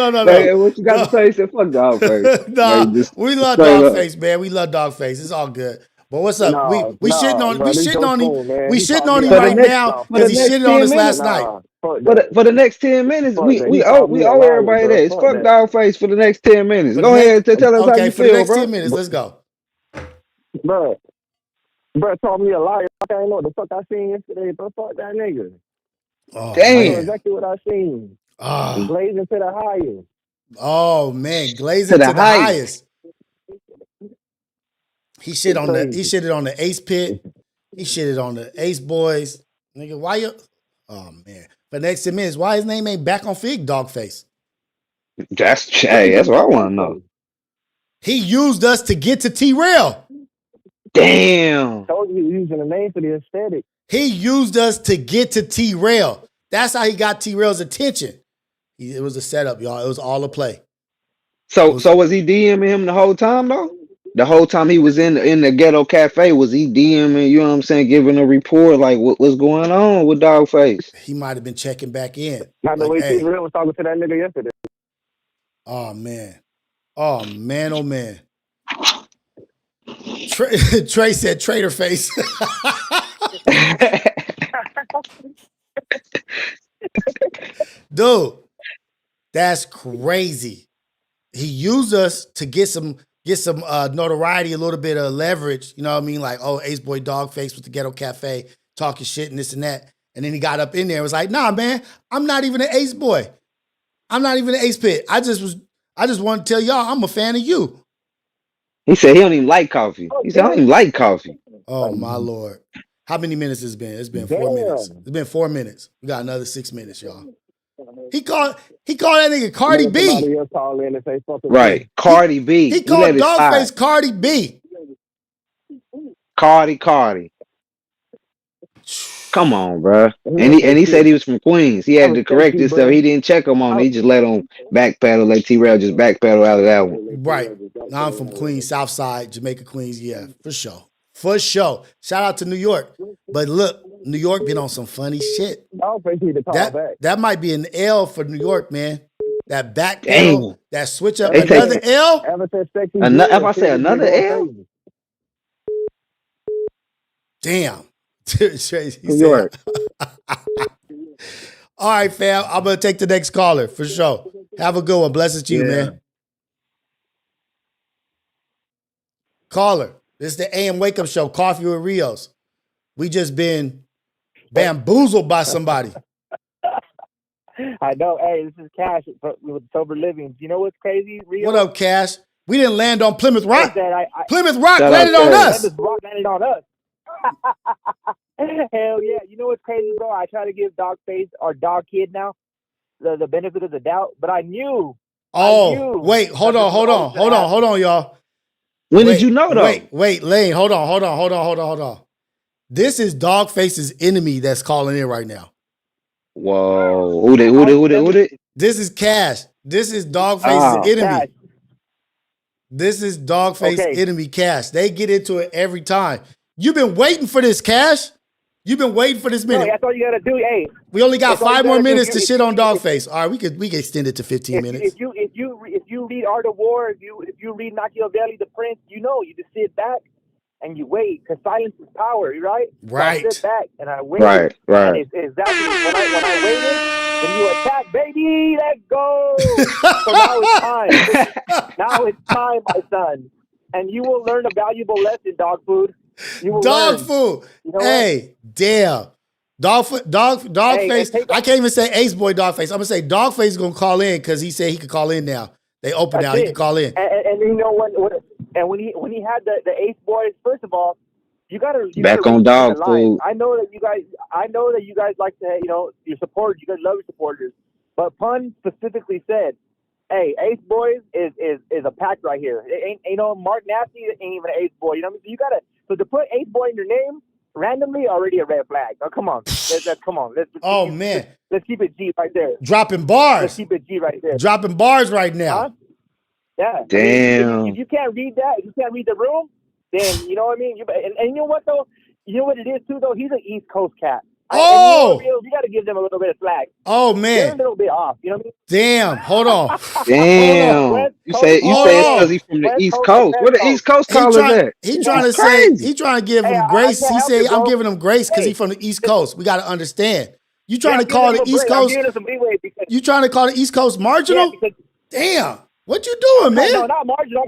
No. Hey, what you got to say? He said, fuck Dogface. We love Dogface, man. We love Dogface. It's all good. But what's up? We shitting on him right now because he shitted on us last night. For the next 10 minutes, we owe everybody that. It's fuck Dogface for the next 10 minutes. Go ahead and tell us how you for the feel, next bro. 10 minutes, let's go. Bro called me a liar. I don't know what the fuck I seen yesterday, bro. Fuck that nigga. Oh, damn. I know exactly what I seen. Blazing to the highest. Oh man, glazing to the highest. He shitted on the Ace Pit. He shitted on the Ace Boys. Nigga, why you? Oh man. For the next 10 minutes, why his name ain't back on Fig Dogface? That's what I want to know. He used us to get to T-Rail. Damn. Told you using the name for the aesthetic. He used us to get to T-Rail. That's how he got T-Rail's attention. It was a setup, y'all. It was all a play. So was he DMing him the whole time though? The whole time he was in the ghetto cafe, was he DMing? You know what I'm saying? Giving a report like what's going on with Dogface? He might have been checking back in. Not the way T-Rail was talking to that nigga yesterday. Oh man. Oh man. Oh man. Trey said traitor face. Dude, that's crazy. He used us to get some notoriety, a little bit of leverage. You know what I mean? Like, oh, Ace Boy Dogface with the Ghetto Cafe talking shit and this and that. And then he got up in there and was like, nah, man, I'm not even an Ace Boy. I'm not even an Ace Pit. I just want to tell y'all I'm a fan of you. He said he don't even like coffee. He said I don't even like coffee. Oh my Lord. How many minutes has it been? It's been 4 minutes. It's been 4 minutes. We got another 6 minutes, y'all. He called that nigga Cardi B. Right. Cardi B. He called Dogface Cardi B. Cardi. Come on, bro. And he said he was from Queens. He had to correct himself. He didn't check him on. He just let him backpedal. Let T-Rail just backpedal out of that one. Right. Now I'm from Queens, South Side, Jamaica, Queens. Yeah, for sure. For sure. Shout out to New York. But look, New York been on some funny shit. That might be an L for New York, man. That backpedal, that switch up. Another L? If I say another L? Damn. New York. All right, fam. I'm going to take the next caller for sure. Have a good one. Blessings to you, man. Caller. This is the AM Wake Up Show, Coffee with Rios. We just been bamboozled by somebody. I know. Hey, this is Cash with Sober Living. You know what's crazy, Rios? What up, Cash? We didn't land on Plymouth Rock. Plymouth Rock landed on us. Plymouth Rock landed on us. Hell yeah. You know what's crazy, bro? I try to give Dogface or Dog Kid now the benefit of the doubt, but I knew. Wait, hold on, y'all. When did you know though? Wait, Lane, hold on. This is Dogface's enemy that's calling in right now. Whoa. Who they? This is Cash. This is Dogface's enemy. Cash. This is Dogface's enemy, Cash. They get into it every time. You've been waiting for this, Cash. You've been waiting for this minute. That's all you gotta do. Hey, we only got 5 more minutes to shit on Dogface. All right, we could extend it to 15 minutes. If you read Art of War, if you read Machiavelli, The Prince, you just sit back and you wait, because silence is power, right? Right. So I sit back and I wait. Right. And it's exactly when I waited, then you attack, baby. Let's go. So now it's time. Now it's time, my son, and you will learn a valuable lesson, dog food. Dog food. You know hey, what? Damn. Dogface. I can't even say Ace Boy Dogface. I'm gonna say Dogface is gonna call in because he said he could call in now. They open now. He can call in. And you know when he had the Ace Boys. First of all, you gotta back on dog food. I know that you guys like to your supporters. You guys love your supporters. But Pun specifically said, "Hey, Ace Boys is a pack right here. It ain't Mark Nasty ain't even an Ace Boy. You know what I mean? You gotta. So to put Ace Boy in your name randomly, already a red flag. Oh, come on. Come on. Let's keep it G right there. Dropping bars. Let's keep it G right there. Dropping bars right now. Huh? Yeah. Damn. I mean, if you can't read that, if you can't read the room, then you know what I mean? And you know what, though? You know what it is, too, though? He's an East Coast cat. You got to give them a little bit of slack. Oh, man. They're a little bit off. You know what I mean? Damn. Hold on. Damn. You say it's because he's from the East Coast. Where the East Coast callers at? He trying to give him grace. He said, I'm giving him grace because he's from the East Coast. We got to understand. You trying to call the East Coast? You trying to call the East Coast marginal? Yeah, damn, what you doing, man? No, not marginal.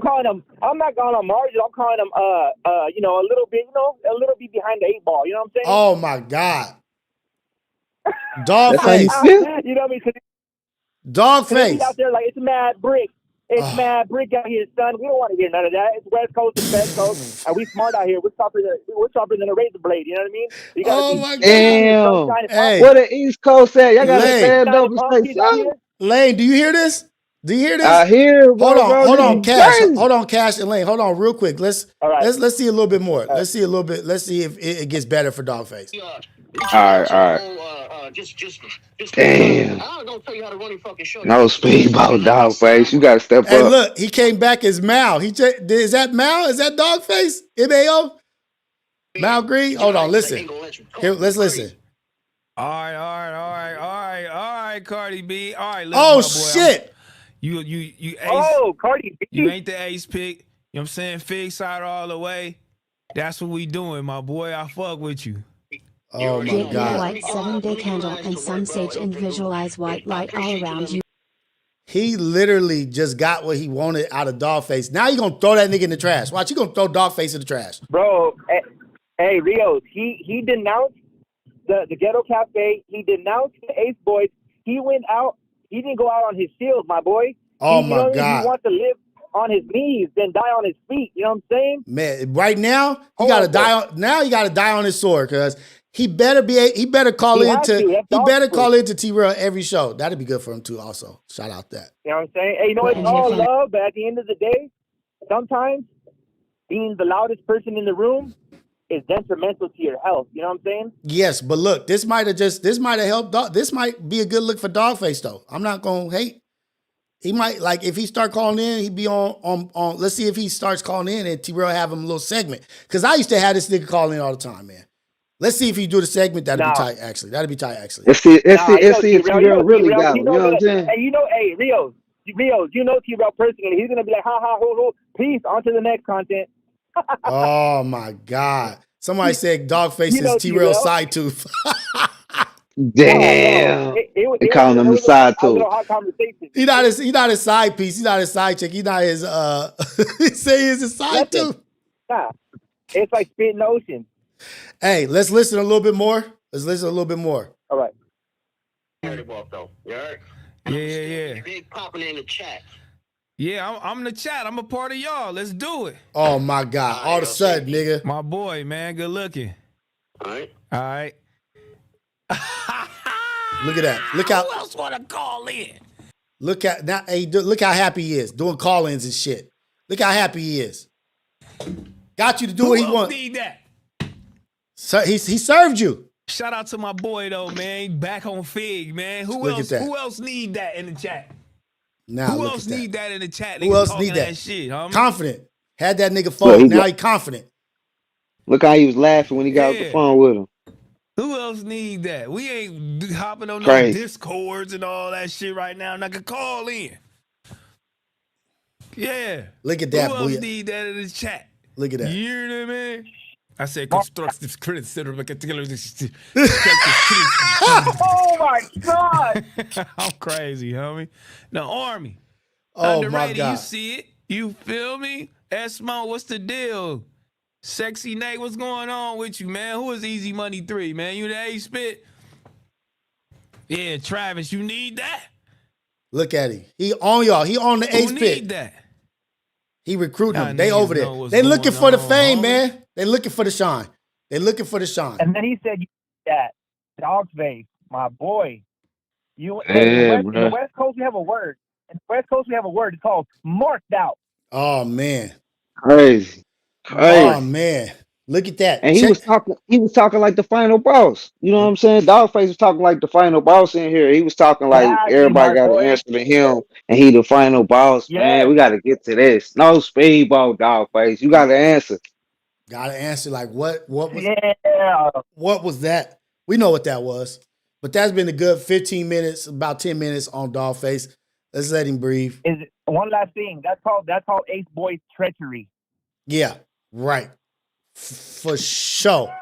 I'm not calling them marginal. I'm calling them a little bit, a little bit behind the 8 ball. You know what I'm saying? Oh my God. Dog That's how you face. feel? You know what I mean? Dog face. Out there like it's mad brick. It's mad brick out here, son. We don't want to hear none of that. It's West Coast and Best Coast, and we smart out here. We're sharper than a razor blade. You know what I mean? You gotta my God. Damn. Hey, where the East Coast at? Y'all gotta stand up and say Lane. something. Lane, do you hear this? Do you hear this? I hear, bro, hold on, Cash. crazy. Hold on, Cash and Lane. Hold on, real quick. Let's see a little bit more. Let's see a little bit. Let's see if it gets better for Dogface. All right. Damn. I'm gonna tell you how to run your fucking show. No speedball, Dogface. You gotta step Hey, up. look, he came back as Mal. Is that Mal? Is that Dogface? MAO? Mal Green? Hold on, listen. Here, let's listen. All right, Cardi B. All right, oh shit. You ace. Oh, Cardi B. You ain't the ace pick. You know what I'm saying? Fig side all the way. That's what we doing, my boy. I fuck with you. Oh my Give me a God. white 7-day candle and sun sage and visualize white light all around you. He literally just got what he wanted out of Dogface. Now you gonna throw that nigga in the trash. Watch, you gonna throw Dogface in the trash. Bro, hey, Rios, he denounced the Ghetto Cafe. He denounced the Ace Boys. He went out. He didn't go out on his shield, my boy. Oh my God. He wants to live on his knees, then die on his feet. You know what I'm saying? Man, right now he gotta die on. Now he gotta die on his sword, cause he better call into T-Rail every show. That'd be good for him too. Also, shout out that. You know what I'm saying? Hey, it's all love, but at the end of the day, sometimes being the loudest person in the room is detrimental to your health. You know what I'm saying? Yes, but look, this might have helped. This might be a good look for Dogface though. I'm not gonna hate. He might, like, if he start calling in, he'd be on. Let's see if he starts calling in and T-Rail have him a little segment. Because I used to have this nigga calling in all the time, man. Let's see if he do the segment. That'd be tight, actually. Let's see if T-Rail really got him. You know what I'm saying? Hey, Rios, you know T-Rail personally. He's going to be like, ha, ha, ho, ho. Peace. On to the next content. Oh, my God. Somebody said Dogface is T-Rail's side tooth. Damn. They calling him the side tooth. He not his side piece. He's not his side chick. He not his he say he's his side tooth. Nah. It's like spitting the ocean. Hey, let's listen a little bit more. All right. Yeah. Big popping in the chat. Yeah, I'm in the chat. I'm a part of y'all. Let's do it. Oh my God. All of a sudden, nigga. My boy, man. Good looking. All right. Look at that. Look how. Who else want to call in? Look at now. Hey, look how happy he is doing call-ins and shit. Look how happy he is. Got you to do what he wants. Need that? So he served you. Shout out to my boy though, man. Back on Fig, man. Who else need that in the chat? Now who else need that in the chat? Who else need that? Shit, homie? Confident. Had that nigga phone. Now he confident. Look how he was laughing when he got off the phone with him. Who else need that? We ain't hopping on no Discords and all that shit right now. And I can call in. Yeah. Look at that. Who else need that in the chat? Look at that. You hear that, man? I said constructive criticism. Oh my God. I'm crazy, homie. The Army. Oh Underrated, my God. You see it? You feel me? Esmo, what's the deal? Sexy Nate, what's going on with you, man? Who is Easy Money 3, man? You the A-Spit? Yeah, Travis, you need that? Look at him. He on y'all. He on the A-Spit. Who need that? He recruiting them. They over there. They looking for the fame, man. They looking for the shine. They looking for the shine. And then he said that Dogface, my boy. In the West Coast, we have a word. In the West Coast, we have a word. It's called marked out. Oh man. Crazy. Oh man. Look at that. And he was talking like the final boss. You know what I'm saying? Dogface was talking like the final boss in here. He was talking like everybody got an answer to him, and he the final boss. Yeah. Man, we got to get to this. No speedball, Dogface. You got to answer. Got to answer like what was what was that? We know what that was. But that's been a good 15 minutes, about 10 minutes on Dogface. Let's let him breathe. One last thing. That's called Ace Boy's treachery. Yeah, right. For sure.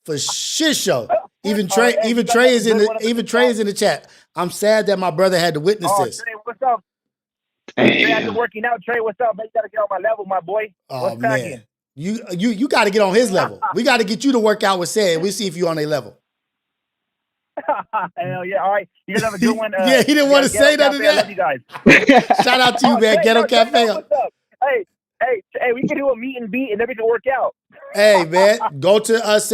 For shit show. Even Trey is in the chat. I'm sad that my brother had to witness this. Trey, what's up? Trey, after working out, Trey, what's up? Man, you gotta get on my level, my boy. What's cracking? You got to get on his level. We got to get you to work out with Sad. We see if you on a level. Hell yeah! All right, you guys have a good one. Yeah, he didn't want to say that. I love you guys. Shout out to you, man. Ghetto Cafe. What's up? Hey, we can do a meet and beat, and then we can work out. Hey, man, go to us.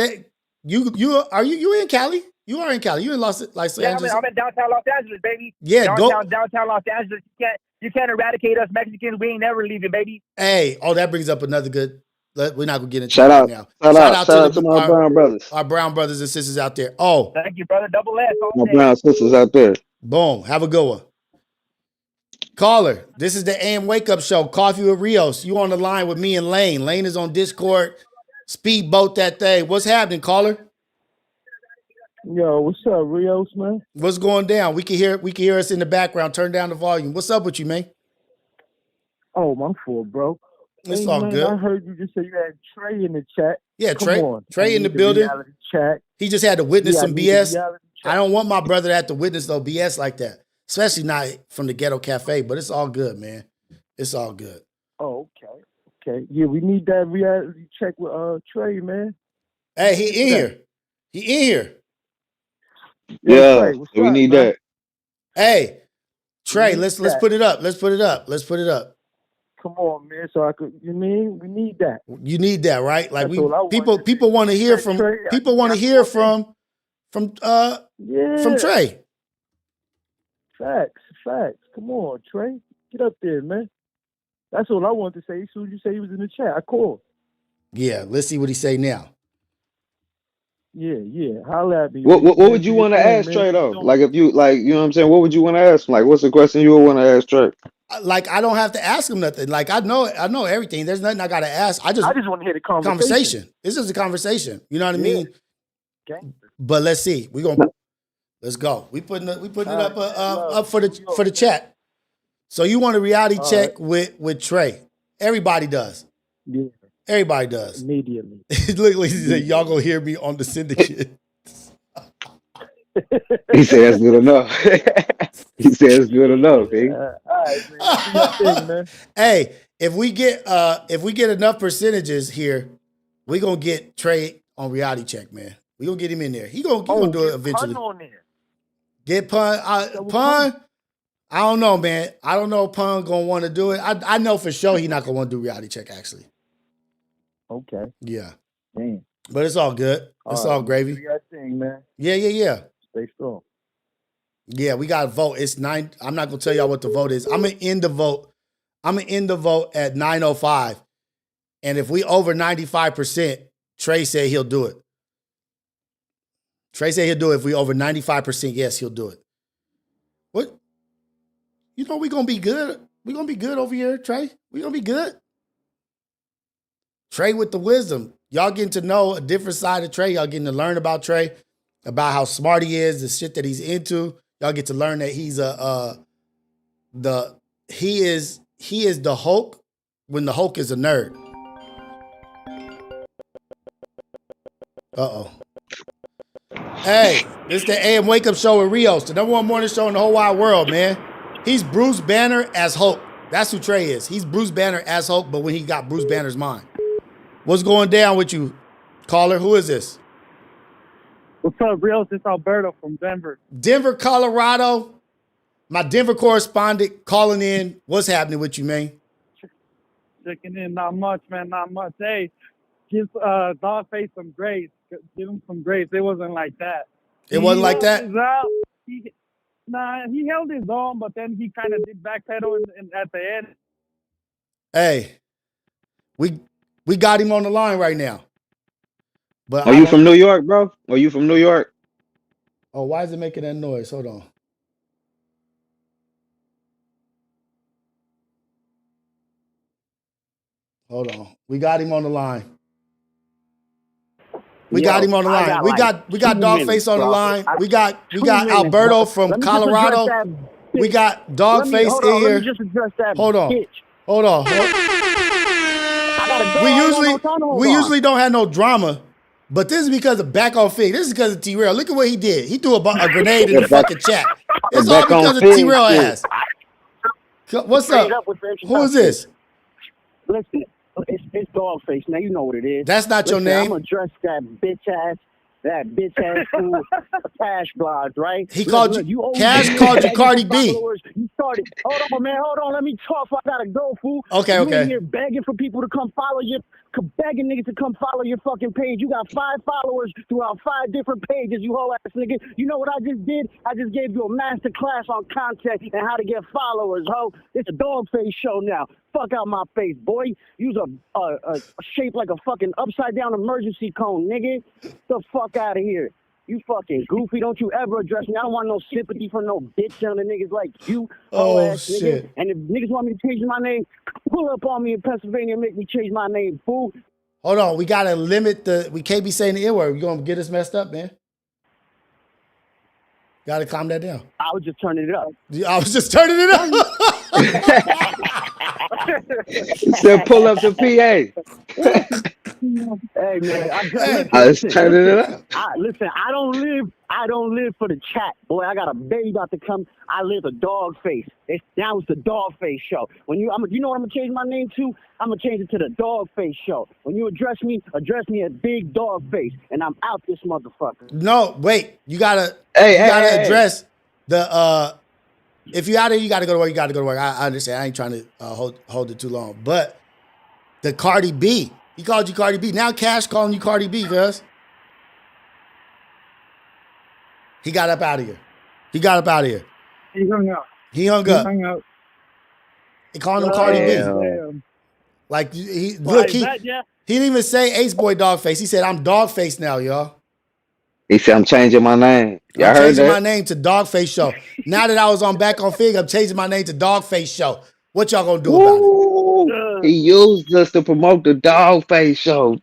You in Cali? You are in Cali. You in Los Angeles? Yeah, I'm in downtown Los Angeles, baby. Yeah, downtown Los Angeles. You can't eradicate us Mexicans. We ain't never leaving, baby. Hey, that brings up another good. We're not gonna get into shout that out, right now. Shout out to my brown brothers. Our brown brothers and sisters out there. Oh, thank you, brother. Double S. My brown sisters out there. Boom. Have a good one. Caller, this is the AM Wake Up Show. Coffee with Rios. You on the line with me and Lane. Lane is on Discord. Speedboat that thing. What's happening, caller? Yo, what's up, Rios, man? What's going down? We can hear us in the background. Turn down the volume. What's up with you, man? Oh, my fault, bro. It's all man, good. I heard you just say you had Trey in the chat. Yeah, Come Trey in the building. Chat. He just had to witness some BS. I don't want my brother to have to witness no BS like that, especially not from the Ghetto Cafe. But it's all good, man. It's all good. Oh, okay. Yeah, we need that reality check with Trey, man. Hey, he in here. He in here. Yeah, Trey, we need man? that. Hey, Trey, let's put it up. Let's put it up. Come on, man. So we need that. You need that, right? Like That's people want to hear from Trey, people want to hear from Trey. Facts. Come on, Trey. Get up there, man. That's all I wanted to say. As soon as you say he was in the chat, I called. Yeah, let's see what he say now. Yeah. Holla at me. What would you want to ask Trey though? Like if you like, you know what I'm saying? What would you want to ask him? Like, what's the question you would want to ask Trey? Like I don't have to ask him nothing. Like I know everything. There's nothing I gotta ask. I just want to hear the conversation. This is a conversation. You know what I mean? Okay. But let's see. Let's go. We putting it up for the chat. So you want a reality check with Trey? Everybody does. Yeah. Everybody does. Immediately. Look, he said, y'all gonna hear me on the syndicate. He said that's good enough. He said it's good enough. All right, man. Hey, if we get enough percentages here, we gonna get Trey on reality check, man. We gonna get him in there. He gonna do it eventually. Pun on there. Get Pun. Pun. I don't know, man. I don't know if Pun gonna want to do it. I know for sure he not gonna want to do reality check actually. Okay. Yeah. Damn. But it's all good. It's all gravy. Do your thing, man. Yeah. Stay strong. Yeah, we got to vote. It's 9. I'm not going to tell y'all what the vote is. I'm going to end the vote. At 9:05. And if we over 95%, Trey said he'll do it. Trey said he'll do it. If we over 95%, yes, he'll do it. What? You know we're going to be good. We're going to be good over here, Trey. We're going to be good. Trey with the wisdom. Y'all getting to know a different side of Trey. Y'all getting to learn about Trey, about how smart he is, the shit that he's into. Y'all get to learn that he's he is the Hulk when the Hulk is a nerd. Uh-oh. Hey, it's the AM Wake Up Show with Rios, the #1 morning show in the whole wide world, man. He's Bruce Banner as Hulk. That's who Trey is. He's Bruce Banner as Hulk, but when he got Bruce Banner's mind. What's going down with you, caller? Who is this? What's up, Rios? It's Alberto from Denver. Denver, Colorado. My Denver correspondent calling in. What's happening with you, man? Checking in. Not much, man. Not much. Hey, give Dogface some grace. Give him some grace. It wasn't like that. It wasn't like that? He held his own, but then he kind of did backpedal at the end. Hey, we got him on the line right now. But Are you from New York, bro? Are you from New York? Oh, why is it making that noise? Hold on. Hold on. We got him on the line. We got him on the line. We got Dogface on the line. We got Alberto from Colorado. We got Dogface in here. Let me just address that. Hold on. Hold on. We usually don't have no drama. But this is because of back on Fig. This is because of T-Rail. Look at what he did. He threw a grenade in the fucking chat. It's all because of T-Rail ass. What's up? Who is this? Listen, it's Dogface. Now you know what it is. That's not your name. I'm gonna address that bitch ass fool, Cash blogs, right? He called you. Cash called you Cardi B. You started. Hold on, man. Hold on. Let me talk. I gotta go, fool. Okay. You in here begging for people to come follow you. Begging niggas to come follow your fucking page. You got 5 followers throughout 5 different pages, you whole ass nigga. You know what I just did? I just gave you a master class on content and how to get followers, ho. It's a dog face show now. Fuck out my face, boy. Use a shape like a fucking upside down emergency cone, nigga. The fuck out of here. You fucking goofy. Don't you ever address me. I don't want no sympathy for no bitch on the niggas like you. Oh, shit. Nigga. And if niggas want me to change my name, pull up on me in Pennsylvania and make me change my name, fool. Hold on. We got to limit we can't be saying the N-word. We're going to get us messed up, man. Got to calm that down. I was just turning it up. I was just turning it up. Said pull up the PA. Hey man, I was turning it up. Listen, I don't live for the chat, boy. I got a baby about to come. I live a dog face. Now it's the dog face show. You know what I'm gonna change my name to? I'm gonna change it to the dog face show. When you address me as big dog face, and I'm out this motherfucker. No, wait. You gotta address the if you out here, you gotta go to work. You gotta go to work. I understand. I ain't trying to hold it too long, but the Cardi B. He called you Cardi B. Now Cash calling you Cardi B, cuz. He got up out of here. He hung up. He hung up. He called him Cardi B. Damn. Like he yeah? he didn't even say Ace Boy Dogface. He said I'm Dogface now, y'all. He said I'm changing my name. I'm changing my name to Dogface Show. Now that I was on back on Fig, I'm changing my name to Dogface Show. What y'all gonna do about it? He used us to promote the Dogface Show.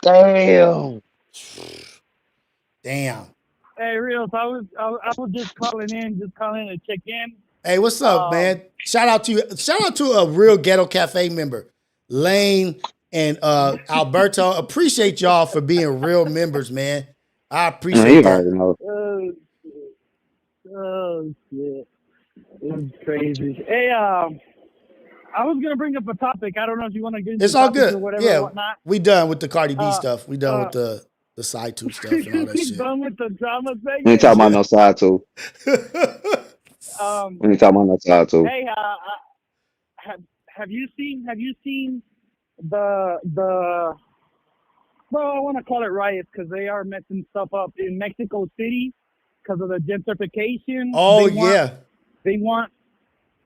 Damn. Hey, Rios, I was just calling to check in. Hey, what's up, man? Shout out to a real Ghetto Cafe member, Lane and Alberto. Appreciate y'all for being real members, man. I appreciate that. Oh shit, it's crazy. Hey, I was gonna bring up a topic. I don't know if you want to get into it's all good. Or whatever, yeah, or whatnot. We done with the Cardi B stuff. We done with the side tooth stuff and all that shit. Done with the drama segment. We ain't talking about no side tooth. We ain't talking about no side tooth. Hey, have you seen the well, I want to call it riots because they are messing stuff up in Mexico City because of the gentrification. Oh, they want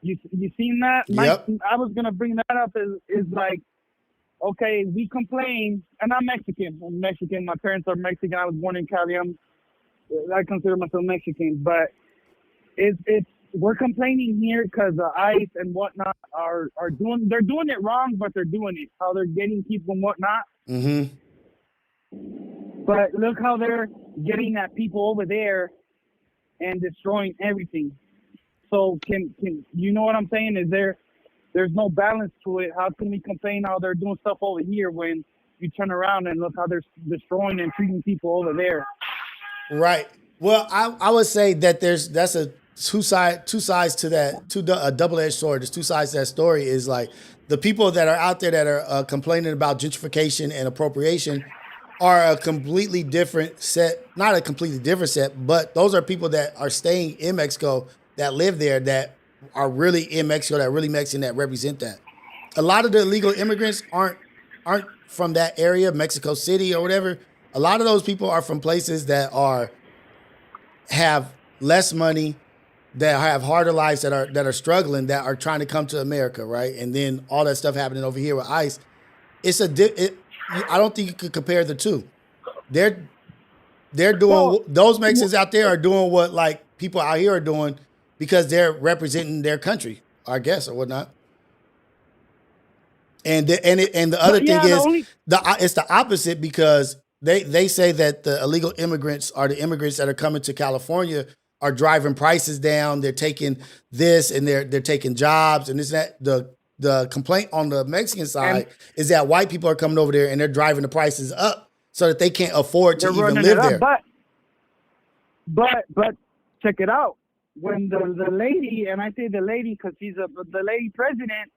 you seen that? Yep. I was gonna bring that up is like, okay, we complain, and I'm Mexican. My parents are Mexican. I was born in Cali. I consider myself Mexican, but we're complaining here because ICE and whatnot they're doing it wrong, but they're doing it. How they're getting people and whatnot. Mm-hmm. But look how they're getting at people over there and destroying everything. So can you know what I'm saying? There's no balance to it. How can we complain how they're doing stuff over here when you turn around and look how they're destroying and treating people over there? Right. Well, I would say that that's a two sides to that, a double-edged sword. There's two sides to that story. Is like the people that are out there that are complaining about gentrification and appropriation are a completely different set. Not a completely different set, but those are people that are staying in Mexico, that live there, that are really in Mexico, that really Mexican, that represent that. A lot of the illegal immigrants aren't from that area, Mexico City or whatever. A lot of those people are from places that have less money, that have harder lives, that are struggling, that are trying to come to America, right? And then all that stuff happening over here with ICE. I don't think you could compare the two. They're doing those Mexicans out there are doing what like people out here are doing because they're representing their country, I guess, or whatnot. And the other thing is it's the opposite because they say that the illegal immigrants are the immigrants that are coming to California are driving prices down. They're taking this and they're taking jobs and this and that. The complaint on the Mexican side is that white people are coming over there and they're driving the prices up. so that they can't afford to They're even running live it up. there. But check it out. When the lady, and I say the lady because she's the lady president,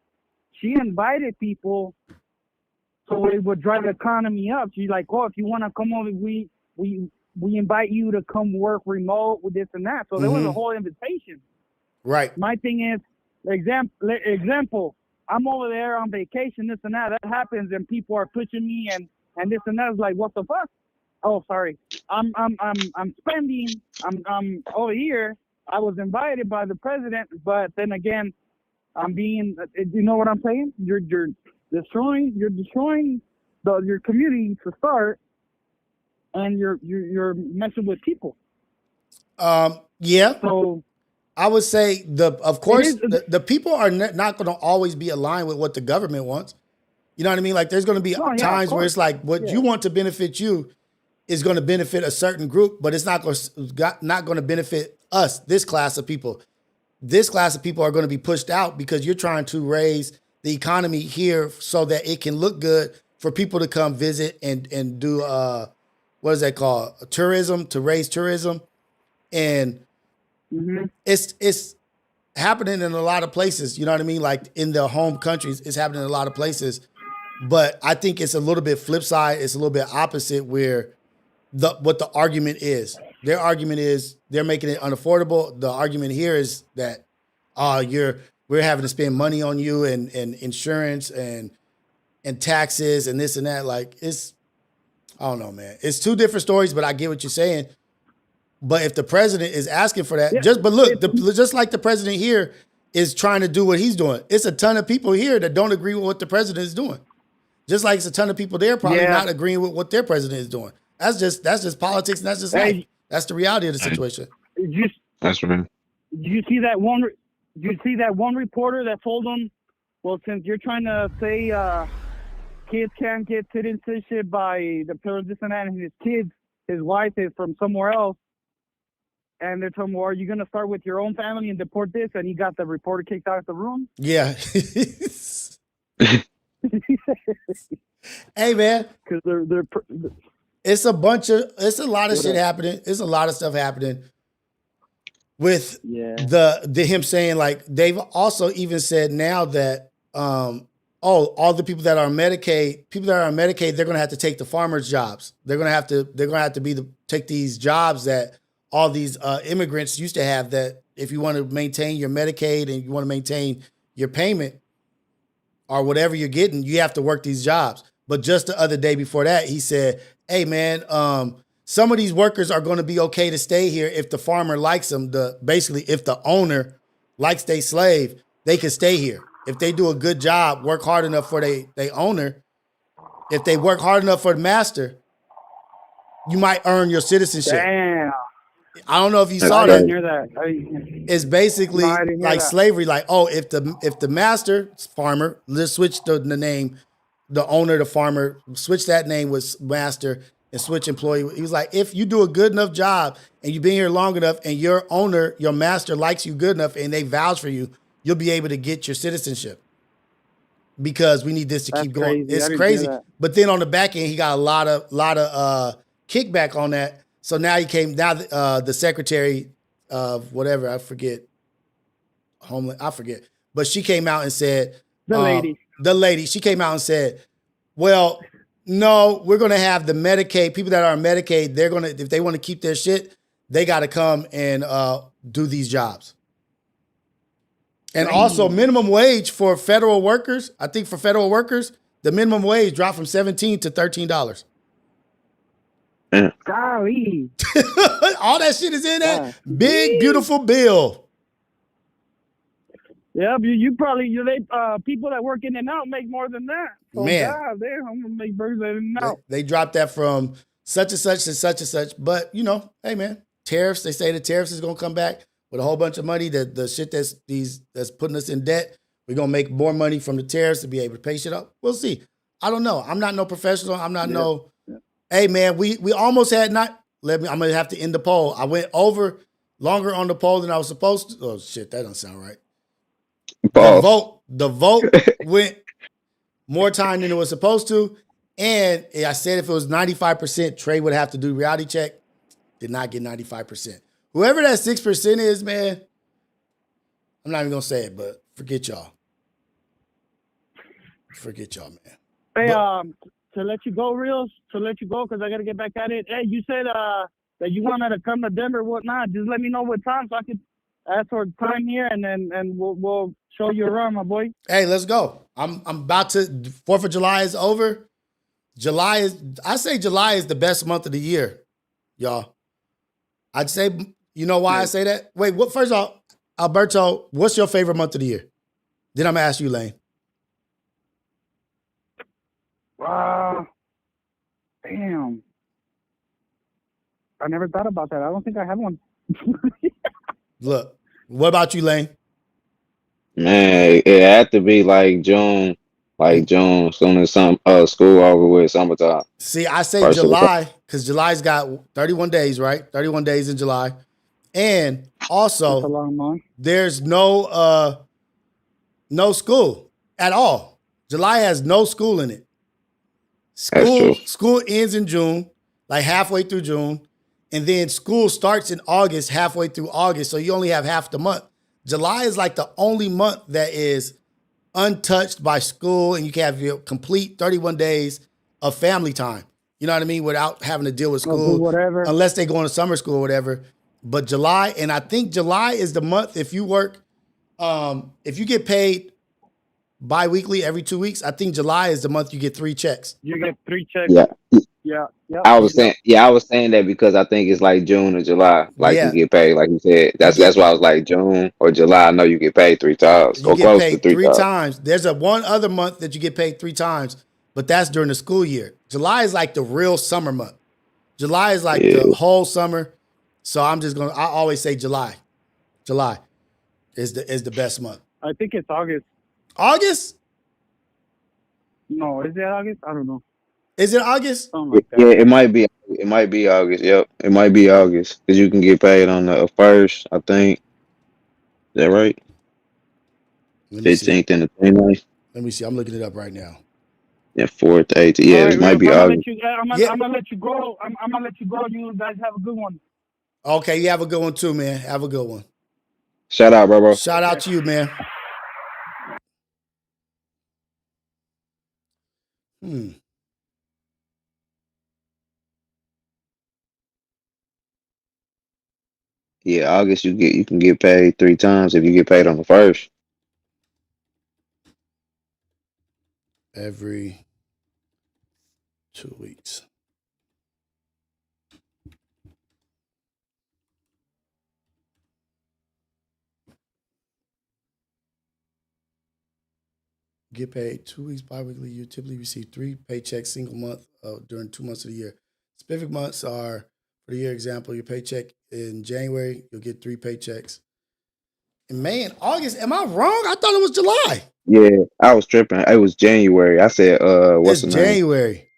she invited people so it would drive the economy up. She's like, oh, if you want to come over, we invite you to come work remote with this and that. So there was a whole invitation. Right. My thing is, example, I'm over there on vacation, this and that. That happens, and people are pushing me and this and that. Is like, what the fuck? Oh, sorry. I'm spending. I'm over here. I was invited by the president, but then again, I'm being. You know what I'm saying? You're destroying your community to start, and you're messing with people. Yeah. So I would say the people are not going to always be aligned with what the government wants. You know what I mean? Like there's going to be times where it's like what you want to benefit you is going to benefit a certain group, but it's not going to benefit us, this class of people. This class of people are going to be pushed out because you're trying to raise the economy here so that it can look good for people to come visit and do what is that called? Tourism, to raise tourism. And it's happening in a lot of places. You know what I mean? Like in the home countries, it's happening in a lot of places. But I think it's a little bit flip side. It's a little bit opposite where what the argument is. Their argument is they're making it unaffordable. The argument here is that we're having to spend money on you and insurance and taxes and this and that. Like I don't know, man. It's two different stories, but I get what you're saying. But if the president is asking for that, just like the president here is trying to do what he's doing, it's a ton of people here that don't agree with what the president is doing. Just like it's a ton of people there probably not agreeing with what their president is doing. That's just politics, and that's just life. That's the reality of the situation. That's right. Did you see that one? Did you see that one reporter that told him, "Well, since you're trying to say kids can't get citizenship by the parents, this and that, and his wife is from somewhere else." And they're telling him, well, are you going to start with your own family and deport this? And he got the reporter kicked out of the room. Yeah. Hey, man. Because it's a lot of shit happening. It's a lot of stuff happening with the him saying, like, they've also even said now that, all the people that are on Medicaid, they're going to have to take the farmers' jobs. They're going to have to take these jobs that all these immigrants used to have, that if you want to maintain your Medicaid and you want to maintain your payment or whatever you're getting, you have to work these jobs. But just the other day before that, he said, hey, man, some of these workers are going to be okay to stay here if the farmer likes them. Basically, if the owner likes their slave, they can stay here. If they do a good job, work hard enough for their owner, if they work hard enough for the master, you might earn your citizenship. Damn. I don't know if you saw that. I didn't hear that. It's basically like slavery. Like, if the master farmer, let's switch the name, the owner, the farmer, switch that name with master and switch employee. He was like, if you do a good enough job and you've been here long enough and your owner, your master likes you good enough and they vouch for you, you'll be able to get your citizenship. Because we need this to keep going. It's crazy. But then on the back end, he got a lot of kickback on that. So now the secretary of whatever, I forget, but she came out and said, the lady, she came out and said, well, no, we're going to have the Medicaid, people that are on Medicaid, if they want to keep their shit, they got to come and do these jobs. And also minimum wage for federal workers, I think for federal workers, the minimum wage dropped from $17 to $13. Golly. All that shit is in that big, beautiful bill. Yeah, people that work in and out make more than that. So man, God, I'm gonna make burgers in and out. They dropped that from such and such to such and such. But hey man, tariffs. They say the tariffs is gonna come back with a whole bunch of money. That the shit that's putting us in debt. We're gonna make more money from the tariffs to be able to pay shit up. We'll see. I don't know. I'm not no professional. I'm not no. Hey man, we almost had I'm gonna have to end the poll. I went over longer on the poll than I was supposed to. Oh shit, that don't sound right. The vote went more time than it was supposed to, And I said if it was 95%, Trey would have to do reality check. Did not get 95%. Whoever that 6% is, man, I'm not even going to say it, but forget y'all. Forget y'all, man. Hey, to let you go, Rios, because I got to get back at it. Hey, you said that you wanted to come to Denver or whatnot. Just let me know what time so I could ask for time here, and we'll show you around, my boy. Hey, let's go. I'm about to, 4th of July is over. I say July is the best month of the year, y'all. I'd say, you know why I say that? Wait, first of all, Alberto, what's your favorite month of the year? Then I'm going to ask you, Lane. Damn. I never thought about that. I don't think I have one. Look, what about you, Lane? Man, it had to be like June, as soon as school over with, summertime. See, I say First of the July because July's got 31 days, right? 31 days in July. And also, there's no school at all. July has no school in it. School ends in June, like halfway through June. And then school starts in August, halfway through August. So you only have half the month. July is like the only month that is untouched by school, and you can have your complete 31 days of family time. You know what I mean? Without having to deal with school, whatever. Unless they go into summer school or whatever. But July, and I think July is the month if you work, if you get paid bi-weekly every 2 weeks, I think July is the month you get 3 checks. You get 3 checks. Yeah. Yeah. I was saying that because I think it's like June or July, you get paid, like you said. That's why I was like June or July. I know you get paid 3 times You or get close to paid 3 3 times. times. There's one other month that you get paid 3 times, but that's during the school year. July is like the real summer month. July is like the whole summer. So I always say July. July is the best month. I think it's August. August? No, is it August? I don't know. Is it August? Something like that. Yeah, it might be. It might be August. Yep, it might be August because you can get paid on the 1st. I think. Is that right? 15th and the 29th. Let me see. I'm looking it up right now. Yeah, 4th, 8th. Yeah, Right, it might be August. I'm gonna let you go. I'm gonna let you go. You guys have a good one. Okay, you have a good one too, man. Have a good one. Shout out, bro. Shout out to you, man. Yeah, August you can get paid 3 times if you get paid on the 1st. Every 2 weeks. Get paid 2 weeks bi-weekly. You typically receive 3 paychecks single month during 2 months of the year. Specific months are, for the year example, your paycheck in January, you'll get 3 paychecks. In May and August, am I wrong? I thought it was July. Yeah, I was tripping. It was January. I said, what's the name? January.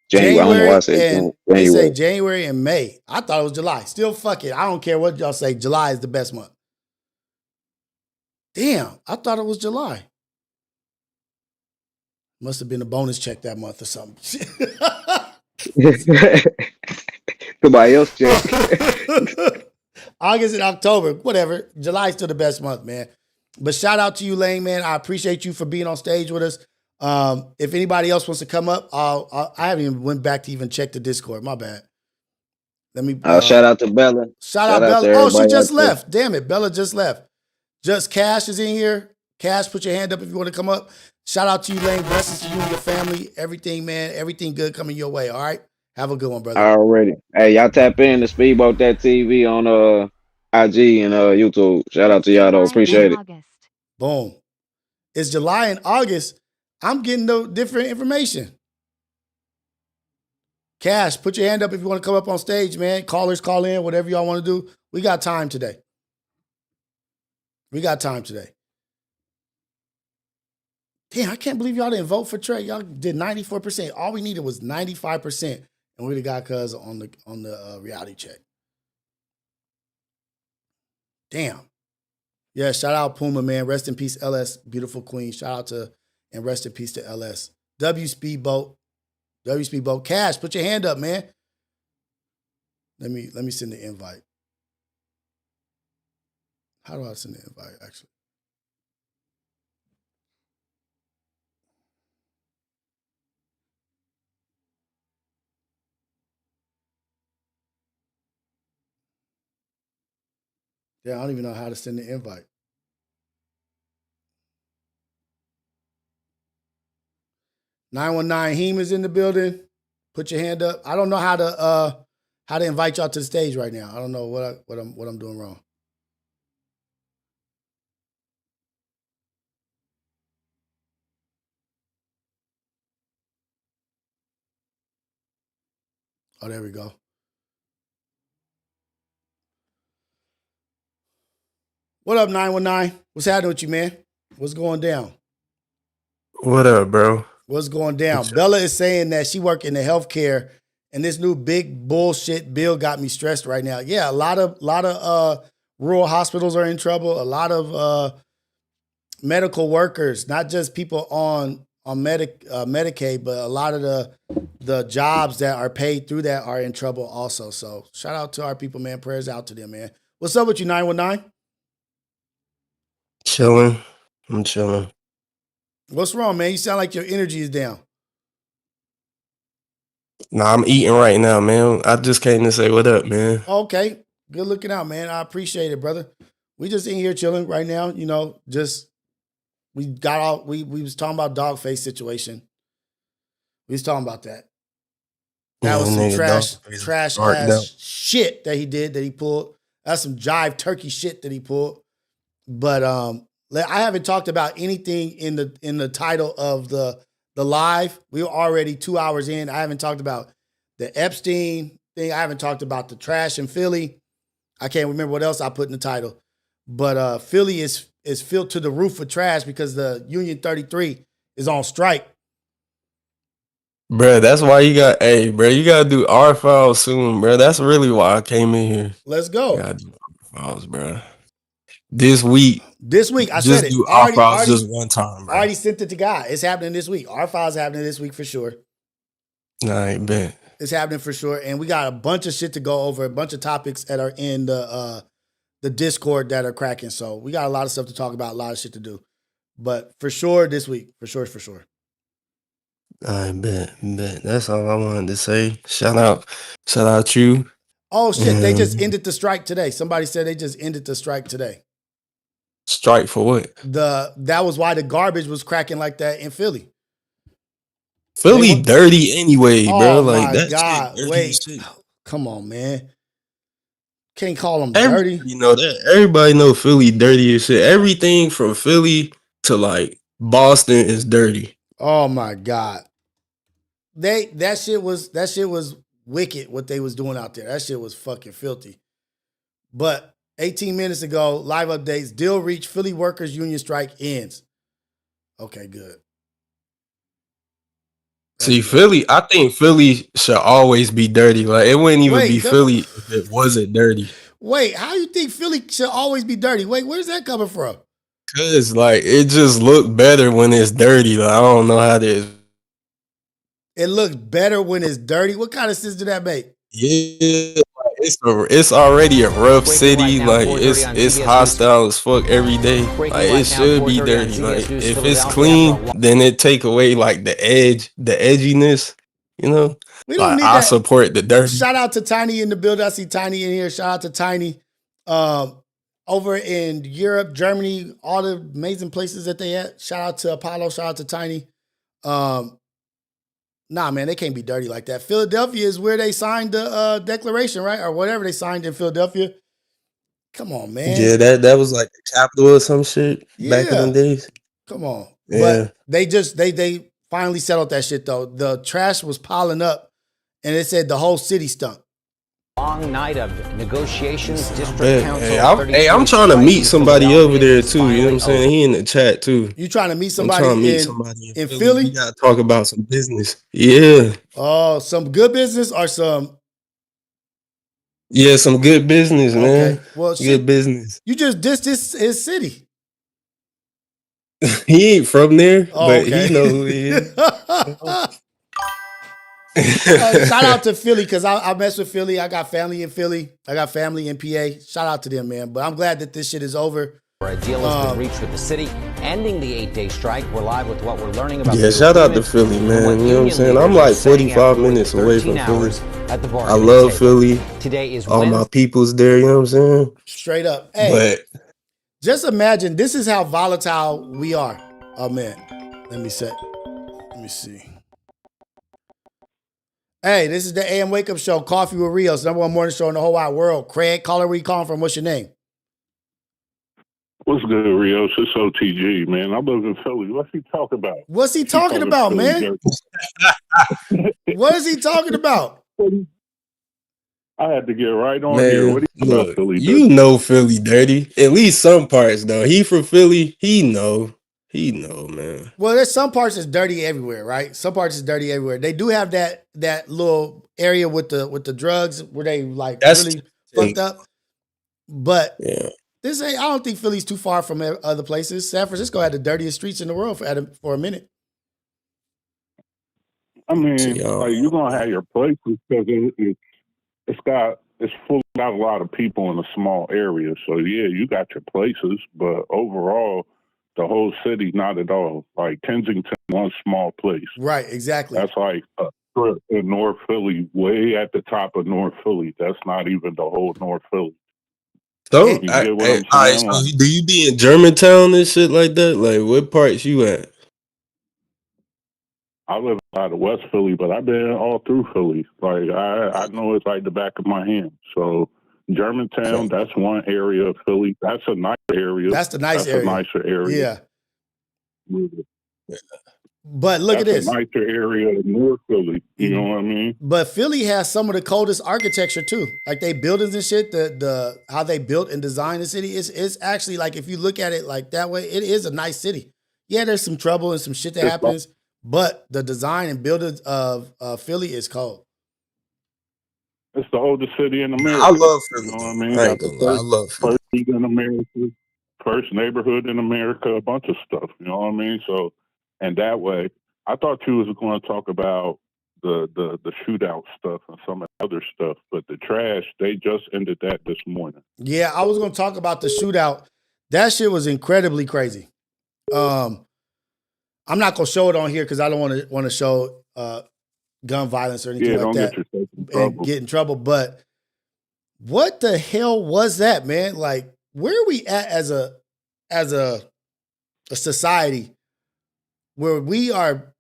January. I don't know why I said and January. They say January and May. I thought it was July. Still, fuck it. I don't care what y'all say. July is the best month. Damn, I thought it was July. Must have been a bonus check that month or something. Somebody else check. August and October, whatever. July is still the best month, man. But shout out to you, Lane, man. I appreciate you for being on stage with us. If anybody else wants to come up, I haven't even went back to even check the Discord. My bad. Let me. Shout out to Bella. Shout out Bella. Oh, she just left. Damn it, Bella just left. Just Cash is in here. Cash, put your hand up if you want to come up. Shout out to you, Lane. Blessings to you and your family. Everything, man. Everything good coming your way. All right. Have a good one, brother. Already. Hey, y'all tap in to Speedboat That TV on IG and YouTube. Shout out to y'all though. Appreciate it. Boom. It's July and August. I'm getting no different information. Cash, put your hand up if you want to come up on stage, man. Callers, call in, whatever y'all want to do. We got time today. Damn, I can't believe y'all didn't vote for Trey. Y'all did 94%. All we needed was 95%, and we got cuz on the reality check. Damn. Yeah, shout out Puma, man. Rest in peace, LS, beautiful queen. Shout out to and rest in peace to LS. W Speedboat. W Speedboat. Cash, put your hand up, man. Let me send the invite. How do I send the invite, actually? Yeah, I don't even know how to send the invite. (919) Heem is in the building. Put your hand up. I don't know how to invite y'all to the stage right now. I don't know what I'm doing wrong. Oh, there we go. What up, 919? What's happening with you, man? What's going down? What up, bro? What's going down? Bella is saying that she work in the healthcare, and this new big bullshit bill got me stressed right now. Yeah, a lot of rural hospitals are in trouble. A lot of medical workers, not just people on Medicaid, but a lot of the jobs that are paid through that are in trouble also. So shout out to our people, man. Prayers out to them, man. What's up with you, 919? Chilling. I'm chilling. What's wrong, man? You sound like your energy is down. Nah, I'm eating right now, man. I just came to say what up, man. Okay. Good looking out, man. I appreciate it, brother. We just in here chilling right now, you know, just we got all we was talking about dog face situation. We was talking about that. That was some trash ass shit that he did, that he pulled. That's some jive turkey shit that he pulled. But I haven't talked about anything in the title of the live. We were already 2 hours in. I haven't talked about the Epstein thing. I haven't talked about the trash in Philly. I can't remember what else I put in the title. But Philly is filled to the roof with trash because the Union 33 is on strike. Bro, that's why you got, hey, bro, you got to do R files soon, bro. That's really why I came in here. Let's go. Got to do R files, bro. This week, I said it. Do R files just one time, bro. I already sent it to Guy. It's happening this week. R files happening this week for sure. Nah, I ain't bet. It's happening for sure. And we got a bunch of shit to go over, a bunch of topics that are in the Discord that are cracking. So we got a lot of stuff to talk about, a lot of shit to do. But for sure this week. For sure. I bet. That's all I wanted to say. Shout out you. Oh shit, they just ended the strike today. Somebody said they just ended the strike today. Strike for what? That was why the garbage was cracking like that in Philly. Philly dirty anyway, bro. Like my that God. shit. Wait. Come on, man. Can't call them dirty. You know that. Everybody know Philly dirty as shit. Everything from Philly to like Boston is dirty. Oh my God. That shit was wicked what they was doing out there. That shit was fucking filthy. But 18 minutes ago, live updates, deal reached, Philly workers union strike ends. Okay, good. See, Philly, I think Philly should always be dirty. Like it wouldn't even be Philly if it wasn't dirty. Wait, how you think Philly should always be dirty? Wait, where's that coming from? Cause like it just look better when it's dirty. Like I don't know how this. It looks better when it's dirty. What kind of sense do that make? Yeah, it's already a rough city. Like it's hostile as fuck every day. Like it should be dirty. Like if it's clean, then it take away like the edginess. You know. We don't need I that. support the dirty. Shout out to Tiny in the building. I see Tiny in here. Shout out to Tiny. Over in Europe, Germany, all the amazing places that they at. Shout out to Apollo. Shout out to Tiny. Nah, man, they can't be dirty like that. Philadelphia is where they signed the declaration, right? Or whatever they signed in Philadelphia. Come on, man. Yeah, that was like the capital or some shit back in the days. Come on. Yeah. But they finally settled that shit though. The trash was piling up and it said the whole city stunk. Long night of negotiations. District Council. Hey, I'm trying to meet somebody over there too. You know what I'm saying? He in the chat too. You trying to meet somebody in Philly? We gotta talk about some business. Yeah. Oh, some good business or some? Yeah, some good business, man. Well, good business. You just dissed his city. He ain't from there, but he know who he is. Shout out to Philly because I mess with Philly. I got family in Philly. I got family in PA. Shout out to them, man. But I'm glad that this shit is over. A deal has been reached with the city, ending the 8-day strike. We're live with what we're learning about. Yeah, shout out to Philly, man. You know what I'm saying? I'm like 45 minutes away from Philly. I love Philly. Today is all my people's there. You know what I'm saying? Straight up. Hey, just imagine this is how volatile we are. Oh man, let me see. Hey, this is the AM Wake Up Show, Coffee with Rios, #1 morning show in the whole wide world. Craig, caller, where you calling from? What's your name? What's good, Rios? It's OTG, man. I live in Philly. What's he talking about? What's he talking about, man? What is he talking about? I had to get right on Man, here. What do you look, about Philly? you know Philly dirty. At least some parts, though. He from Philly. He know, man. Well, there's some parts that's dirty everywhere, right? Some parts is dirty everywhere. They do have that little area with the drugs where they really fucked up. But this ain't. I don't think Philly's too far from other places. San Francisco had the dirtiest streets in the world for a minute. I mean, like you're gonna have your places because it's full of a lot of people in a small area. So yeah, you got your places, but overall, the whole city not at all. Like Kensington, one small place. Right, exactly. That's like a strip in North Philly, way at the top of North Philly. That's not even the whole North Philly. So, You get what I'm all right, saying? so do you be in Germantown and shit like that? Like, what parts you at? I live out of West Philly, but I've been all through Philly. Like I know it's like the back of my hand. So Germantown, that's one area of Philly. That's a nice area. That's the nice area. A nicer area. Yeah. But look at this. That's a nicer area in North Philly. You know what I mean? But Philly has some of the coldest architecture too. Like they buildings and shit, the how they built and designed the city is actually like if you look at it like that way, it is a nice city. Yeah, there's some trouble and some shit that happens, but the design and buildings of Philly is cold. It's the oldest city in America. I love Philly. You know what I mean? I ain't gonna lie. I love Philly. First street in America, first neighborhood in America, a bunch of stuff. You know what I mean? So, and that way, I thought you was going to talk about the shootout stuff and some other stuff, but the trash, they just ended that this morning. Yeah, I was going to talk about the shootout. That shit was incredibly crazy. I'm not going to show it on here because I don't want to show gun violence or anything like that and get in trouble. But what the hell was that, man? Like, where are we at as a society where we are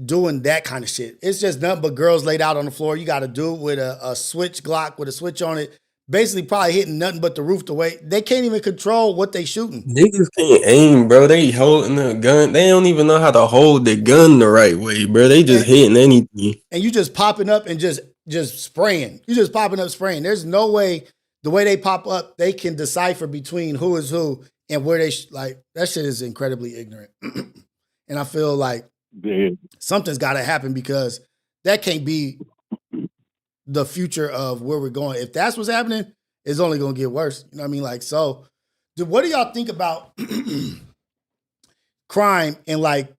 doing that kind of shit? It's just nothing but girls laid out on the floor. You got to do it with a switch Glock with a switch on it. Basically, probably hitting nothing but the roof the way they can't even control what they shooting. Niggas can't aim, bro. They holding a gun. They don't even know how to hold the gun the right way, bro. They just hitting anything. And you just popping up and just spraying. You just popping up spraying. There's no way the way they pop up, they can decipher between who is who and where they like. That shit is incredibly ignorant. And I feel like something's got to happen because that can't be the future of where we're going. If that's what's happening, it's only going to get worse. You know what I mean? Like, so what do y'all think about crime and like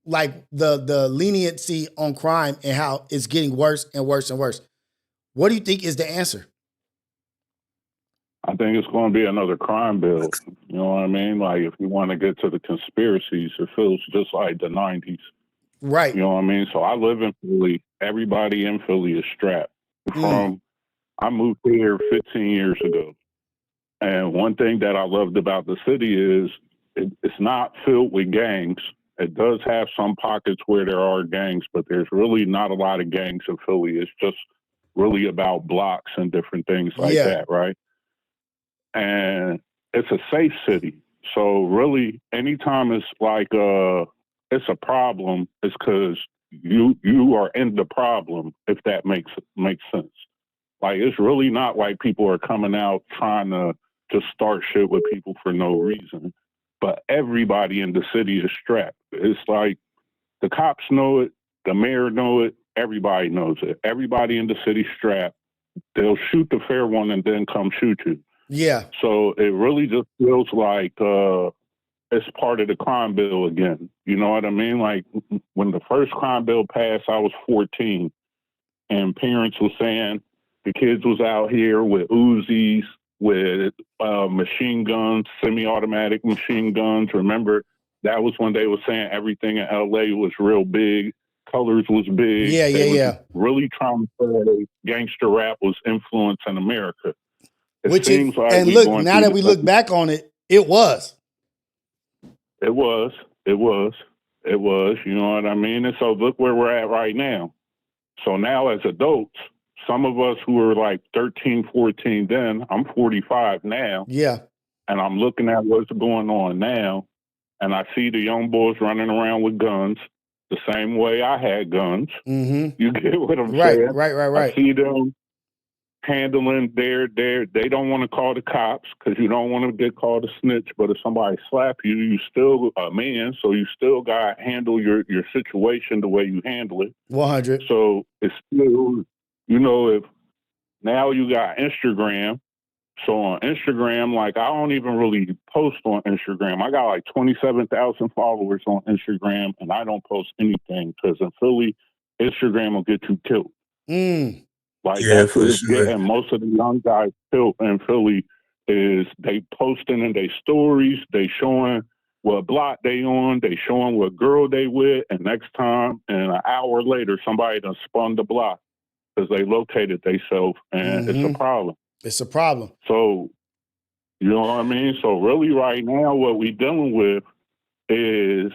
the leniency on crime and how it's getting worse and worse and worse? What do you think is the answer? I think it's going to be another crime bill. You know what I mean? Like, if you want to get to the conspiracies, it feels just like the 90s. Right. You know what I mean? So I live in Philly. Everybody in Philly is strapped. I moved here 15 years ago. And one thing that I loved about the city is it's not filled with gangs. It does have some pockets where there are gangs, but there's really not a lot of gangs in Philly. It's just really about blocks and different things like that, right? And it's a safe city. So really, anytime it's like it's a problem, it's because you are in the problem, if that makes sense. Like, it's really not like people are coming out trying to just start shit with people for no reason. But everybody in the city is strapped. It's like the cops know it, the mayor know it, everybody knows it. Everybody in the city strapped. They'll shoot the fair one and then come shoot you. Yeah. So it really just feels like it's part of the crime bill again. You know what I mean? Like when the first crime bill passed, I was 14, and parents were saying the kids was out here with Uzis, with machine guns, semi-automatic machine guns. Remember, that was when they were saying everything in LA was real big, colors was big. Yeah, they yeah. really trying to say gangster rap was influencing America. Which seems like and look, now that we look back on it, it was. It was. You know what I mean? And so look where we're at right now. So now as adults, some of us who were like 13, 14 then, I'm 45 now. Yeah. And I'm looking at what's going on now. And I see the young boys running around with guns the same way I had guns. Mm-hmm. You get what I'm saying? Right. I see them handling they don't want to call the cops because you don't want to get called a snitch. But if somebody slap you, you still a man, so you still got to handle your situation the way you handle it. 100. So it's still, you know, if now you got Instagram. So on Instagram, like I don't even really post on Instagram. I got like 27,000 followers on Instagram, and I don't post anything because in Philly, Instagram will get you killed. Like that's what it's getting most of the young guys killed in Philly is they posting in their stories, they showing what block they on, they showing what girl they with, and next time and an hour later somebody done spun the block because they located themselves, and it's a problem. It's a problem. So you know what I mean? So really right now what we dealing with is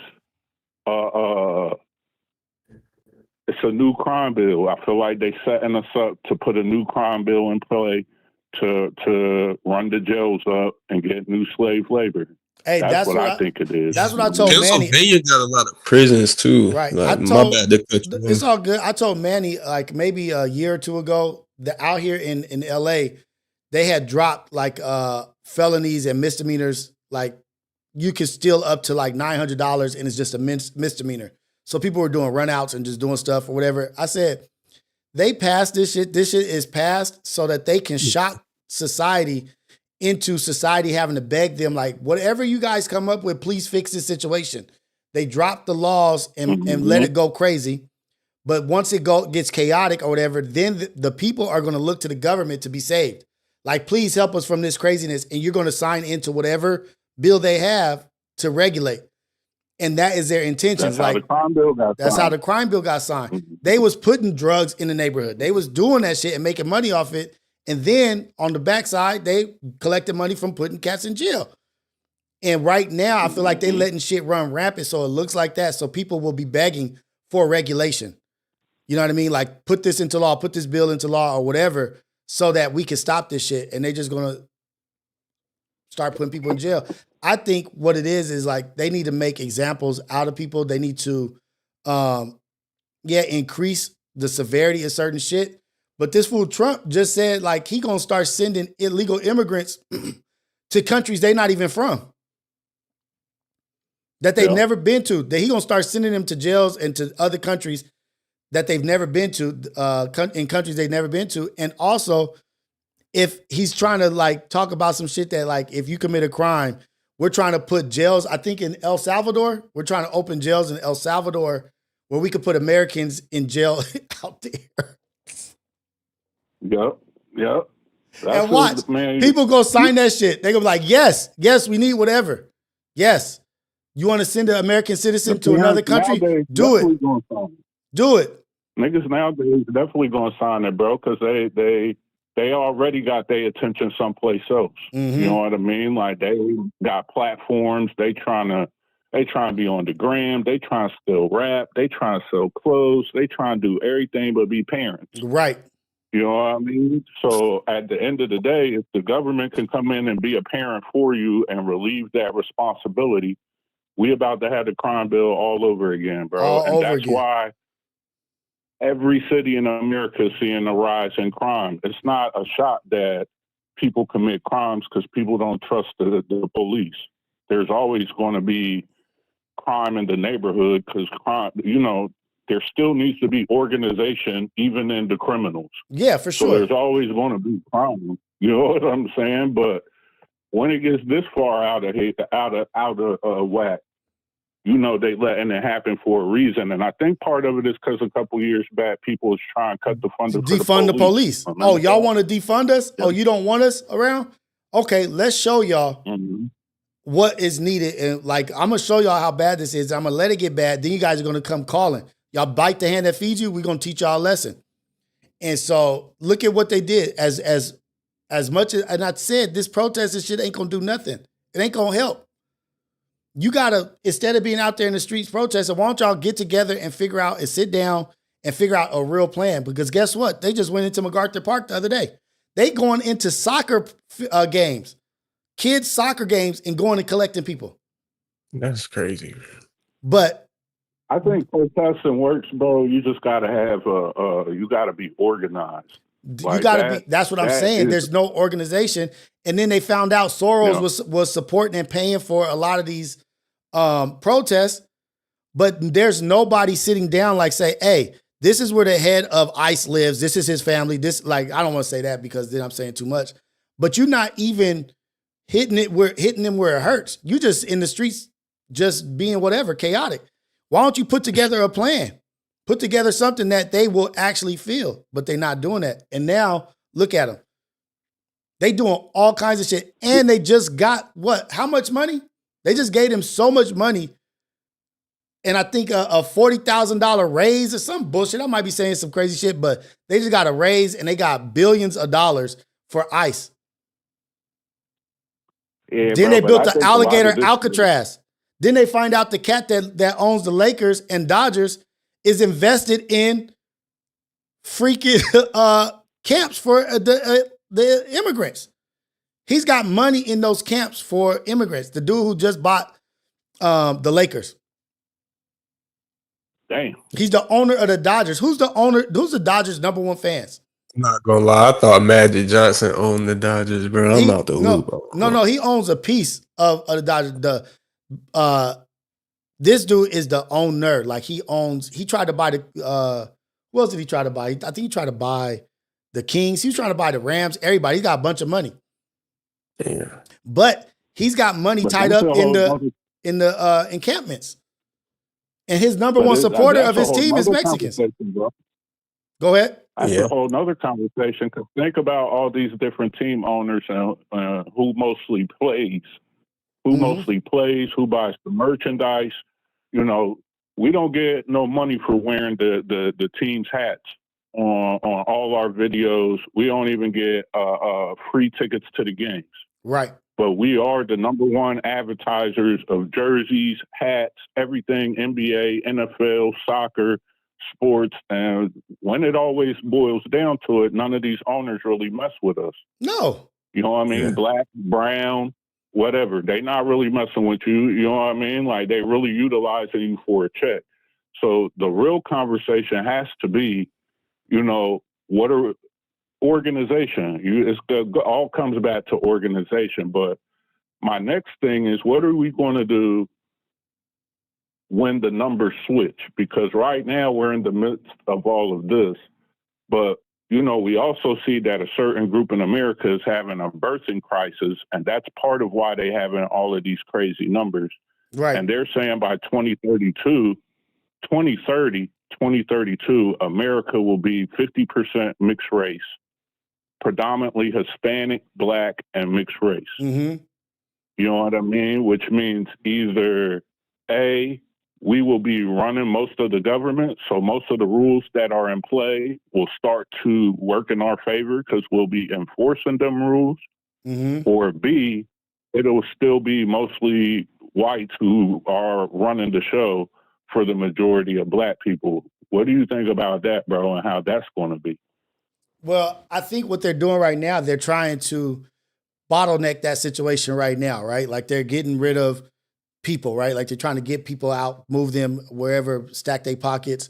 it's a new crime bill. I feel like they setting us up to put a new crime bill in play to run the jails up and get new slave labor. Hey, that's what I think it is. That's what I told Manny. Pennsylvania got a lot of prisons too. Right. Like, my bad to cut you it's all good. I told Manny like maybe a year or two ago that out here in LA, they had dropped like felonies and misdemeanors. Like you could steal up to like $900 and it's just a misdemeanor. So people were doing runouts and just doing stuff or whatever. I said, they passed this shit. This shit is passed so that they can shock society into society having to beg them, like, whatever you guys come up with, please fix this situation. They dropped the laws and let it go crazy. But once it gets chaotic or whatever, then the people are going to look to the government to be saved. Like, please help us from this craziness. And you're going to sign into whatever bill they have to regulate. And that is their intentions. That's how the crime bill got That's signed. how the crime bill got signed. They was putting drugs in the neighborhood. They was doing that shit and making money off it. And then on the backside, they collected money from putting cats in jail. And right now, I feel like they letting shit run rampant. So it looks like that. So people will be begging for regulation. You know what I mean? Like, put this into law, put this bill into law or whatever, so that we can stop this shit. And they just going to start putting people in jail. I think what it is like they need to make examples out of people. They need to, increase the severity of certain shit. But this fool Trump just said like he gonna start sending illegal immigrants to countries they not even from, that they've never been to. That he gonna start sending them to jails and to other countries that they've never been to, in countries they've never been to, and also. If he's trying to like talk about some shit that like if you commit a crime, we're trying to put jails, I think in El Salvador, we're trying to open jails in El Salvador where we could put Americans in jail out there. Yep. And watch, people go sign that shit. They go be like, yes, we need whatever. Yes. You want to send an American citizen to another country? Do it. Do it. Niggas nowadays definitely gonna sign it, bro, because they already got their attention someplace else. You know what I mean? Like they got platforms. They trying to be on the gram. They trying to still rap. They trying to sell clothes. They trying to do everything but be parents. Right. You know what I mean? So at the end of the day, if the government can come in and be a parent for you and relieve that responsibility, we about to have the crime bill all over again, bro. And that's why every city in America is seeing a rise in crime. It's not a shock that people commit crimes because people don't trust the police. There's always going to be crime in the neighborhood because crime, there still needs to be organization even in the criminals. Yeah, for sure. So there's always going to be crime. You know what I'm saying? But when it gets this far out of whack, they letting it happen for a reason. And I think part of it is because a couple years back, people was trying to cut the funding for Defund the police. Remember Oh, y'all that? want to defund us? Yeah. Oh, you don't want us around? Okay, let's show y'all what is needed. And like, I'm gonna show y'all how bad this is. I'm gonna let it get bad. Then you guys are gonna come calling. Y'all bite the hand that feeds you. We're gonna teach y'all a lesson. And so look at what they did. As much as, and I said, this protest and shit ain't gonna do nothing. It ain't gonna help. You gotta, instead of being out there in the streets protesting, why don't y'all get together and figure out and sit down and figure out a real plan? Because guess what? They just went into MacArthur Park the other day. They going into soccer games, kids' soccer games, and going and collecting people. That's crazy. But I think protesting works, bro. You just gotta have you gotta be organized. You gotta be. That's what I'm saying. There's no organization, and then they found out Soros was supporting and paying for a lot of these protests, but there's nobody sitting down like say, hey, this is where the head of ICE lives. This is his family. This, like, I don't want to say that because then I'm saying too much, but you're not even hitting them where it hurts. You just in the streets, just being whatever, chaotic. Why don't you put together a plan? Put together something that they will actually feel, but they're not doing that. And now look at them. They doing all kinds of shit. And they just got what? How much money? They just gave them so much money. And I think a $40,000 raise or some bullshit. I might be saying some crazy shit, but they just got a raise and they got billions of dollars for ICE. Yeah, Then they built the alligator Alcatraz. Then they find out the cat that owns the Lakers and Dodgers is invested in freaking camps for the immigrants. He's got money in those camps for immigrants. The dude who just bought the Lakers. Damn. He's the owner of the Dodgers. Who's the owner? Who's the Dodgers' number one fans? Not gonna lie, I thought Magic Johnson owned the Dodgers, bro. I'm out the loop. No, he owns a piece of the Dodgers. This dude is the owner. Like he tried to buy the what else did he try to buy? I think he tried to buy the Kings. He was trying to buy the Rams, everybody. He got a bunch of money. Yeah. But he's got money tied up in the encampments. And his number one supporter of his team is Mexicans. Go ahead. That's a whole nother conversation. Because think about all these different team owners and who mostly plays. Who buys the merchandise. We don't get no money for wearing the team's hats on all our videos. We don't even get free tickets to the games. Right. But we are the number one advertisers of jerseys, hats, everything, NBA, NFL, soccer, sports. And when it always boils down to it, none of these owners really mess with us. No. You know what I mean? Yeah. Black, brown, whatever. They not really messing with you. You know what I mean? Like they really utilizing you for a check. So the real conversation has to be, what are organization? It all comes back to organization. But my next thing is, what are we going to do when the numbers switch? Because right now we're in the midst of all of this. But, we also see that a certain group in America is having a birthing crisis, and that's part of why they having all of these crazy numbers. Right. And they're saying by 2032, America will be 50% mixed race, predominantly Hispanic, Black, and mixed race. Mm-hmm. You know what I mean? Which means either A, we will be running most of the government, so most of the rules that are in play will start to work in our favor because we'll be enforcing them rules. Mm-hmm. Or B, it'll still be mostly whites who are running the show for the majority of Black people. What do you think about that, bro, and how that's going to be? Well, I think what they're doing right now, they're trying to bottleneck that situation right now, right? Like they're getting rid of people, right? Like they're trying to get people out, move them wherever, stack their pockets.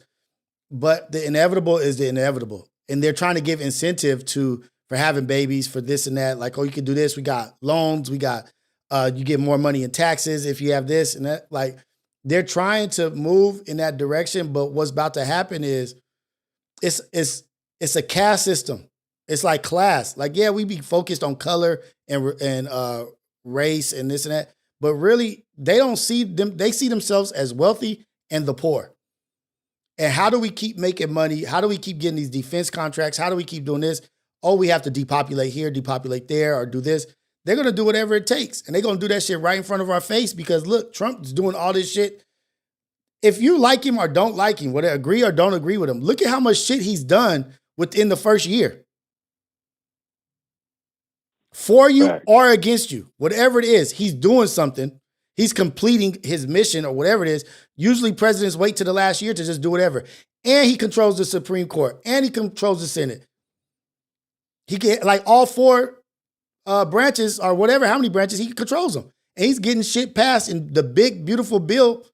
But the inevitable is the inevitable. And they're trying to give incentive for having babies, for this and that. Like, oh, you can do this. We got loans. We got, you get more money in taxes if you have this and that. Like they're trying to move in that direction. But what's about to happen is it's a caste system. It's like class. Like, yeah, we be focused on color and race and this and that. But really, they don't see them. They see themselves as wealthy and the poor. And how do we keep making money? How do we keep getting these defense contracts? How do we keep doing this? Oh, we have to depopulate here, depopulate there, or do this. They're going to do whatever it takes. And they're going to do that shit right in front of our face because, look, Trump's doing all this shit. If you like him or don't like him, whether agree or don't agree with him, look at how much shit he's done within the first year. For you or against you, whatever it is, he's doing something. He's completing his mission or whatever it is. Usually presidents wait to the last year to just do whatever. And he controls the Supreme Court and he controls the Senate. He get like all four branches or whatever, how many branches, he controls them. And he's getting shit passed. And the big, beautiful bill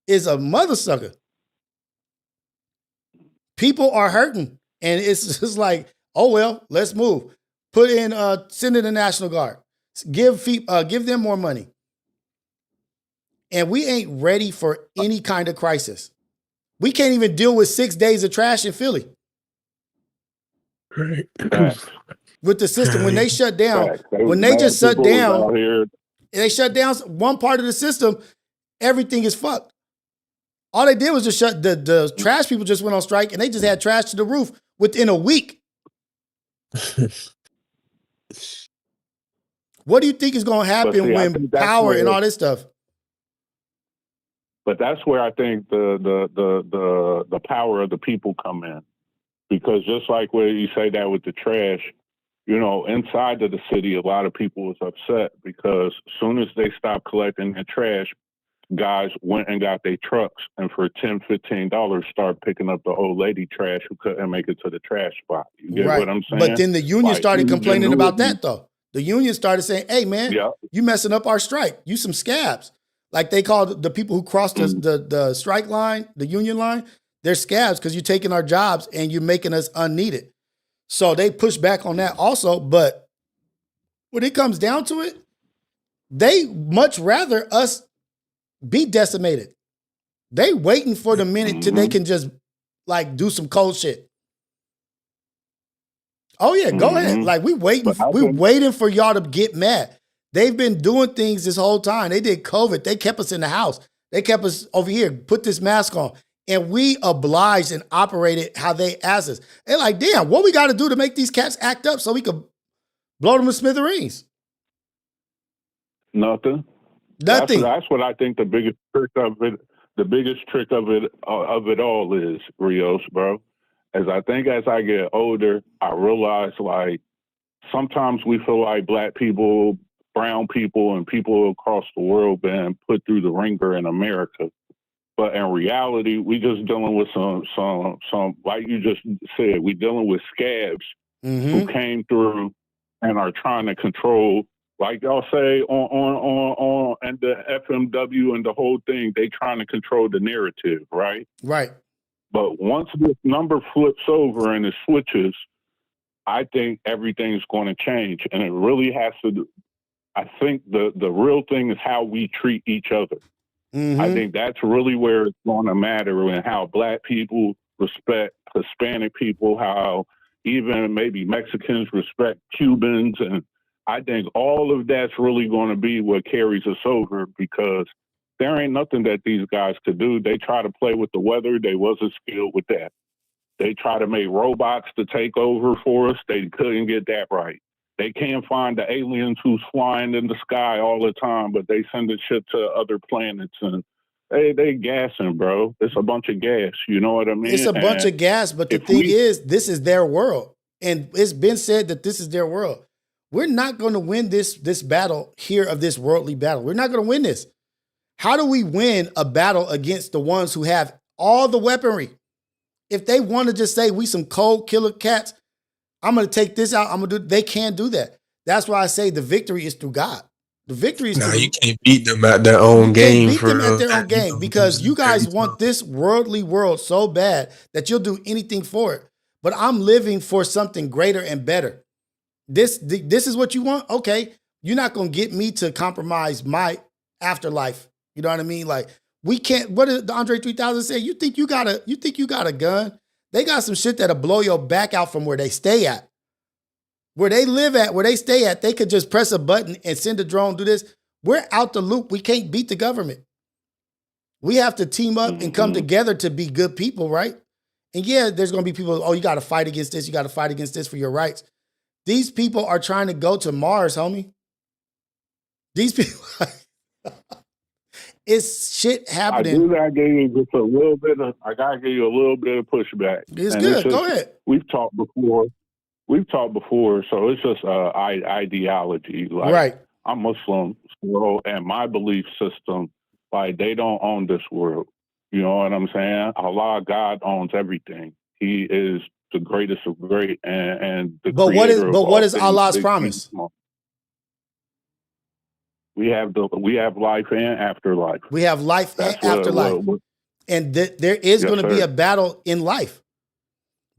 is a mother sucker. People are hurting. And it's just like, oh, well, let's move. Put in send in the National Guard. Give them more money. And we ain't ready for any kind of crisis. We can't even deal with 6 days of trash in Philly. With the system, when they shut down, they shut down one part of the system, everything is fucked. All they did was just shut the trash people just went on strike and they just had trash to the roof within a week. What do you think is going to happen when power and all this stuff? But that's where I think the power of the people come in, because just like where you say that with the trash, you know, inside of the city, a lot of people was upset because as soon as they stopped collecting the trash, guys went and got their trucks and for $10, $15 start picking up the old lady trash who couldn't make it to the trash spot. You get what I'm saying? But then the union started complaining about that though. The union started saying, hey man, you messing up our strike. You some scabs. Like they called the people who crossed the strike line, the union line, they're scabs because you're taking our jobs and you're making us unneeded. So they push back on that also. But when it comes down to it, they much rather us be decimated. They waiting for the minute till they can just like do some cold shit. Oh yeah, go ahead. Like we waiting for y'all to get mad. They've been doing things this whole time. They did COVID. They kept us in the house. They kept us over here, put this mask on. And we obliged and operated how they asked us. They're like, damn, what we got to do to make these cats act up so we could blow them to smithereens? Nothing. That's what I think the biggest trick of it all is, Rios, bro. As I get older, I realize like sometimes we feel like black people, brown people, and people across the world been put through the ringer in America. But in reality, we just dealing with some like you just said, we dealing with scabs who came through and are trying to control, like y'all say on and the FMW and the whole thing, they trying to control the narrative, right? Right. But once this number flips over and it switches, I think everything's going to change. And it really has to do, I think the real thing is how we treat each other. I think that's really where it's going to matter, and how black people respect Hispanic people, how even maybe Mexicans respect Cubans. And I think all of that's really going to be what carries us over, because there ain't nothing that these guys could do. They try to play with the weather. They wasn't skilled with that. They try to make robots to take over for us. They couldn't get that right. They can't find the aliens who's flying in the sky all the time, but they sending shit to other planets, and they gassing, bro. It's a bunch of gas. You know what I mean? It's a bunch of gas, but the thing is, this is their world. And it's been said that this is their world. We're not going to win this battle here of this worldly battle. We're not going to win this. How do we win a battle against the ones who have all the weaponry? If they want to just say we some cold killer cats, I'm going to take this out. They can't do that. That's why I say the victory is through God. The victory is you can't beat them at their own game. You can't beat them at their own game because you guys want this worldly world so bad that you'll do anything for it. But I'm living for something greater and better. This is what you want? Okay. You're not going to get me to compromise my afterlife. You know what I mean? Like we can't, what did the Andre 3000 say? You think you got a gun? They got some shit that'll blow your back out from where they stay at. Where they live at, where they stay at, they could just press a button and send a drone, do this. We're out the loop. We can't beat the government. We have to team up and come together to be good people, right? And yeah, there's going to be people, oh, you got to fight against this. You got to fight against this for your rights. These people are trying to go to Mars, homie. These people, it's shit happening. I do gotta give you just a little bit of. I gotta give you a little bit of pushback. It's good. Go ahead. We've talked before. So it's just ideology. Like, right. I'm Muslim, so, and my belief system, like, they don't own this world. You know what I'm saying? Allah, God owns everything. He is the greatest of great and the creator of all what is things, Allah's big, promise? small. We have life and afterlife. We have life and afterlife. And there is going to be a battle in life.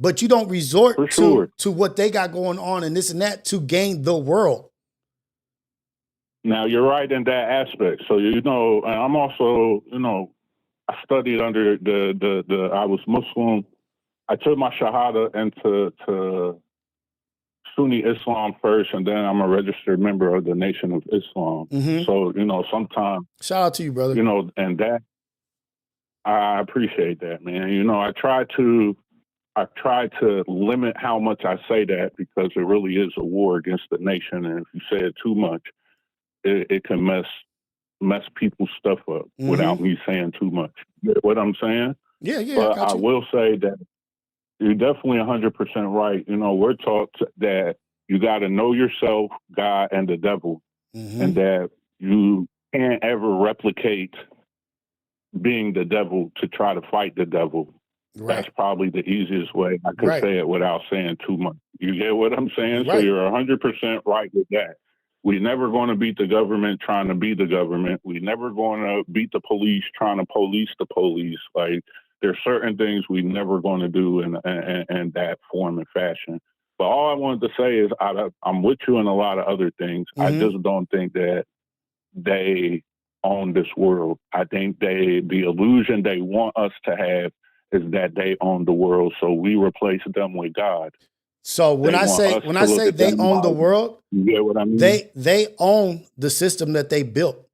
But you don't resort to what they got going on and this and that to gain the world. Now, you're right in that aspect. So, and I'm also, I studied under I was Muslim. I took my Shahada into Sunni Islam first, and then I'm a registered member of the Nation of Islam. Mm-hmm. So, sometimes. Shout out to you, brother. And that, I appreciate that, man. I try to limit how much I say that because it really is a war against the nation. And if you say it too much, it can mess people's stuff up without me saying too much. You get what I'm saying? Yeah. But I will say that you're definitely 100% right. We're taught that you got to know yourself, God, and the devil, and that you can't ever replicate being the devil to try to fight the devil. Right. That's probably the easiest way I could say it without saying too much. You get what I'm saying? Right. So you're 100% right with that. We're never going to beat the government trying to be the government. We're never going to beat the police trying to police the police. Like, there's certain things we're never going to do in that form and fashion. But all I wanted to say is I'm with you in a lot of other things. I just don't think that they own this world. I think the illusion they want us to have is that they own the world. So we replace them with God. So when I say they own the world, you get what I mean? They own the system that they built.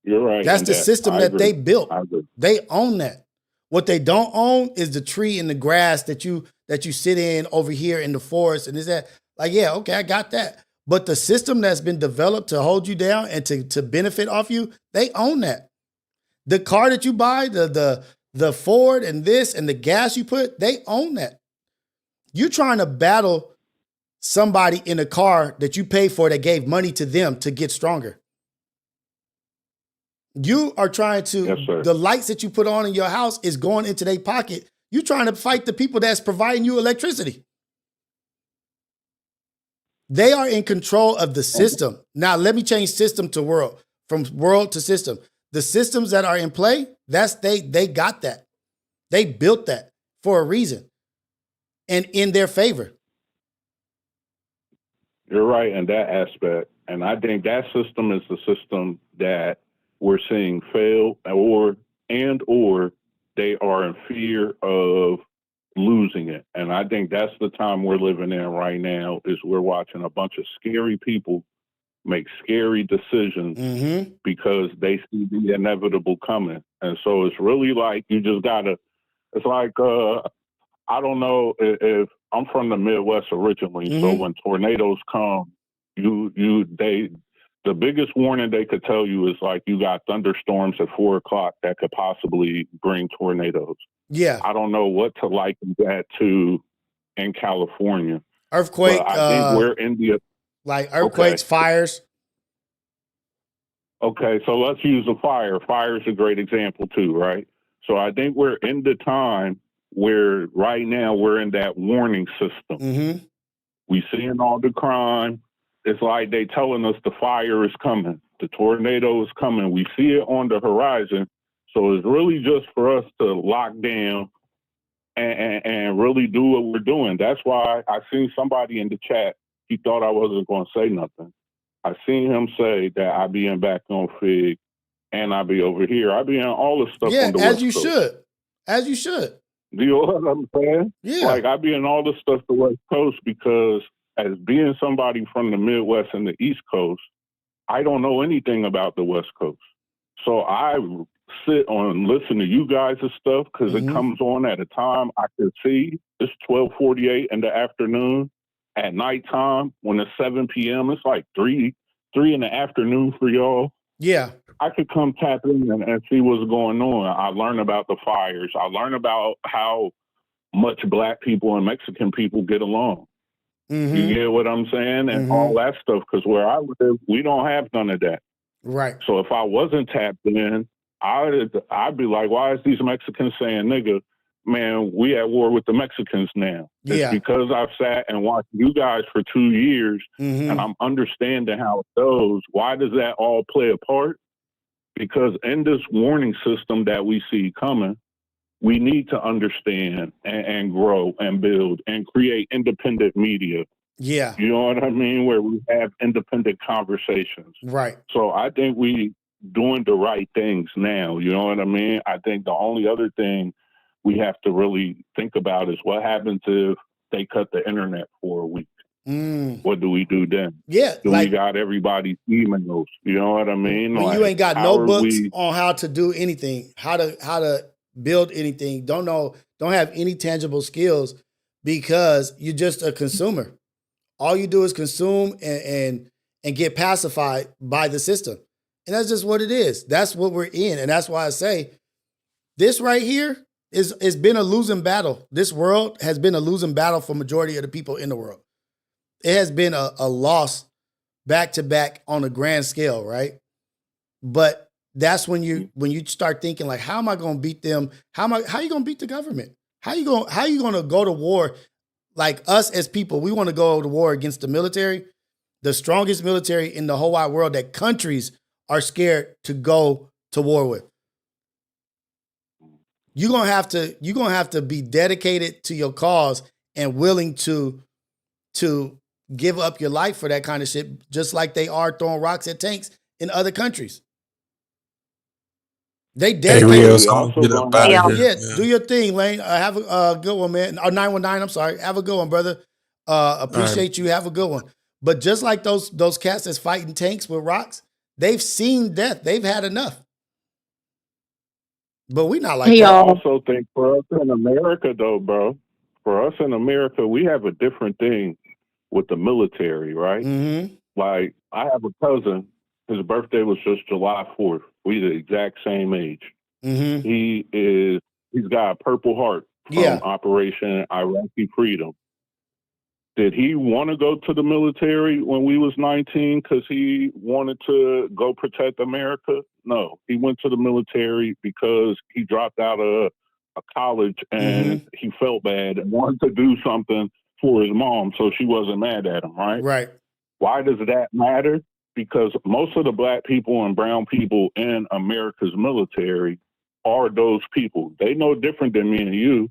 You're right. That's the system that they built. They own that. What they don't own is the tree and the grass that you sit in over here in the forest and is that like, yeah, okay, I got that. But the system that's been developed to hold you down and to benefit off you, they own that. The car that you buy, the Ford and this and the gas you put, they own that. You're trying to battle somebody in a car that you paid for that gave money to them to get stronger. You are trying to, the lights that you put on in your house is going into their pocket. You're trying to fight the people that's providing you electricity. They are in control of the system. Now, let me change system to world, from world to system. The systems that are in play, they got that. They built that for a reason and in their favor. You're right in that aspect. And I think that system is the system that we're seeing fail or they are in fear of losing it. And I think that's the time we're living in right now is we're watching a bunch of scary people make scary decisions because they see the inevitable coming. And so it's really like you just gotta, it's like, I don't know if I'm from the Midwest originally. So when tornadoes come, the biggest warning they could tell you is like, you got thunderstorms at 4:00 that could possibly bring tornadoes. Yeah. I don't know what to liken that to in California. Earthquake. But I think we're in the, like earthquakes, fires. Okay, so let's use a fire. Fire is a great example too, right? So I think we're in the time where right now we're in that warning system. We seeing all the crime. It's like they telling us the fire is coming. The tornado is coming. We see it on the horizon. So it's really just for us to lock down and really do what we're doing. That's why I seen somebody in the chat. He thought I wasn't going to say nothing. I seen him say that I be in back on Fig and I be over here. I be in all the stuff on the West Coast. As you should. Do you know what I'm saying? Yeah. Like, I be in all this stuff the West Coast because as being somebody from the Midwest and the East Coast, I don't know anything about the West Coast. So I sit on listen to you guys' stuff because it comes on at a time I can see. It's 12:48 in the afternoon. At nighttime, when it's 7 p.m., it's like 3 in the afternoon for y'all. Yeah. I could come tap in and see what's going on. I learn about the fires. I learn about how much black people and Mexican people get along. You get what I'm saying? And all that stuff. Because where I live, we don't have none of that. Right. So if I wasn't tapped in, I'd be like, why is these Mexicans saying nigga? Man, we at war with the Mexicans now. Yeah. It's because I've sat and watched you guys for 2 years and I'm understanding how it goes. Why does that all play a part? Because in this warning system that we see coming, we need to understand and grow and build and create independent media. Yeah. You know what I mean? Where we have independent conversations. Right. So I think we doing the right things now. You know what I mean? I think the only other thing we have to really think about is what happens if they cut the internet for a week. What do we do then? Yeah. Do we got everybody's emails? You know what I mean? When like, you ain't got how no are books we- on how to do anything, how to build anything, don't have any tangible skills because you're just a consumer. All you do is consume and get pacified by the system. And that's just what it is. That's what we're in. And that's why I say this right here is been a losing battle. This world has been a losing battle for majority of the people in the world. It has been a loss back to back on a grand scale, right? But that's when you start thinking like, how am I going to beat them? How are you going to beat the government? How you going to go to war? Like us as people, we want to go to war against the military, the strongest military in the whole wide world that countries are scared to go to war with. You're gonna have to be dedicated to your cause and willing to give up your life for that kind of shit, just like they are throwing rocks at tanks in other countries. They dedicated. Hey, Rios, I'm gonna get up out of here. Yeah, do your thing, Lane. Have a good one, man. 919, I'm sorry. Have a good one, brother. Appreciate you. Have a good one. But just like those cats that's fighting tanks with rocks, they've seen death. They've had enough. But we not like that. I also think for us in America, though, bro, for us in America, we have a different thing with the military, right? Like, I have a cousin. His birthday was just July 4th. We the exact same age. He's got a Purple Heart from Operation Iraqi Freedom. Did he want to go to the military when we was 19 because he wanted to go protect America? No, he went to the military because he dropped out of a college and he felt bad and wanted to do something for his mom so she wasn't mad at him, right? Right. Why does that matter? Because most of the black people and brown people in America's military are those people. They know different than me and you.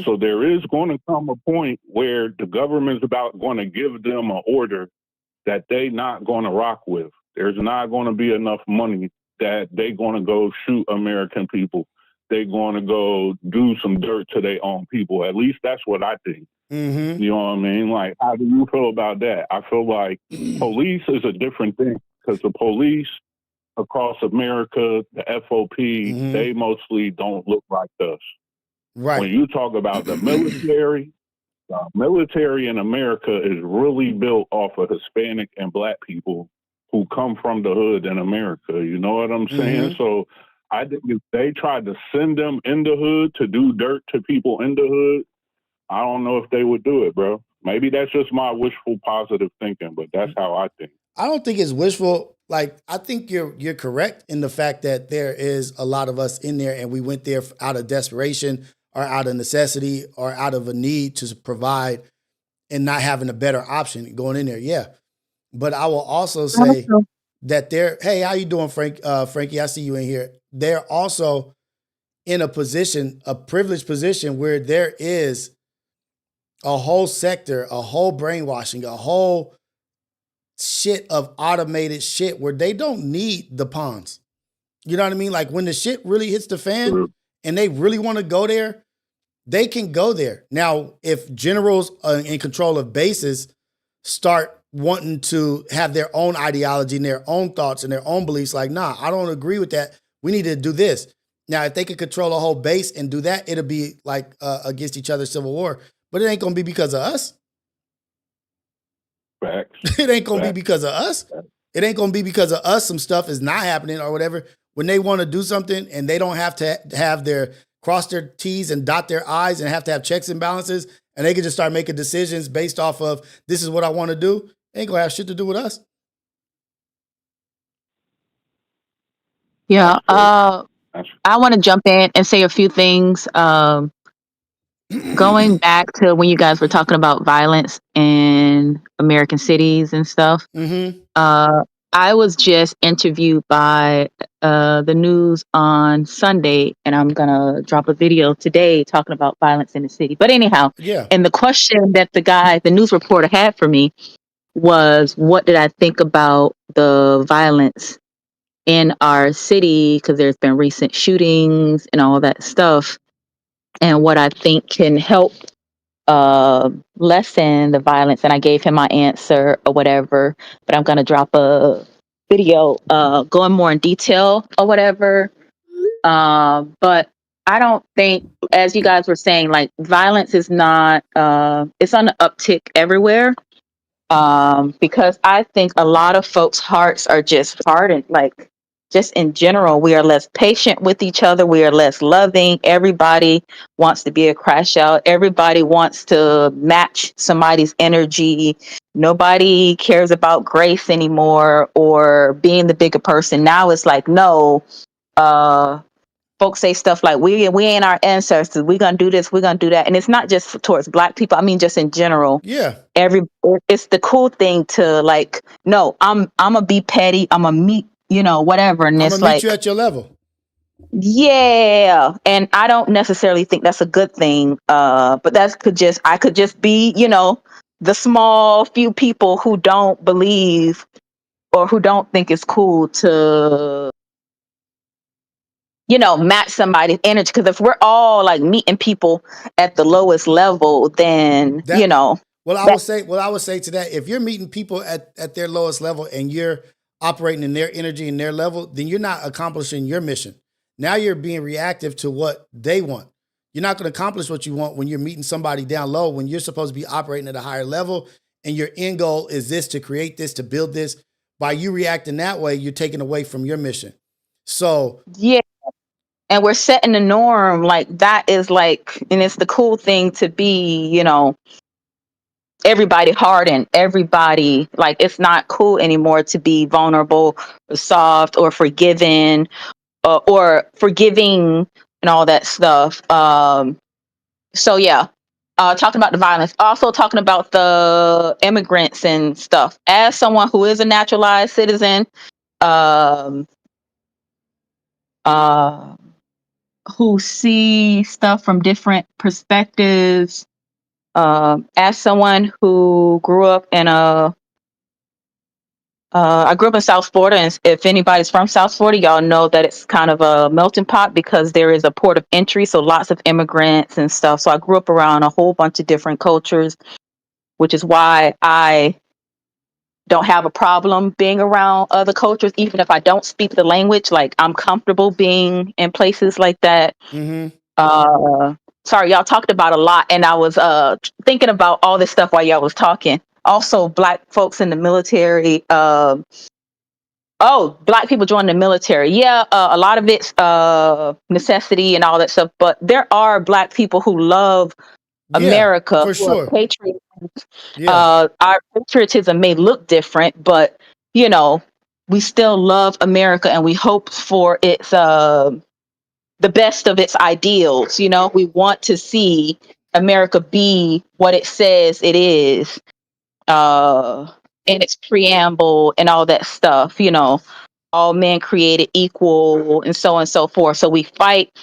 So there is going to come a point where the government's about going to give them an order that they not going to rock with. There's not going to be enough money that they going to go shoot American people. They're going to go do some dirt to their own people. At least that's what I think. You know what I mean? Like, how do you feel about that? I feel like police is a different thing because the police across America, the FOP, they mostly don't look like us. Right. When you talk about the military in America is really built off of Hispanic and black people who come from the hood in America. You know what I'm saying? So I think if they tried to send them in the hood to do dirt to people in the hood, I don't know if they would do it, bro. Maybe that's just my wishful positive thinking, but that's how I think. I don't think it's wishful. Like, I think you're correct in the fact that there is a lot of us in there and we went there out of desperation or out of necessity or out of a need to provide and not having a better option going in there. Yeah. But I will also say that hey, how you doing, Frankie? I see you in here. They're also in a position, a privileged position where there is a whole sector, a whole brainwashing, a whole shit of automated shit where they don't need the pawns. You know what I mean? Like when the shit really hits the fan and they really want to go there, They can go there. Now, if generals in control of bases start wanting to have their own ideology and their own thoughts and their own beliefs, like, nah, I don't agree with that. We need to do this. Now, if they could control a whole base and do that, it'll be like against each other civil war. But it ain't going to be because of us. Facts. It ain't going to be because of us. It ain't going to be because of us. Some stuff is not happening or whatever. When they want to do something and they don't have to have their cross their T's and dot their I's and have to have checks and balances, and they can just start making decisions based off of this is what I want to do, it ain't going to have shit to do with us. Yeah. I want to jump in and say a few things. Going back to when you guys were talking about violence in American cities and stuff. Mm-hmm. I was just interviewed by the news on Sunday, and I'm gonna drop a video today talking about violence in the city. But anyhow, yeah. And the question that the news reporter had for me was, what did I think about the violence in our city? Because there's been recent shootings and all that stuff, and what I think can help lessen the violence. And I gave him my answer or whatever, but I'm going to drop a video going more in detail or whatever. But I don't think, as you guys were saying, like violence is not, it's on the uptick everywhere. Because I think a lot of folks' hearts are just hardened. Like, just in general, we are less patient with each other. We are less loving. Everybody wants to be a crash out. Everybody wants to match somebody's energy. Nobody cares about grace anymore or being the bigger person. Now it's like, no, folks say stuff like we ain't our ancestors, we're gonna do this, we're gonna do that. And it's not just towards Black people, I mean just in general. Yeah. It's the cool thing to like, no, I'm gonna be petty, I'm gonna meet, whatever. And I'm it's gonna meet like, you at your level. Yeah. And I don't necessarily think that's a good thing. But I could just be, the small few people who don't believe or who don't think it's cool to match somebody's energy. Because if we're all like meeting people at the lowest level, then Well, I would say to that, if you're meeting people at their lowest level and you're operating in their energy and their level, then you're not accomplishing your mission. Now you're being reactive to what they want. You're not going to accomplish what you want when you're meeting somebody down low, when you're supposed to be operating at a higher level and your end goal is this, to create this, to build this. By you reacting that way, you're taking away from your mission. So yeah. And we're setting the norm. Like that is like, and it's the cool thing to be, everybody hardened, everybody, like it's not cool anymore to be vulnerable or soft or forgiving or forgiving and all that stuff. So yeah, talking about the violence, also talking about the immigrants and stuff. As someone who is a naturalized citizen, um, who see stuff from different perspectives, as someone who grew up in I grew up in South Florida, and if anybody's from South Florida, y'all know that it's kind of a melting pot because there is a port of entry, so lots of immigrants and stuff. So I grew up around a whole bunch of different cultures, which is why I don't have a problem being around other cultures, even if I don't speak the language. Like I'm comfortable being in places like that. Mm-hmm. Sorry, y'all talked about a lot, and I was thinking about all this stuff while y'all was talking. Also, Black folks in the military. Black people joining the military. Yeah, a lot of it's necessity and all that stuff. But there are Black people who love America, for who are sure. patriots. Yeah. Our patriotism may look different, but we still love America, and we hope for its the best of its ideals. We want to see America be what it says it is, in its preamble and all that stuff. All men created equal, and so on and so forth. So we fight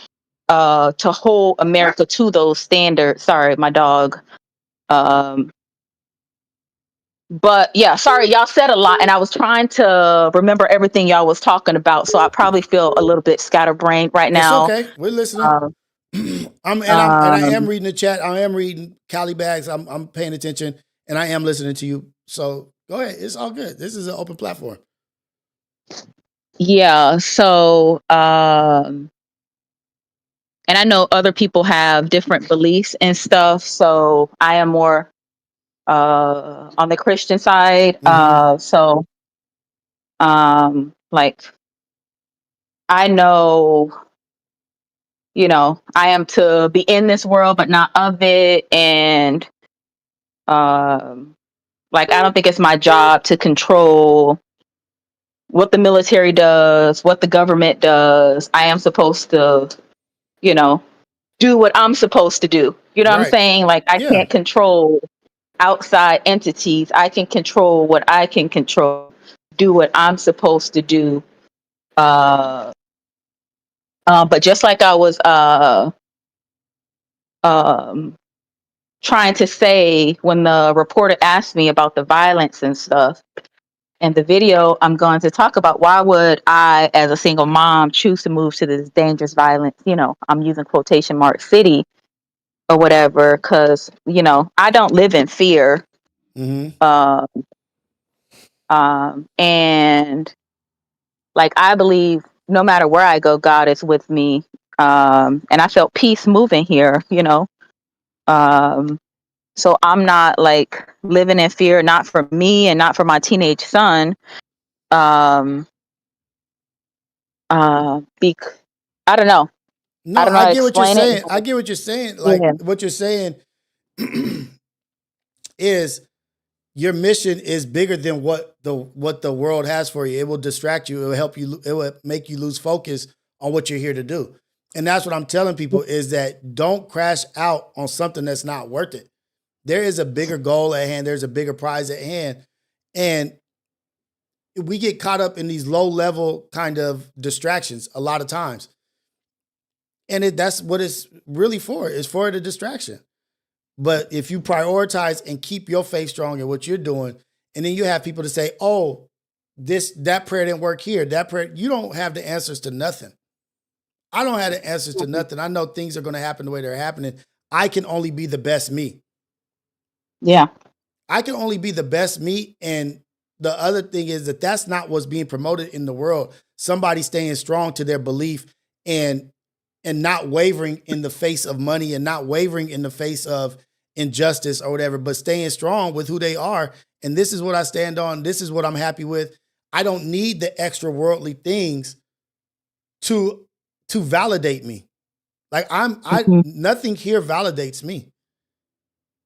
to hold America to those standards. Sorry, my dog. But yeah, sorry, y'all said a lot, and I was trying to remember everything y'all was talking about. So I probably feel a little bit scatterbrained right It's now. okay. We're listening. I am reading the chat. I am reading Cali Bags. I'm paying attention and I am listening to you. So go ahead. It's all good. This is an open platform. Yeah. So, and I know other people have different beliefs and stuff. So I am more on the Christian side. So like I know, you know, I am to be in this world but not of it. And like I don't think it's my job to control what the military does, what the government does. I am supposed to, you know, do what I'm supposed to do. You know what I'm Right. saying? Like I Yeah. can't control outside entities. I can control what I can control, do what I'm supposed to do. But just like I was um, trying to say when the reporter asked me about the violence and stuff, in the video, I'm going to talk about why would I, as a single mom, choose to move to this dangerous, violent, you know, I'm using quotation mark city or whatever, because, you know, I don't live in fear. And like, I believe no matter where I go, God is with me. And I felt peace moving here, you know. So I'm not like living in fear, not for me and not for my teenage son. I don't know. No, I don't know I how to get what you're explain it. saying. I get what you're saying. Like Yeah. what you're saying is your mission is bigger than what the world has for you. It will distract you. It will help you. It will make you lose focus on what you're here to do. And that's what I'm telling people is that don't crash out on something that's not worth it. There is a bigger goal at hand. There's a bigger prize at hand. And we get caught up in these low level kind of distractions a lot of times. And that's what it's really for. It's for the distraction. But if you prioritize and keep your faith strong in what you're doing, and then you have people to say, oh, that prayer didn't work here. That prayer, you don't have the answers to nothing. I don't have the answers to nothing. I know things are going to happen the way they're happening. I can only be the best me. Yeah. I can only be the best me. And the other thing is that that's not what's being promoted in the world. Somebody staying strong to their belief and not wavering in the face of money and not wavering in the face of injustice or whatever, but staying strong with who they are. And this is what I stand on. This is what I'm happy with. I don't need the extra worldly things to validate me. Like nothing here validates me.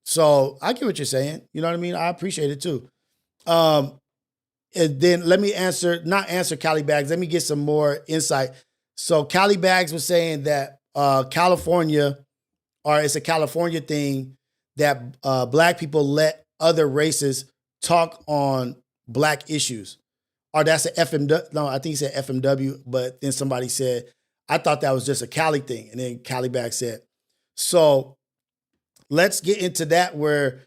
So I get what you're saying. You know what I mean? I appreciate it too. And then let me not answer Cali Bags. Let me get some more insight. So Cali Bags was saying that California, or it's a California thing, that Black people let other races talk on Black issues. Or that's an FMW. No, I think he said FMW, but then somebody said, I thought that was just a Cali thing. And then Cali Bags said, so let's get into that where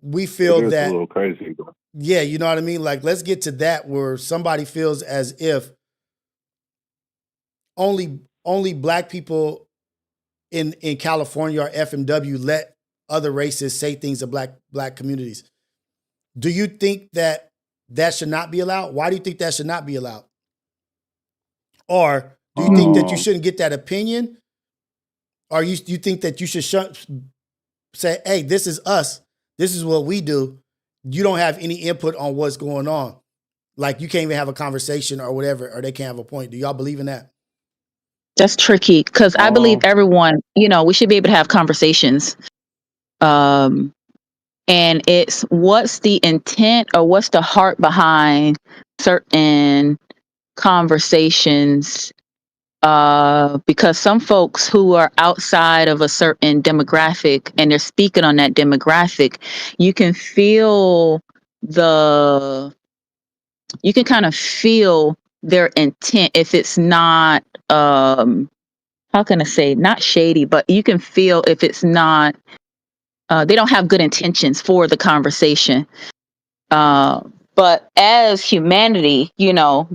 we feel that. A little crazy. Yeah, you know what I mean? Like, let's get to that where somebody feels as if only Black people in California or FMW let other races say things to black communities. Do you think that should not be allowed? Why do you think that should not be allowed? Or do you think that you shouldn't get that opinion? Or you think that you should say, hey, this is us. This is what we do. You don't have any input on what's going on. Like you can't even have a conversation or whatever, or they can't have a point. Do y'all believe in that? That's tricky because I believe everyone, you know, we should be able to have conversations. And it's what's the intent or what's the heart behind certain conversations. Because some folks who are outside of a certain demographic and they're speaking on that demographic, you can kind of feel their intent if it's not how can I say, not shady, but you can feel if it's not they don't have good intentions for the conversation. But as humanity, you know,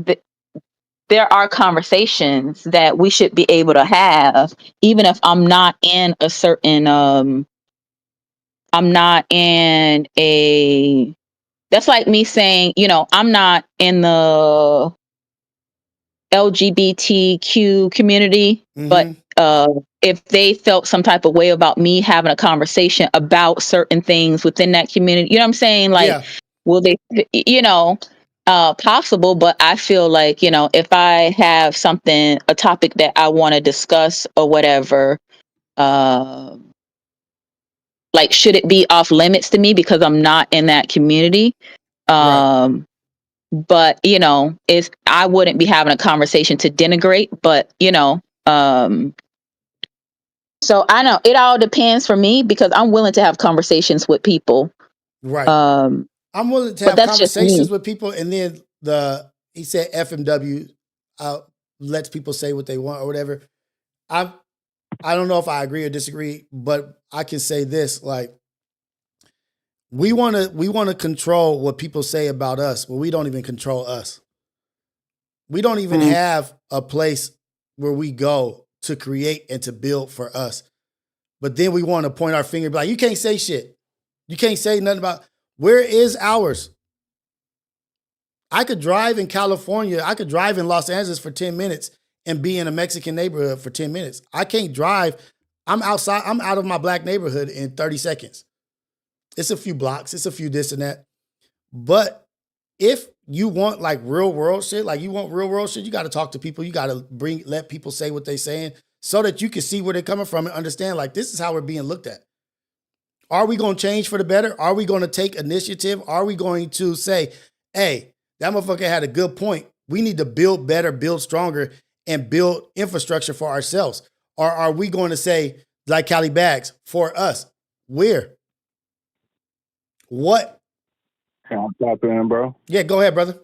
there are conversations that we should be able to have, even if I'm not in a certain, I'm not in a, that's like me saying, you know, I'm not in the LGBTQ community, but if they felt some type of way about me having a conversation about certain things within that community, you know what I'm saying? Like, Yeah. will they, you know, possible, but I feel like, you know, if I have something, a topic that I want to discuss or whatever, like, should it be off limits to me because I'm not in that community? Right. But you know, it's, I wouldn't be having a conversation to denigrate, but you know, so I know it all depends for me because I'm willing to have conversations with people. Right. I'm willing to But have that's just conversations me. with people, and then he said FMW lets people say what they want or whatever. I don't know if I agree or disagree, but I can say this: like, we want to control what people say about us, but we don't even control us. We don't even have a place where we go to create and to build for us. But then we want to point our finger, be like, you can't say shit. You can't say nothing about, where is ours? I could drive in California. I could drive in Los Angeles for 10 minutes and be in a Mexican neighborhood for 10 minutes. I can't drive. I'm outside. I'm out of my black neighborhood in 30 seconds. It's a few blocks. It's a few this and that. But if you want like real world shit, like you want real world shit, you got to talk to people. You got to let people say what they're saying so that you can see where they're coming from and understand, like, this is how we're being looked at. Are we going to change for the better? Are we going to take initiative? Are we going to say, hey, that motherfucker had a good point. We need to build better, build stronger, and build infrastructure for ourselves? Or are we going to say, like Cali Bags, for us? Where? What? Can I tap in, bro? Yeah, go ahead, brother.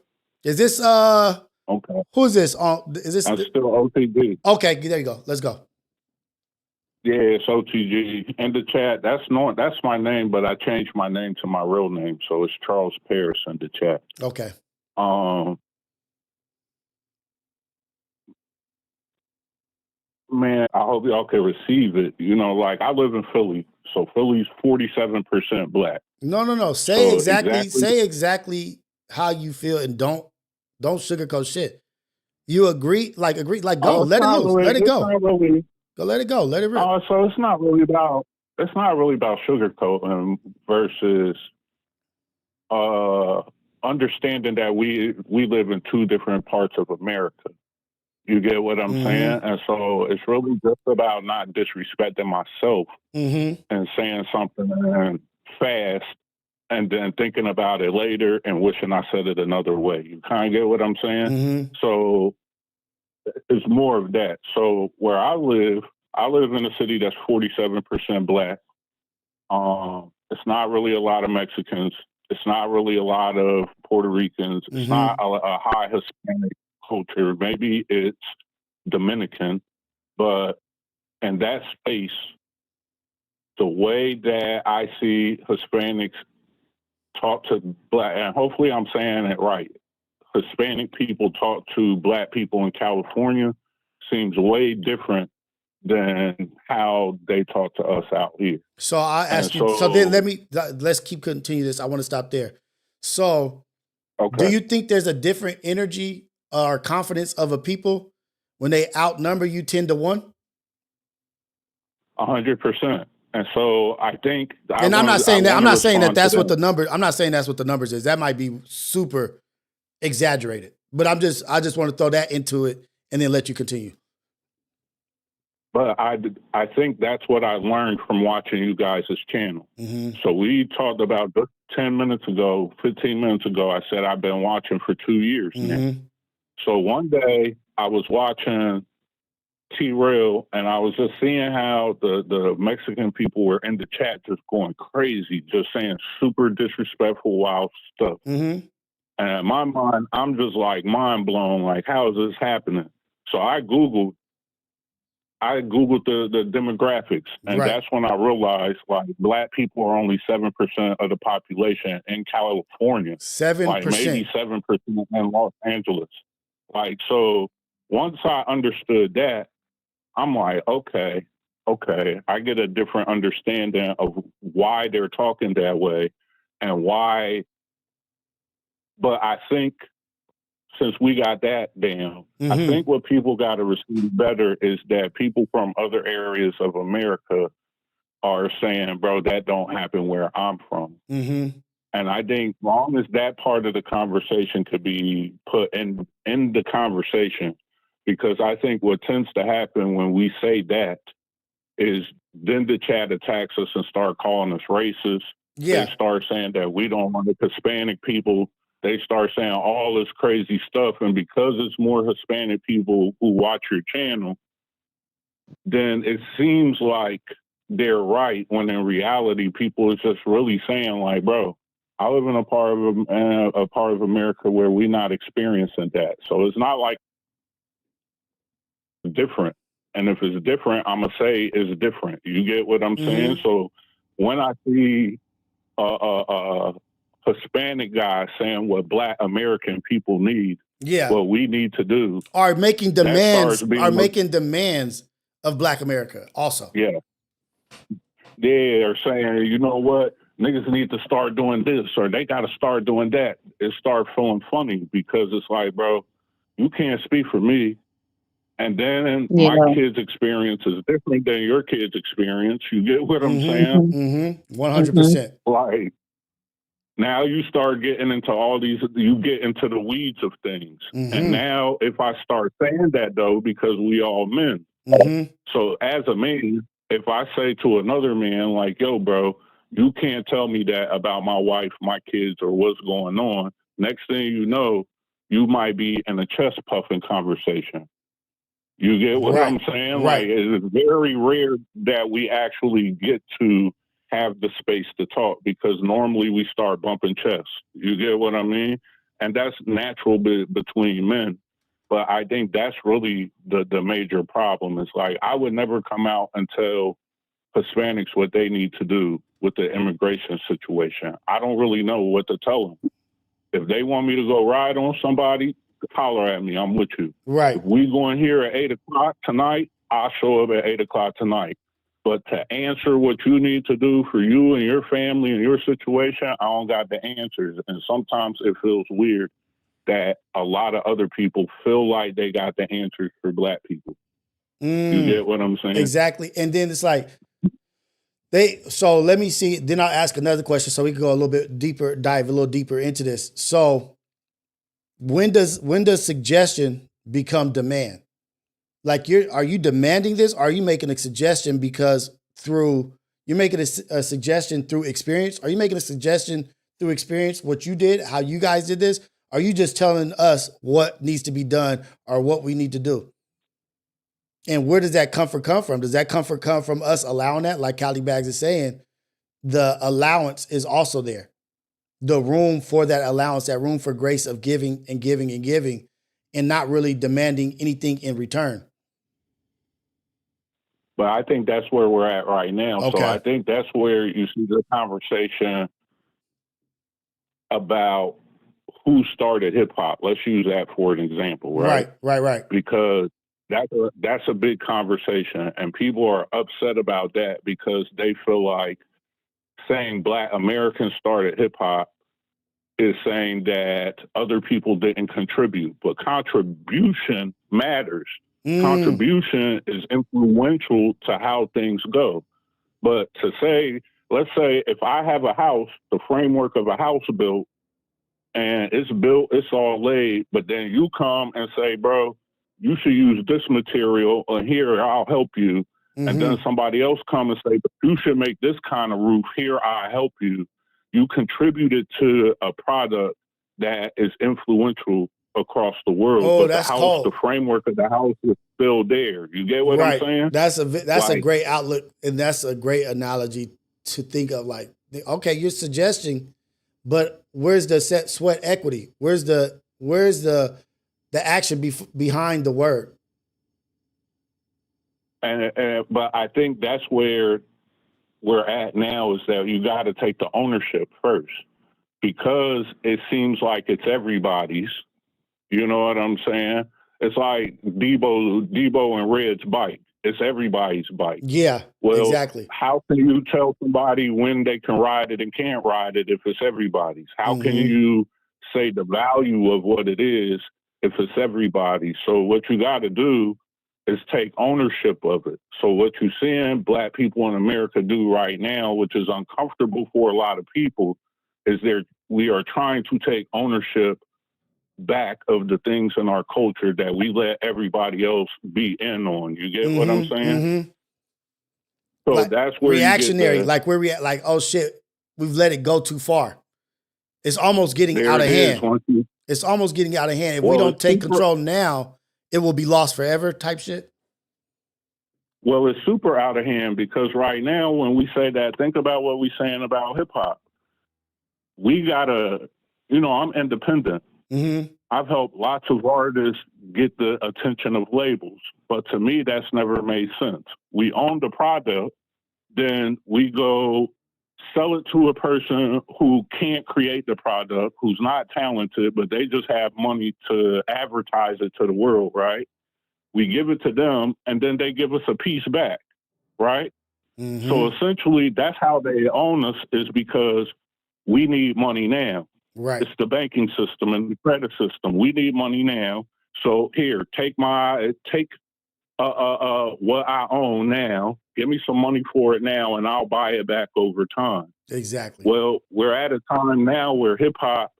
Is this okay? Who's this? Is this? I'm still OTG. Okay, there you go. Let's go. Yeah, it's OTG in the chat. That's my name, but I changed my name to my real name, so it's Charles Paris in the chat. Okay. Man, I hope y'all can receive it. You know, like, I live in Philly, so Philly's 47% black. No. Say exactly how you feel, and don't sugarcoat shit. You agree, like go, let it loose, let it go. Go, let it go, let it rip. So it's not really about sugarcoating versus understanding that we live in two different parts of America. You get what I'm saying? And so it's really just about not disrespecting myself and saying something fast and then thinking about it later and wishing I said it another way. You kind of get what I'm saying? So it's more of that. So where I live in a city that's 47% black. It's not really a lot of Mexicans. It's not really a lot of Puerto Ricans. It's not a high Hispanic culture. Maybe it's Dominican, but in that space, the way that I see Hispanics talk to black, and hopefully I'm saying it right, Hispanic people talk to black people in California seems way different than how they talk to us out here. So I ask you. So then let's continue this. I want to stop there. So, do you think there's a different energy or confidence of a people when they outnumber you 10-1? 100%. And so I think, and I'm not saying that. I'm not saying that that's what the number. I'm not saying that's what the numbers is. That might be super exaggerated. But I just want to throw that into it and then let you continue. But I think that's what I learned from watching you guys' channel. So we talked about 10 minutes ago, 15 minutes ago, I said I've been watching for 2 years now. So one day I was watching T-Rail and I was just seeing how the Mexican people were in the chat just going crazy, just saying super disrespectful, wild stuff. And in my mind, I'm just like mind blown, like, how is this happening? So I Googled the demographics, and that's when I realized, like, black people are only 7% of the population in California. 7%, like maybe 7% in Los Angeles. Like, so once I understood that, I'm like, okay, I get a different understanding of why they're talking that way and why. But I think since we got that down, I think what people got to receive better is that people from other areas of America are saying, bro, that don't happen where I'm from. And I think long as that part of the conversation could be put in the conversation, because I think what tends to happen when we say that is then the chat attacks us and start calling us racist. Yeah. They start saying that we don't want the Hispanic people. They start saying all this crazy stuff. And because it's more Hispanic people who watch your channel, then it seems like they're right, when in reality, people are just really saying like, bro, I live in a part of America where we're not experiencing that. So it's not like it's different. And if it's different, I'm going to say it's different. You get what I'm saying? So when I see a Hispanic guy saying what Black American people need, what we need to do, are making demands, making demands of Black America also. Yeah. They're saying, you know what, niggas need to start doing this, or they got to start doing that. It start feeling funny, because it's like, bro, you can't speak for me. And then my kids' experience is different than your kids' experience. You get what I'm saying? 100%. Like, now you start getting into all these, you get into the weeds of things. And now if I start saying that, though, because we all men. So as a man, if I say to another man, like, yo, bro, you can't tell me that about my wife, my kids, or what's going on. Next thing you know, you might be in a chest puffing conversation. You get what I'm saying? Like, it's very rare that we actually get to have the space to talk, because normally we start bumping chests. You get what I mean? And that's natural between men. But I think that's really the major problem. It's like, I would never come out and tell Hispanics what they need to do with the immigration situation. I don't really know what to tell them. If they want me to go ride on somebody, holler at me. I'm with you. Right. If we going here at 8 o'clock tonight, I'll show up at 8 o'clock tonight. But to answer what you need to do for you and your family and your situation, I don't got the answers. And sometimes it feels weird that a lot of other people feel like they got the answers for Black people. You get what I'm saying? Exactly. And then it's like, so let me see. Then I'll ask another question so we can go a little bit deeper, dive a little deeper into this. So when does suggestion become demand? Like, are you demanding this? Or are you making a suggestion because you're making a suggestion through experience? Are you making a suggestion through experience, what you did, how you guys did this? Are you just telling us what needs to be done or what we need to do? And where does that comfort come from? Does that comfort come from us allowing that? Like Cali Bags is saying, the allowance is also there. The room for that allowance, that room for grace of giving and giving and giving, and not really demanding anything in return. But I think that's where we're at right now. Okay. So I think that's where you see the conversation about who started hip hop. Let's use that for an example, right? Right. Because that's a big conversation, and people are upset about that because they feel like saying Black Americans started hip hop is saying that other people didn't contribute. But contribution matters. Contribution is influential to how things go. But to say, let's say if I have a house, the framework of a house built, and it's built, it's all laid, but then you come and say, bro, you should use this material, or here, I'll help you. And then somebody else come and say, but you should make this kind of roof, here, I'll help you. You contributed to a product that is influential across the world. Oh, but that's the house, cold. the framework of the house is still there. You get what I'm saying? That's a great outlook, and that's a great analogy to think of. Like, okay, you're suggesting, but where's the sweat equity? Where's the action behind the word? But I think that's where we're at now, is that you got to take the ownership first, because it seems like it's everybody's. You know what I'm saying? It's like Debo and Red's bike. It's everybody's bike. Yeah, well, exactly. How can you tell somebody when they can ride it and can't ride it if it's everybody's? How can you say the value of what it is if it's everybody's? So what you got to do is take ownership of it. So what you're seeing Black people in America do right now, which is uncomfortable for a lot of people, is we are trying to take ownership back of the things in our culture that we let everybody else be in on. You get what I'm saying? So like that's where reactionary, you get like where we at, like, oh shit, we've let it go too far. It's almost getting out of hand. It's almost getting out of hand. If we don't take control now, it will be lost forever type shit. Well, it's super out of hand because right now when we say that, think about what we're saying about hip hop. We gotta, I'm independent. I've helped lots of artists get the attention of labels, but to me, that's never made sense. We own the product, then we go sell it to a person who can't create the product, who's not talented, but they just have money to advertise it to the world, right? We give it to them, and then they give us a piece back, right? So essentially, that's how they own us, is because we need money now. Right. It's the banking system and the credit system. We need money now. So here, take what I own now. Give me some money for it now, and I'll buy it back over time. Exactly. Well, we're at a time now where hip hop,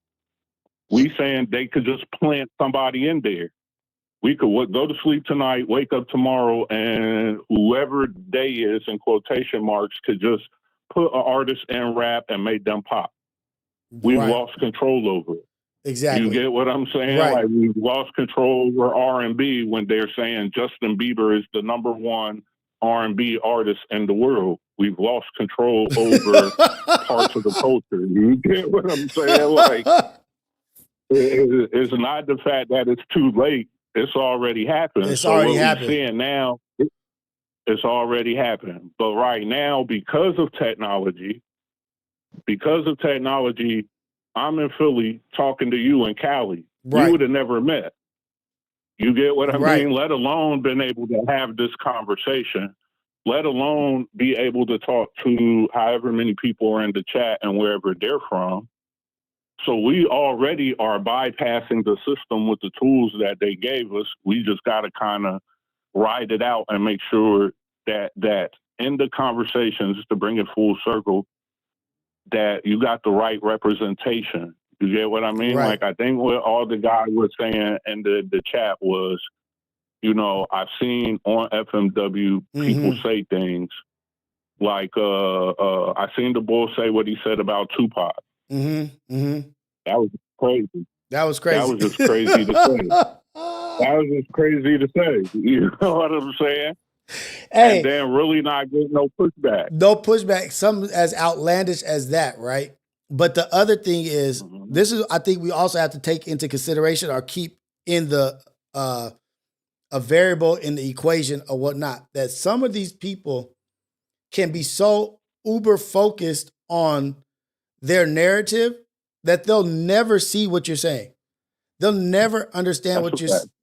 we saying they could just plant somebody in there. We could go to sleep tonight, wake up tomorrow, and whoever they is in quotation marks could just put an artist in rap and make them pop. We've lost control over it. Exactly. You get what I'm saying? Right. Like we've lost control over R&B when they're saying Justin Bieber is the #1 R&B artist in the world. We've lost control over parts of the culture. You get what I'm saying? Like it's not the fact that it's too late. It's already happened. It's already happened. We're seeing now, it's already happened. But right now, because of technology, I'm in Philly talking to you in Cali. Right. We would have never met. You get what I Right. mean? Let alone been able to have this conversation, let alone be able to talk to however many people are in the chat and wherever they're from. So we already are bypassing the system with the tools that they gave us. We just got to kind of ride it out and make sure that in the conversations, to bring it full circle, that you got the right representation. You get what I mean? Right. Like, I think what all the guy was saying in the chat was, I've seen on FMW people say things like, I seen the bull say what he said about Tupac. That was crazy. That was crazy. That was just crazy to say. That was just crazy to say. You know what I'm saying? Hey, and then really not getting no pushback. No pushback. Something as outlandish as that, right? But the other thing is, this is, I think we also have to take into consideration or keep in the a variable in the equation or whatnot, that some of these people can be so uber focused on their narrative that they'll never see what you're saying. They'll never understand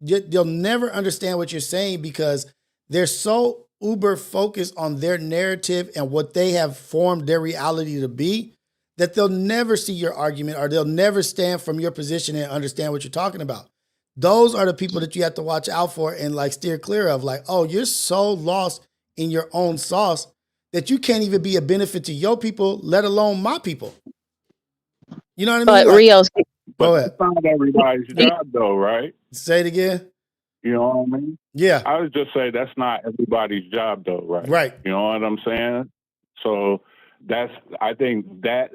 they'll never understand what you're saying because they're so uber focused on their narrative and what they have formed their reality to be that they'll never see your argument or they'll never stand from your position and understand what you're talking about. Those are the people that you have to watch out for and like steer clear of. Like, oh, you're so lost in your own sauce that you can't even be a benefit to your people, let alone my people. You know what I mean? But like, Rios, go ahead. It's not everybody's job though, right? Say it again. You know what I mean? Yeah. I would just say that's not everybody's job though, right? Right. You know what I'm saying? So I think that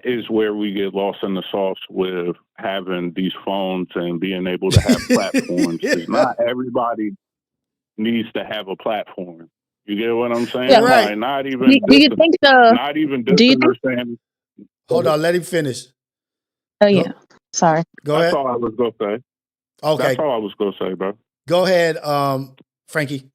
is where we get lost in the sauce with having these phones and being able to have platforms. Because not everybody needs to have a platform. You get what I'm saying? Yeah, right. Like not even do you think not even dissing or saying. Hold on, let him finish. Oh yeah. Sorry. Go ahead. That's all I was gonna say. Okay. That's all I was gonna say, bro. Go ahead, Frankie.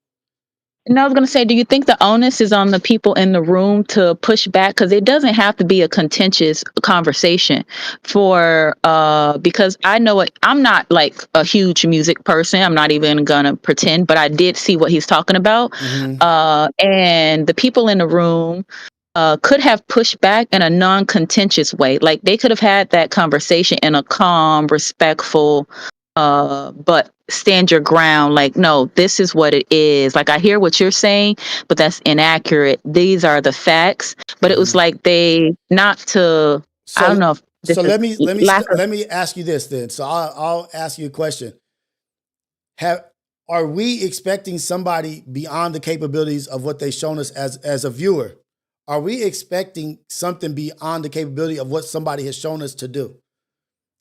And I was going to say, do you think the onus is on the people in the room to push back? Because it doesn't have to be a contentious conversation because I know I'm not like a huge music person. I'm not even going to pretend, but I did see what he's talking about. Mm-hmm. And the people in the room could have pushed back in a non-contentious way. Like they could have had that conversation in a calm, respectful, but stand your ground. Like, no, this is what it is. Like, I hear what you're saying, but that's inaccurate. These are the facts. But it was like they not to. I don't know if this So is lack of. let me ask you this then. So I'll ask you a question. Are we expecting somebody beyond the capabilities of what they've shown us as a viewer? Are we expecting something beyond the capability of what somebody has shown us to do?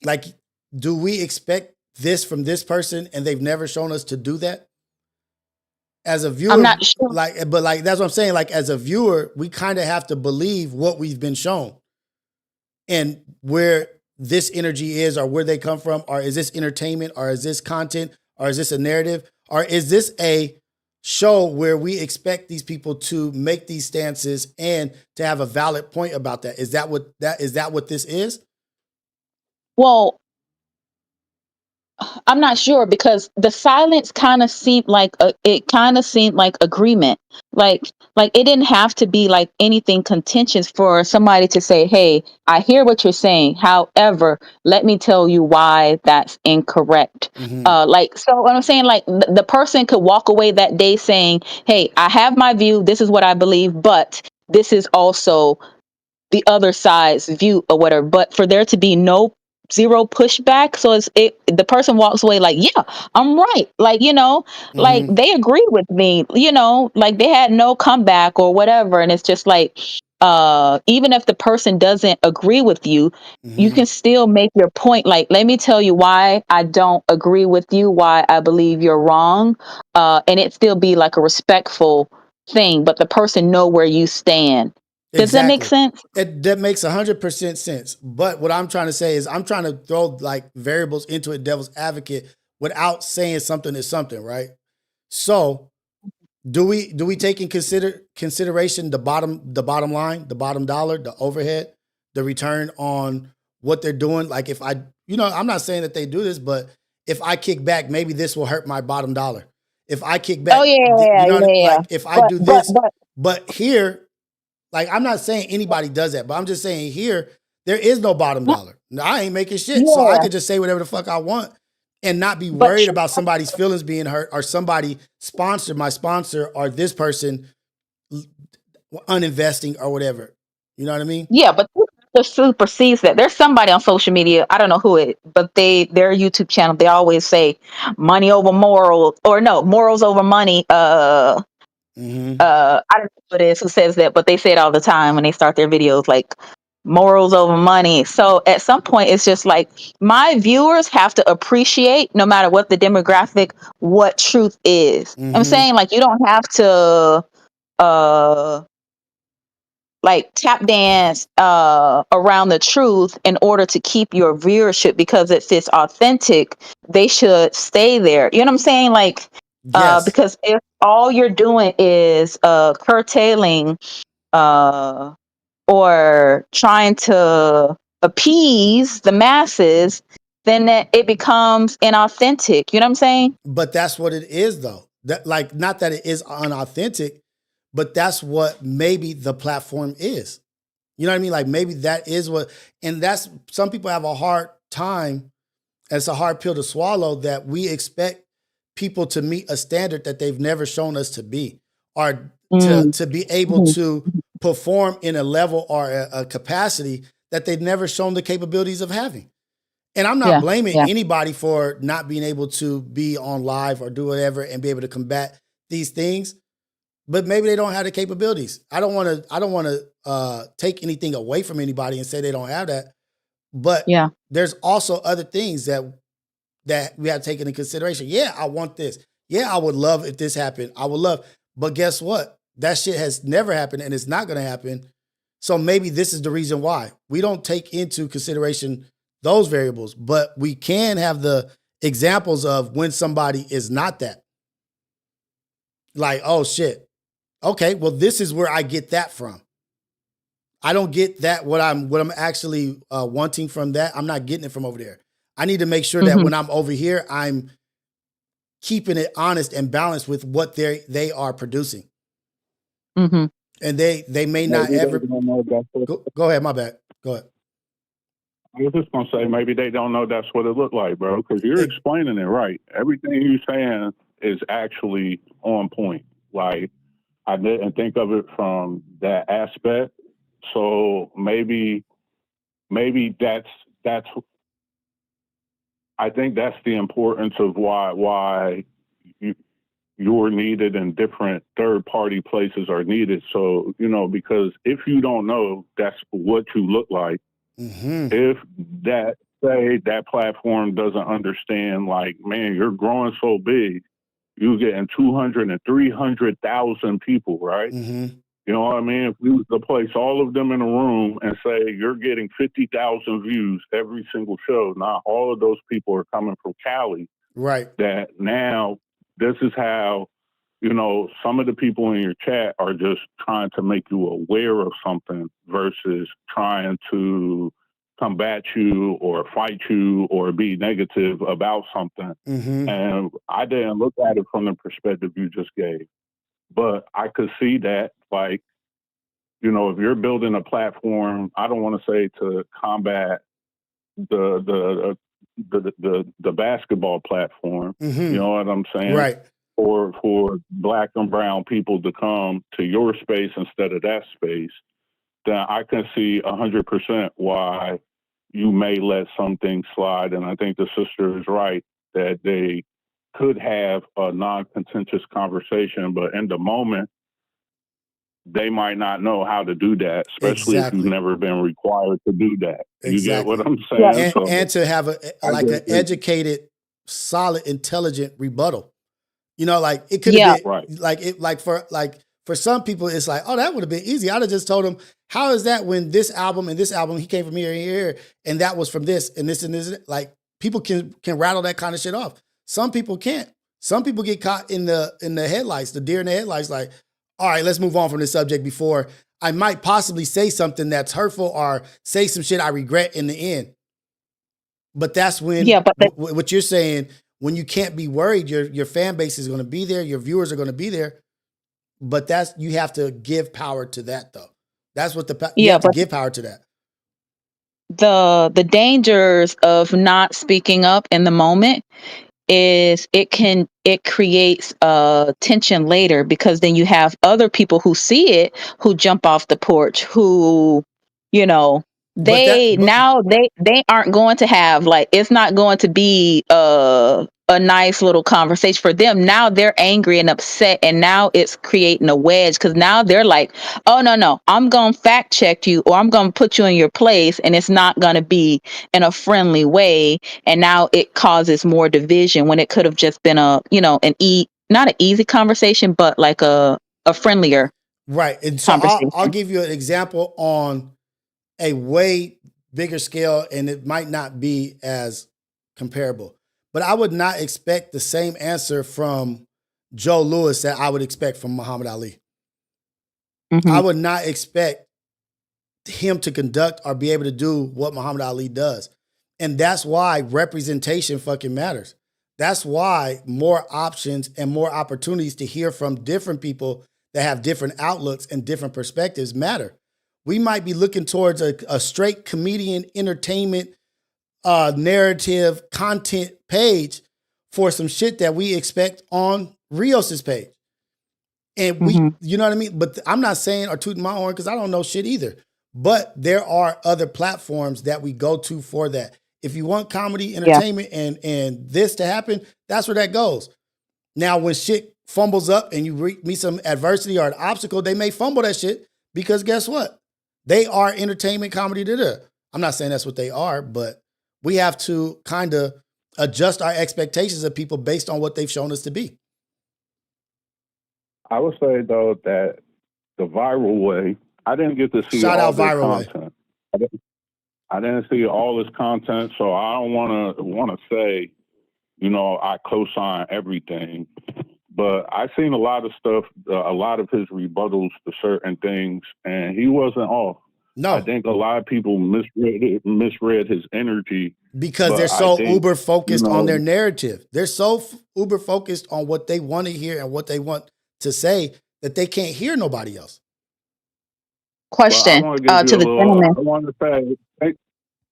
Like, do we expect this from this person and they've never shown us to do that? As a viewer, I'm not sure. but that's what I'm saying. Like, as a viewer, we kind of have to believe what we've been shown and where this energy is, or where they come from, or is this entertainment, or is this content, or is this a narrative, or is this a show where we expect these people to make these stances and to have a valid point about that? Is that what this is? Well, I'm not sure because the silence kind of seemed like agreement. Like it didn't have to be like anything contentious for somebody to say, "Hey, I hear what you're saying. However, let me tell you why that's incorrect." So what I'm saying, like the person could walk away that day saying, "Hey, I have my view. This is what I believe, but this is also the other side's view or whatever." But for there to be zero pushback, so the person walks away like, yeah, I'm right, like, like they agreed with me, like they had no comeback or whatever. And it's just like, even if the person doesn't agree with you, you can still make your point, like, let me tell you why I don't agree with you, why I believe you're wrong, and it still be like a respectful thing, but the person know where you stand. Does that make Exactly. sense? That makes 100% sense. But what I'm trying to say is I'm trying to throw like variables into it, devil's advocate, without saying something is something, right? So do we take in consideration the bottom line, the bottom dollar, the overhead, the return on what they're doing? Like, if I'm not saying that they do this, but if I kick back, maybe this will hurt my bottom dollar. If I kick back, Oh yeah, yeah. like if I do this, but here, like, I'm not saying anybody does that, but I'm just saying here, there is no bottom dollar. I ain't making shit. So I could just say whatever the fuck I want and not be worried about somebody's feelings being hurt, or somebody my sponsor, or this person uninvesting or whatever. You know what I mean? Yeah, but the supersedes that. There's somebody on social media, I don't know who but their YouTube channel, they always say money over moral, or no, morals over money. I don't know who it is who says that, but they say it all the time when they start their videos, like morals over money. So at some point, it's just like my viewers have to appreciate, no matter what the demographic, what truth is. I'm saying, like, you don't have to like tap dance around the truth in order to keep your viewership, because if it's authentic, they should stay there. You know what I'm saying? Like, because if all you're doing is curtailing or trying to appease the masses, then it becomes inauthentic. You know what I'm saying? But that's what it is, though. That, like, not that it is unauthentic, but that's what maybe the platform is. You know what I mean? Like, maybe that is what, and that's, some people have a hard time. It's a hard pill to swallow, that we expect people to meet a standard that they've never shown us to be, or to be able to perform in a level or a capacity that they've never shown the capabilities of having. And I'm not blaming anybody for not being able to be on live or do whatever and be able to combat these things, but maybe they don't have the capabilities. I don't want to take anything away from anybody and say they don't have that. But there's also other things that we have to take into consideration. Yeah, I want this. Yeah, I would love if this happened. I would love. But guess what? That shit has never happened, and it's not going to happen. So maybe this is the reason why we don't take into consideration those variables, but we can have the examples of when somebody is not that. Like, oh shit. Okay, well, this is where I get that from. I don't get that what I'm actually wanting from that. I'm not getting it from over there. I need to make sure that when I'm over here, I'm keeping it honest and balanced with what they are producing. Mm-hmm. And they may not ever go ahead, my bad. Go ahead. I was just gonna say maybe they don't know that's what it looked like, bro, because you're explaining it right. Everything you're saying is actually on point. Like, I didn't think of it from that aspect. So maybe that's I think that's the importance of why you're needed and different third party places are needed. So, because if you don't know that's what you look like, if that platform doesn't understand, like, man, you're growing so big, you're getting 200 and 300,000 people, right? You know what I mean? If we was to place all of them in a room and say you're getting 50,000 views every single show, not all of those people are coming from Cali. Right. That now this is how, some of the people in your chat are just trying to make you aware of something versus trying to combat you or fight you or be negative about something. And I didn't look at it from the perspective you just gave. But I could see that, like, if you're building a platform, I don't want to say to combat the basketball platform. You know what I'm saying? Right. For Black and brown people to come to your space instead of that space, then I can see 100% why you may let some things slide. And I think the sister is right that they could have a non-contentious conversation, but in the moment, they might not know how to do that, especially if you've never been required to do that. You get what I'm saying? And to have an educated, solid, intelligent rebuttal. Like it could have been for some people, it's like, oh, that would have been easy. I'd have just told them, how is that when this album and this album, he came from here and here, and that was from this and this and this. Like, people can rattle that kind of shit off. Some people can't. Some people get caught in the headlights, the deer in the headlights, like, all right, let's move on from this subject before I might possibly say something that's hurtful or say some shit I regret in the end. But that's when what you're saying, when you can't be worried, your fan base is going to be there, your viewers are going to be there. But you have to give power to that, though. That's what you have to give power to that. The dangers of not speaking up in the moment is it creates tension later, because then you have other people who see it, who jump off the porch, who they aren't going to have, like, it's not going to be a nice little conversation for them. Now they're angry and upset, and now it's creating a wedge, because now they're like, oh no, I'm gonna fact check you, or I'm gonna put you in your place, and it's not gonna be in a friendly way. And now it causes more division when it could have just been not an easy conversation, but like a friendlier right. And so I'll give you an example on a way bigger scale, and it might not be as comparable, but I would not expect the same answer from Joe Louis that I would expect from Muhammad Ali. I would not expect him to conduct or be able to do what Muhammad Ali does. And that's why representation fucking matters. That's why more options and more opportunities to hear from different people that have different outlooks and different perspectives matter. We might be looking towards a straight comedian entertainment narrative content page for some shit that we expect on Rios's page. And you know what I mean? But I'm not saying or tooting my horn because I don't know shit either. But there are other platforms that we go to for that. If you want comedy, entertainment, and this to happen, that's where that goes. Now, when shit fumbles up and you meet some adversity or an obstacle, they may fumble that shit because guess what? They are entertainment, comedy, I'm not saying that's what they are, but we have to kind of adjust our expectations of people based on what they've shown us to be. I would say, though, that the viral way, I didn't get to see all this content. I didn't see all this content, so I don't want to say, I co-sign everything. But I've seen a lot of stuff, a lot of his rebuttals to certain things, and he wasn't off. No. I think a lot of people misread his energy. Because they're so uber focused on their narrative. They're so uber focused on what they want to hear and what they want to say that they can't hear nobody else. Question to the gentleman. I want to say,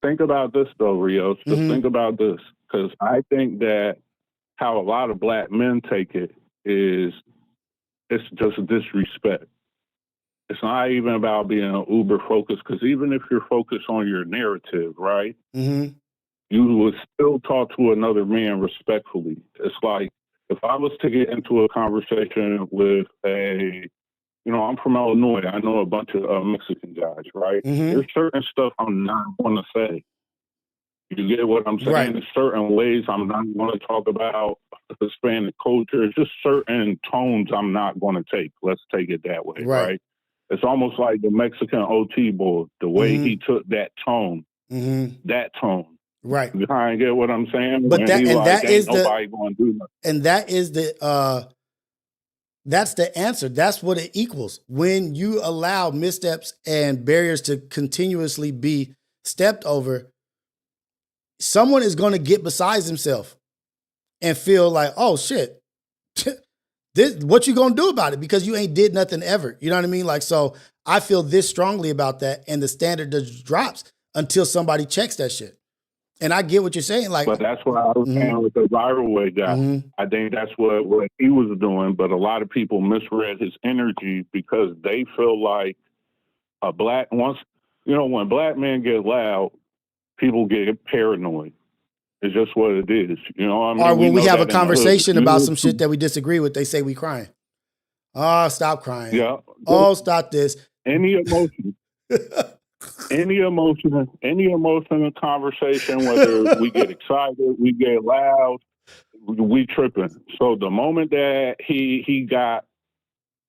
think about this though, Rios. Just think about this, because I think that how a lot of black men take it is it's just disrespect. It's not even about being uber focused, because even if you're focused on your narrative, right, you would still talk to another man respectfully. It's like if I was to get into a conversation with I'm from Illinois. I know a bunch of Mexican guys, right? There's certain stuff I'm not going to say. You get what I'm saying? Right. There's certain ways I'm not going to talk about Hispanic culture. It's just certain tones I'm not going to take. Let's take it that way, right? It's almost like the Mexican OT boy, the way he took that tone, that tone. Right. You kind of get what I'm saying? But that is nobody going to do nothing. And that is that's the answer. That's what it equals. When you allow missteps and barriers to continuously be stepped over, someone is going to get beside himself and feel like, oh shit, what you going to do about it? Because you ain't did nothing ever. You know what I mean? Like, so I feel this strongly about that. And the standard just drops until somebody checks that shit. And I get what you're saying. Like, but that's what I was saying with the viral way guy. I think that's what he was doing. But a lot of people misread his energy because they feel like when black men get loud, people get paranoid. It's just what it is. You know what I mean? Or when we have a conversation about some shit that we disagree with, they say we crying. Oh, stop crying. Yeah. Oh, stop this. Any emotion. Any emotion in conversation, whether we get excited, we get loud, we tripping. So the moment that he got,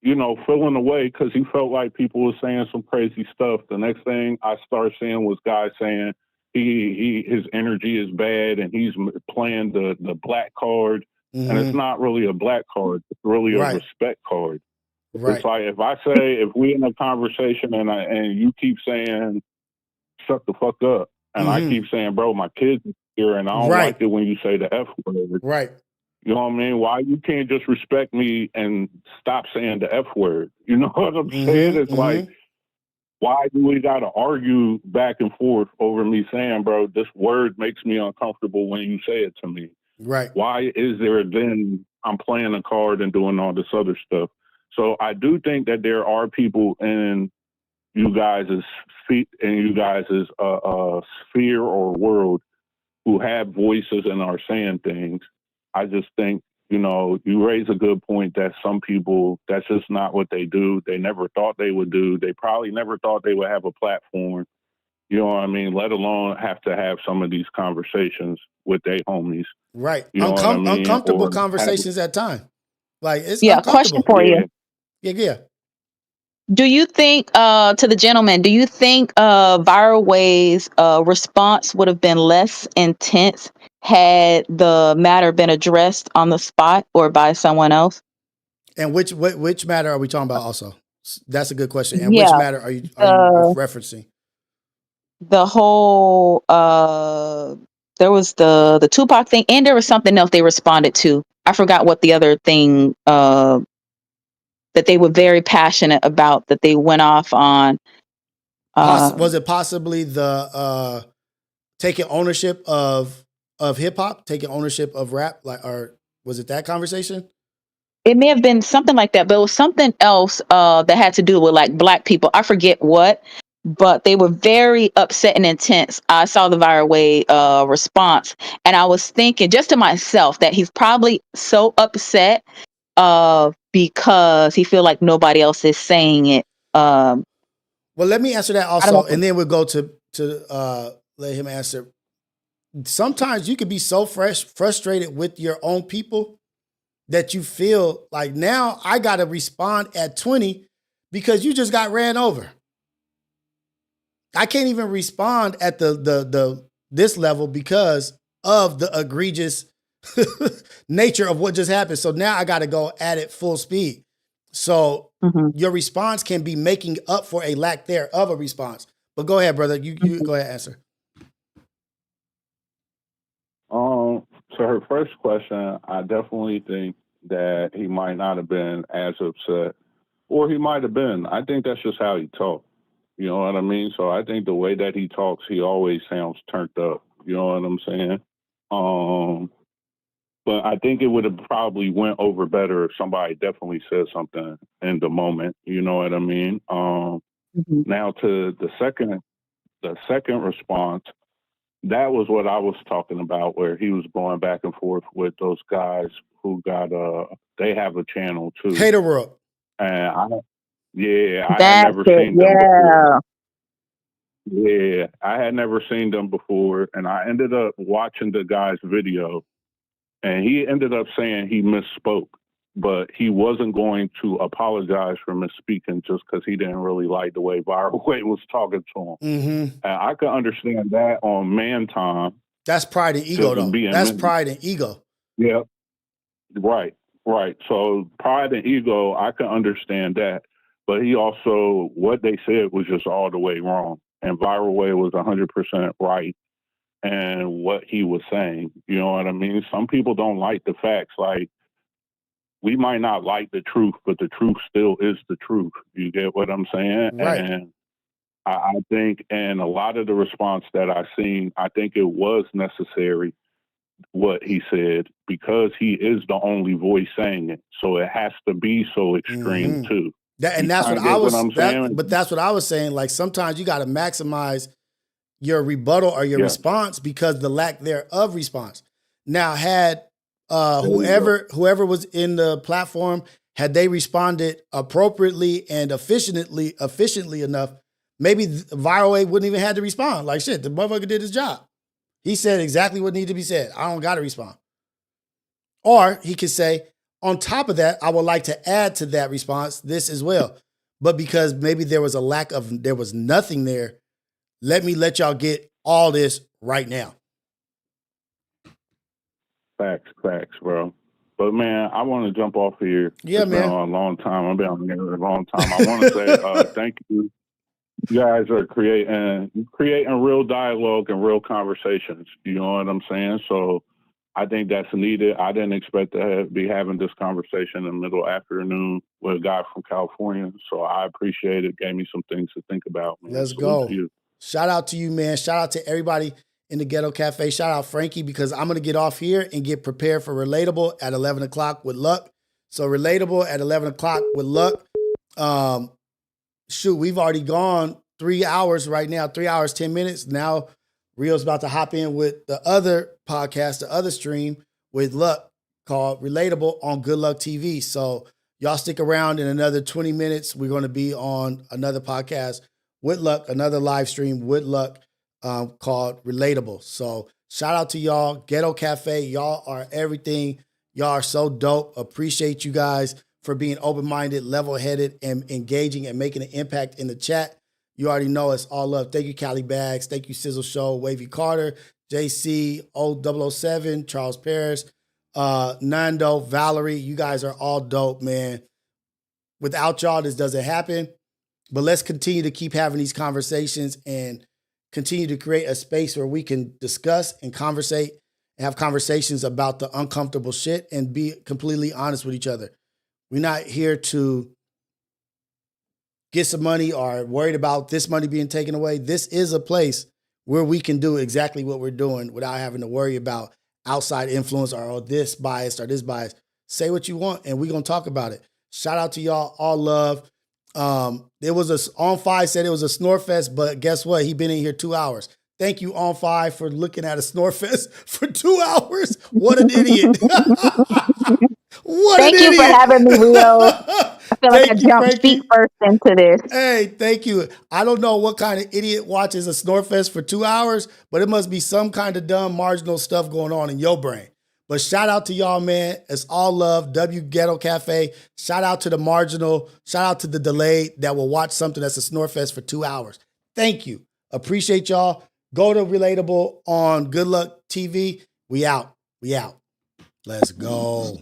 feeling away because he felt like people were saying some crazy stuff, the next thing I started seeing was guys saying his energy is bad and he's playing the black card. And it's not really a black card, it's really a respect card. Right. It's like if we in a conversation and you keep saying shut the fuck up, and I keep saying, bro, my kids are here, and I don't like it when you say the F word. Right. You know what I mean? Why you can't just respect me and stop saying the F word? You know what I'm saying? It's like, why do we got to argue back and forth over me saying, bro, this word makes me uncomfortable when you say it to me? Right. Why is there then I'm playing a card and doing all this other stuff? So I do think that there are people in you guys' sphere or world who have voices and are saying things. I just think, you raise a good point that some people, that's just not what they do. They never thought they would do. They probably never thought they would have a platform, you know what I mean? Let alone have to have some of these conversations with their homies. Right. You know what I mean? Uncomfortable conversations at times. Like, it's Question uncomfortable. for you. Yeah. Do you think, to the gentleman, do you think Viral Way's response would have been less intense had the matter been addressed on the spot or by someone else? And which matter are we talking about also? That's a good question. And Yeah, which matter are you referencing? The whole, there was the Tupac thing, and there was something else they responded to. I forgot what the other thing that they were very passionate about, that they went off on. Was it possibly the taking ownership of hip hop, taking ownership of rap, or was it that conversation? It may have been something like that, but it was something else that had to do with like black people. I forget what, but they were very upset and intense. I saw the Viral Way response, and I was thinking just to myself that he's probably so upset because he feel like nobody else is saying it. Well, let me answer that also, and then we'll go to let him answer. Sometimes you could be so frustrated with your own people that you feel like, now I got to respond at 20 because you just got ran over. I can't even respond at this level because of the egregious nature of what just happened. So now I got to go at it full speed. So your response can be making up for a lack there of a response. But go ahead, brother. You go ahead and answer. So her first question, I definitely think that he might not have been as upset, or he might have been. I think that's just how he talks. You know what I mean? So I think the way that he talks, he always sounds turned up. You know what I'm saying? But I think it would have probably went over better if somebody definitely said something in the moment. You know what I mean? Now to the second response, that was what I was talking about, where he was going back and forth with those guys who got they have a channel too. Hater World. And I had never seen them before. Yeah, I had never seen them before, and I ended up watching the guy's video, and he ended up saying he misspoke, but he wasn't going to apologize for misspeaking just because he didn't really like the way Viral Way was talking to him. And I could understand that on Man Time. That's pride and ego, though. That's pride and ego. Yeah, right. So pride and ego, I can understand that. But he also, what they said was just all the way wrong. And Viral Way was 100% right. And what he was saying, you know what I mean? Some people don't like the facts. Like, we might not like the truth, but the truth still is the truth. You get what I'm saying? Right. And I think, and a lot of the response that I seen, I think it was necessary what he said, because he is the only voice saying it. So it has to be so extreme too. That's what I was saying. But that's what I was saying. Like, sometimes you got to maximize your rebuttal or your response because the lack thereof response. Now, had whoever was in the platform, had they responded appropriately and efficiently enough, maybe Viral Way wouldn't even have to respond. Like, shit, the motherfucker did his job. He said exactly what needed to be said. I don't got to respond. Or he could say, on top of that, I would like to add to that response this as well. But because maybe there was nothing there, let y'all get all this right now. Facts, bro. But man, I want to jump off here. Yeah, man. Been a long time. I've been on here a long time. I want to say thank you. You guys are creating real dialogue and real conversations. You know what I'm saying? So I think that's needed. I didn't expect to be having this conversation in the middle afternoon with a guy from California. So I appreciate it. Gave me some things to think about, man. Let's go. Shout out to you, man. Shout out to everybody in the Ghetto Cafe. Shout out Frankie, because I'm going to get off here and get prepared for Relatable at 11 o'clock with Luck. So Relatable at 11 o'clock with Luck. Shoot, we've already gone 3 hours right now, 3 hours, 10 minutes. Now Rios about to hop in with the other podcast, the other stream with Luck called Relatable on Good Luck TV. So y'all stick around. In another 20 minutes, we're going to be on another podcast with Luck, another live stream with Luck called Relatable. So shout out to y'all, Ghetto Cafe. Y'all are everything. Y'all are so dope. Appreciate you guys for being open-minded, level-headed, and engaging and making an impact in the chat. You already know it's all love. Thank you, Cali Bags. Thank you, Sizzle Show, Wavy Carter, JC, O007, Charles Paris, Nando, Valerie. You guys are all dope, man. Without y'all, this doesn't happen. But let's continue to keep having these conversations and continue to create a space where we can discuss and conversate and have conversations about the uncomfortable shit and be completely honest with each other. We're not here to get some money or worried about this money being taken away. This is a place where we can do exactly what we're doing without having to worry about outside influence or this bias or this bias. Say what you want and we're going to talk about it. Shout out to y'all. All love. There was On Five said it was a snore fest, but guess what? He been in here 2 hours. Thank you, On Five, for looking at a snore fest for 2 hours. What an idiot. Thank you for having me, Rio. I feel like I jumped feet first into this. Hey, thank you. I don't know what kind of idiot watches a Snorefest for 2 hours, but it must be some kind of dumb marginal stuff going on in your brain. But shout out to y'all, man. It's all love. W Ghetto Cafe. Shout out to the marginal. Shout out to the delayed that will watch something that's a Snorefest for 2 hours. Thank you. Appreciate y'all. Go to Relatable on Good Luck TV. We out. Let's go.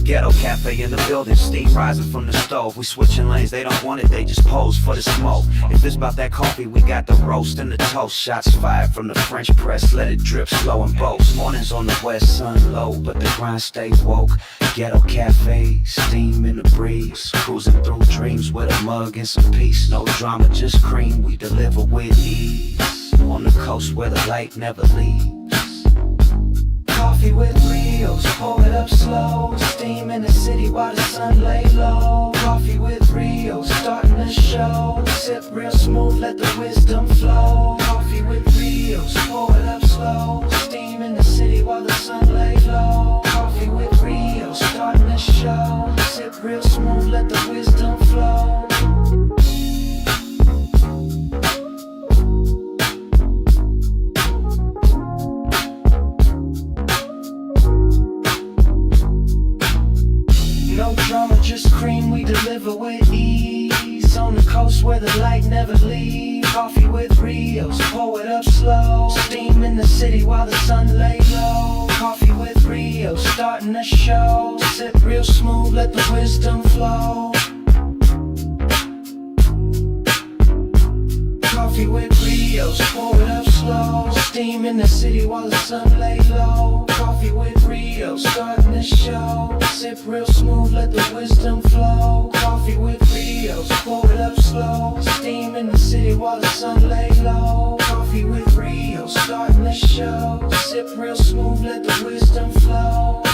Ghetto cafe in the building, steam rising from the stove. We switching lanes, they don't want it, they just pose for the smoke. If it's about that coffee, we got the roast and the toast. Shots fired from the French press, let it drip slow and boast. Mornings on the west, sun low, but the grind stay woke. Ghetto cafe, steam in the breeze. Cruising through dreams with a mug and some peace. No drama, just cream, we deliver with ease. On the coast where the light never leaves. Coffee with Rios, pour it up slow. Steam in the city while the sun lay low. Coffee with Rios, starting the show. Sip real smooth, let the wisdom flow. Coffee with Rios, pour it up slow. Steam in the city while the sun lay low. Coffee with Rios, starting the show. Sip real smooth, let the wisdom flow. No drama, just cream, we deliver with ease. On the coast where the light never leaves. Coffee with Rios, pour it up slow. Steam in the city while the sun lay low. Coffee with Rios, starting the show. Sip real smooth, let the wisdom flow. Coffee with Rios, pour it up slow. Steam in the city while the sun lay low. Coffee with Rios, starting the show. Sip real smooth, let the wisdom flow. Coffee with Rios, pour it up slow. Steam in the city while the sun lay low. Coffee with Rios, starting the show. Sip real smooth, let the wisdom flow.